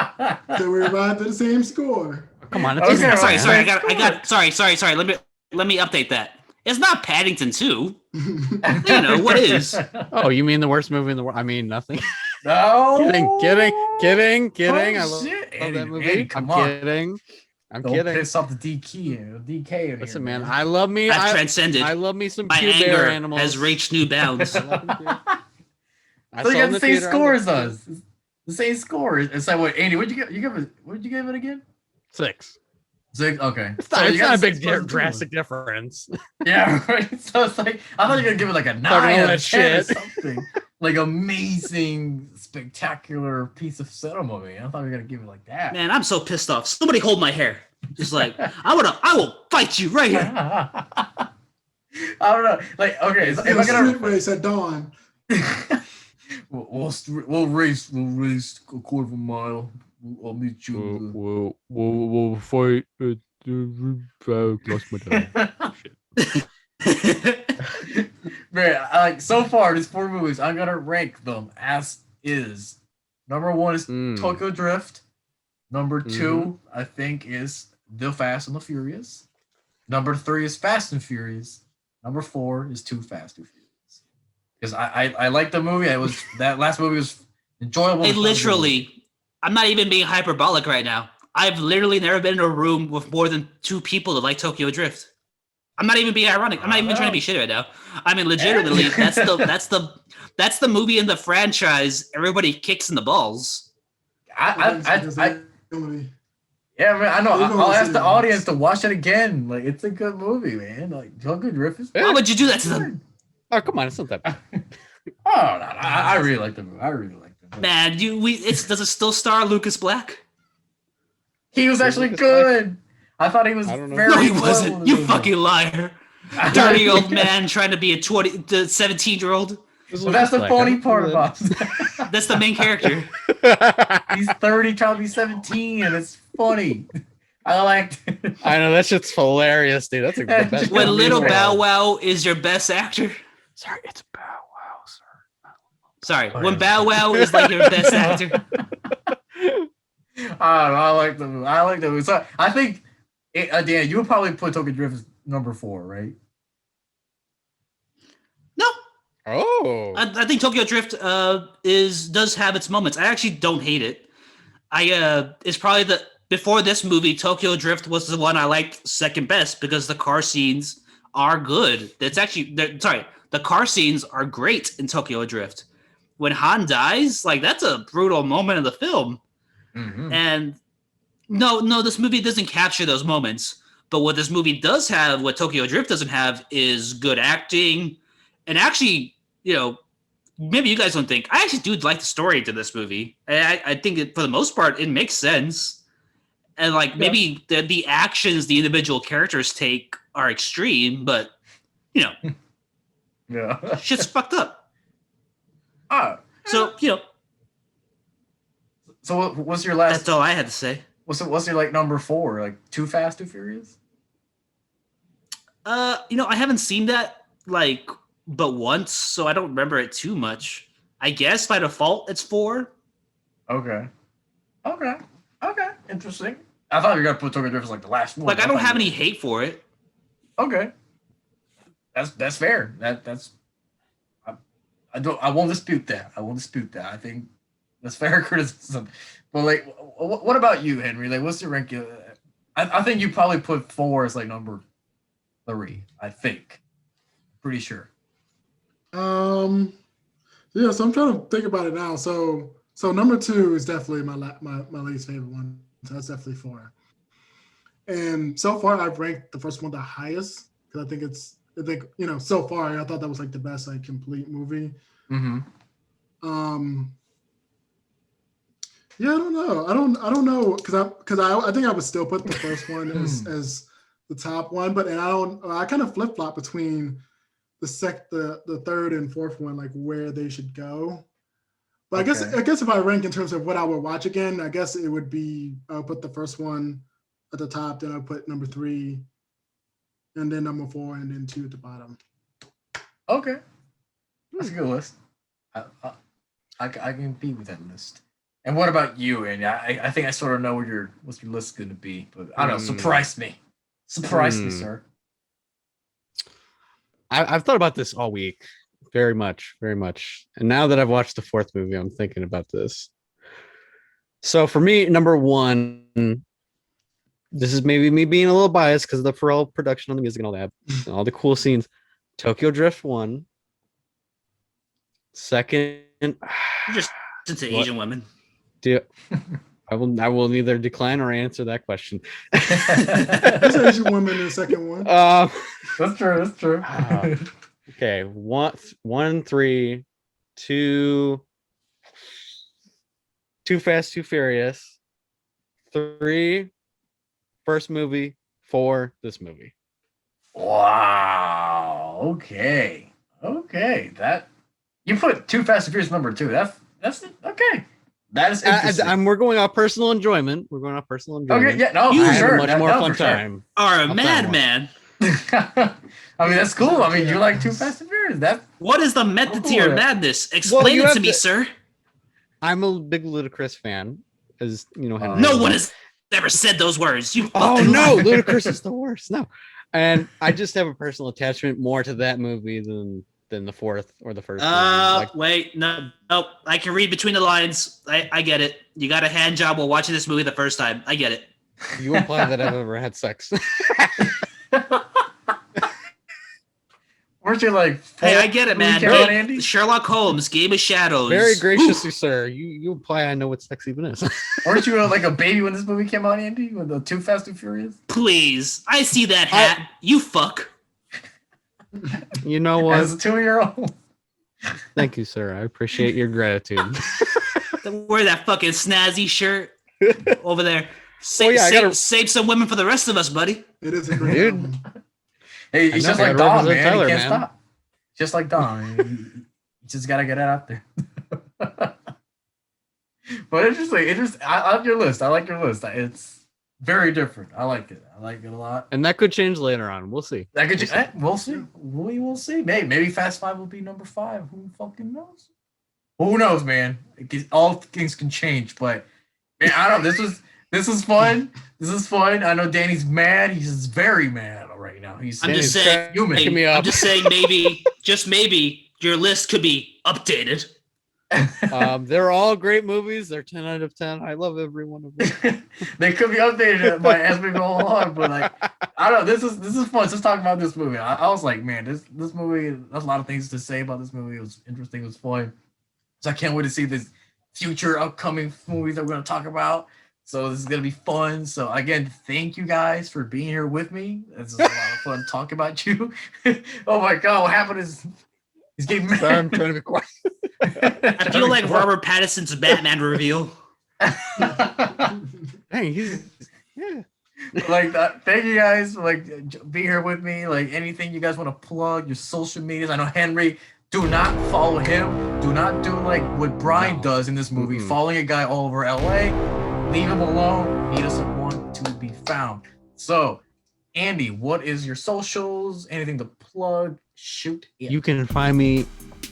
So we arrived at the same score. Come on, Okay, sorry. Sorry. Let me update that. It's not Paddington 2. You know what is? Oh, you mean the worst movie in the world? I mean nothing. No. Kidding. Oh, I love shit. that movie. Andy, I'm come on. kidding. I'm Don't kidding. piss off the DK in Listen, here, man, I love me. I've transcended. I love me some My Pooh Bear anger animals. has reached new bounds. I love them too. I So you saw got in the same theater, I score as loved it. us. It's the same score. It's like what, Andy? What'd you give it? What'd you give it again? 6. 6. Okay. It's So not, you it's got not a the big 6 plus the 2. drastic difference. Yeah, right. So it's like I thought you were gonna give it like a 9 all out that of 10 or shit. something. Like amazing, spectacular piece of cinema, man. I thought we were gonna give it like that. Man, I'm so pissed off. Somebody hold my hair. Just like I will fight you right here. I don't know. Like, okay, so In am a I gonna street race at dawn. we'll race a quarter of a mile. I'll meet you. in We'll fight at the lost my dad. Man, like so far, these 4 movies, I'm gonna rank them as is. Number 1 is Tokyo Drift. Number 2, I think, is The Fast and the Furious. Number 3 is Fast and Furious. Number 4 is Too Fast, Too Furious. Because I like the movie. That last movie was enjoyable. Hey, literally, I'm not even being hyperbolic right now. I've literally never been in a room with more than 2 people that like Tokyo Drift. I'm not even being ironic. I'm not even trying to be shitty right now. I mean, legitimately, that's the movie in the franchise everybody kicks in the balls. Yeah, man, I know. We're gonna I'll ask see the it. audience to watch it again. Like, it's a good movie, man. Like, Tokyo Drift is. Why would you do that to them? Oh, come on, it's not that bad. Oh, no, I really like the movie. I really like the movie. Man, does it still star Lucas Black? He was actually good. I thought he was I don't know. very No, he well wasn't. in the You movie. fucking liar. Dirty old man trying to be a 17-year-old. Well, that's the funny part about it. That's the main character. He's 30 trying to be 17, and it's funny. I liked it. I know that shit's hilarious, dude. That's a good best. When Yeah, Little me Bow Wow is your best actor. Sorry, it's Bow Wow, sir. Sorry, when Bow Wow is like your best actor. I like the movie. I like the movie. So I think, Dan, you would probably put Tokyo Drift as number 4, right? No, Oh, I think Tokyo Drift does have its moments. I actually don't hate it. It's probably before this movie, Tokyo Drift was the one I liked second best because the car scenes are good. The car scenes are great in Tokyo Drift. When Han dies, like that's a brutal moment in the film. Mm-hmm. And no, this movie doesn't capture those moments. But what this movie does have, what Tokyo Drift doesn't have, is good acting. And actually, maybe you guys don't think. I actually do like the story to this movie. I think for the most part, it makes sense. And maybe the actions the individual characters take are extreme, but Yeah. shit's fucked up. Oh. So So what's your last? that's all I had to say. What's your number 4? Like Too Fast, Too Furious? I haven't seen that but once, so I don't remember it too much. I guess by default it's 4. Okay. Interesting. I thought you were gonna put Tokyo Drift as the last one. I don't have any hate for it. Okay. That's fair. That's I won't dispute that. I think that's fair criticism. But what about you, Henry? What's your rank? I think you probably put 4 as number 3. I think. Pretty sure. Yeah, so I'm trying to think about it now. So number 2 is definitely my least favorite one. So that's definitely 4. And so far I've ranked the first one the highest because I think so far I thought that was the best complete movie. Mm-hmm. Yeah, I don't know. I don't know because I think I would still put the first one as the top one, but I kind of flip flop between the third and fourth one, where they should go. But Okay. I guess if I rank in terms of what I would watch again, I guess it would be I'll put the first one at the top, then I'll put number 3, and then number 4, and then 2 at the bottom. Okay. That's a good list. I can be with that list. And what about you, Andy? I think I sort of know what your list is going to be, but I don't know. Surprise me. Surprise me, sir. I've thought about this all week, very much. And now that I've watched the 4th movie, I'm thinking about this. So for me, number 1 this is maybe me being a little biased because of the Pharrell production on the music and all that, and all the cool scenes. Tokyo Drift 1. Second, You're just into Asian women. I will neither decline or answer that question. There's Asian women in the second one. That's true. That's true. Okay, 1, 3, 2, Too Fast, Too Furious. 3, first movie. 4, this movie. Wow. Okay. That you put Too Fast and Furious number 2. That's okay. That is interesting. We're going off personal enjoyment. Okay, yeah, no, You for I had sure. a much more fun time. Are a I'll madman. I mean, that's cool. I mean, you like Too Fast and Furious. That's What is the method to your madness? Explain you it have to me, to- sir. I'm a big Ludacris fan, as you know. Henry No knows. one has ever said those words. You Oh fucking no, liar. Ludacris is the worst. No, and I just have a personal attachment more to that movie than the fourth or the first. movie. Wait, no, I can read between the lines. I get it. You got a hand job while watching this movie the first time. I get it. You imply that I've ever had sex. weren't you like? Hey, I get it, man. Came out, Andy? Sherlock Holmes, Game of Shadows. Very graciously, sir. You imply I know what sex even is. Weren't you like a baby when this movie came out, Andy? With the Too Fast and Furious? Please, I see that hat. You fuck. You know As what? a 2-year-old. Thank you, sir. I appreciate your gratitude. Wear that fucking snazzy shirt over there. I gotta- Save some women for the rest of us, buddy. It is a great Dude. album. Hey, I he's know, just I like gotta Dom, represent man. Tyler, He can't man. stop. Just like Dom. You just gotta get it out there. But I like your list. I like your list. It's very different. I like it. I like it a lot. And that could change later on. We'll see. That could we'll see. We will see. Maybe Fast 5 will be number 5. Who fucking knows? Who knows, man? All things can change, but man, I don't know. This is fun. This is fun. I know Danny's mad. He's very mad right now. He's I'm just saying. human. Pick me up. I'm just saying. Maybe, just maybe, your list could be updated. They're all great movies. They're 10 out of 10. I love every one of them. They could be updated as we go along, but like I don't know. This is fun. Let's talk about this movie. I was like, man, this movie. There's a lot of things to say about this movie. It was interesting. It was fun. So I can't wait to see this future upcoming movies that we're gonna talk about. So this is gonna be fun. So again, thank you guys for being here with me. This is a lot of fun talking about you. Oh my god, what happened is he's getting mad. Sorry, I'm trying to be quiet. I feel like Robert Pattinson's Batman reveal. Dang, yeah. Like that. Thank you guys for like being here with me. Like anything you guys want to plug, your social medias. I know Henry. Do not follow him. Do not do like what Brian does in this movie, following a guy all over LA. Leave him alone. He doesn't want to be found. So, Andy, what is your socials? Anything to plug? Shoot. You can find me,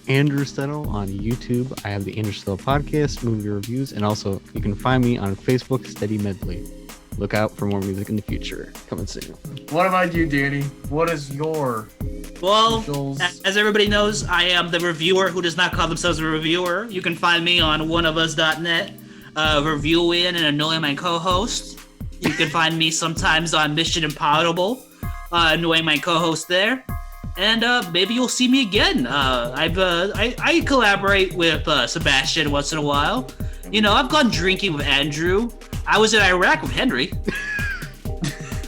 Andrew Stedl, on YouTube. I have the Andrew Stedl podcast, movie reviews, and also you can find me on Facebook, Steady Medley. Look out for more music in the future. Coming soon. What about you, Danny? What is your Well, socials? as everybody knows, I am the reviewer who does not call themselves a reviewer. You can find me on oneofus.net, reviewing and annoying my co-host. You can find me sometimes on Mission Impossible, annoying my co-host there. And maybe you'll see me again. I collaborate with Sebastian once in a while. You know, I've gone drinking with Andrew. I was in Iraq with Henry.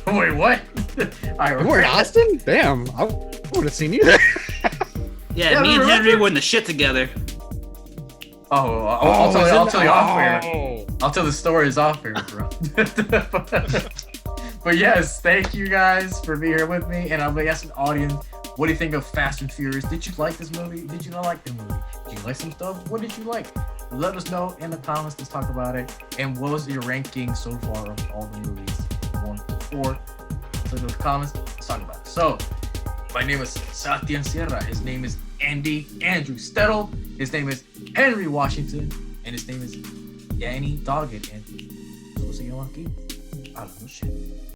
Wait, what? You were in Austin? Damn, I would have seen you there. Yeah, me and Henry were in the shit together. I'll tell you off air. I'll tell the stories off air, bro. But yes, thank you guys for being here with me. And I'll be asking the audience, what do you think of Fast and Furious? Did you like this movie? Did you not like the movie? Did you like some stuff? What did you like? Let us know in the comments. Let's talk about it. And what was your ranking so far of all the movies? 1 to 4. So in the comments, let's talk about it. So, my name is Sebastián Sierra. His name is Andrew Stedl. His name is Henry Washington. And his name is Danny Dogget. And we'll see you on Hablando, Shet.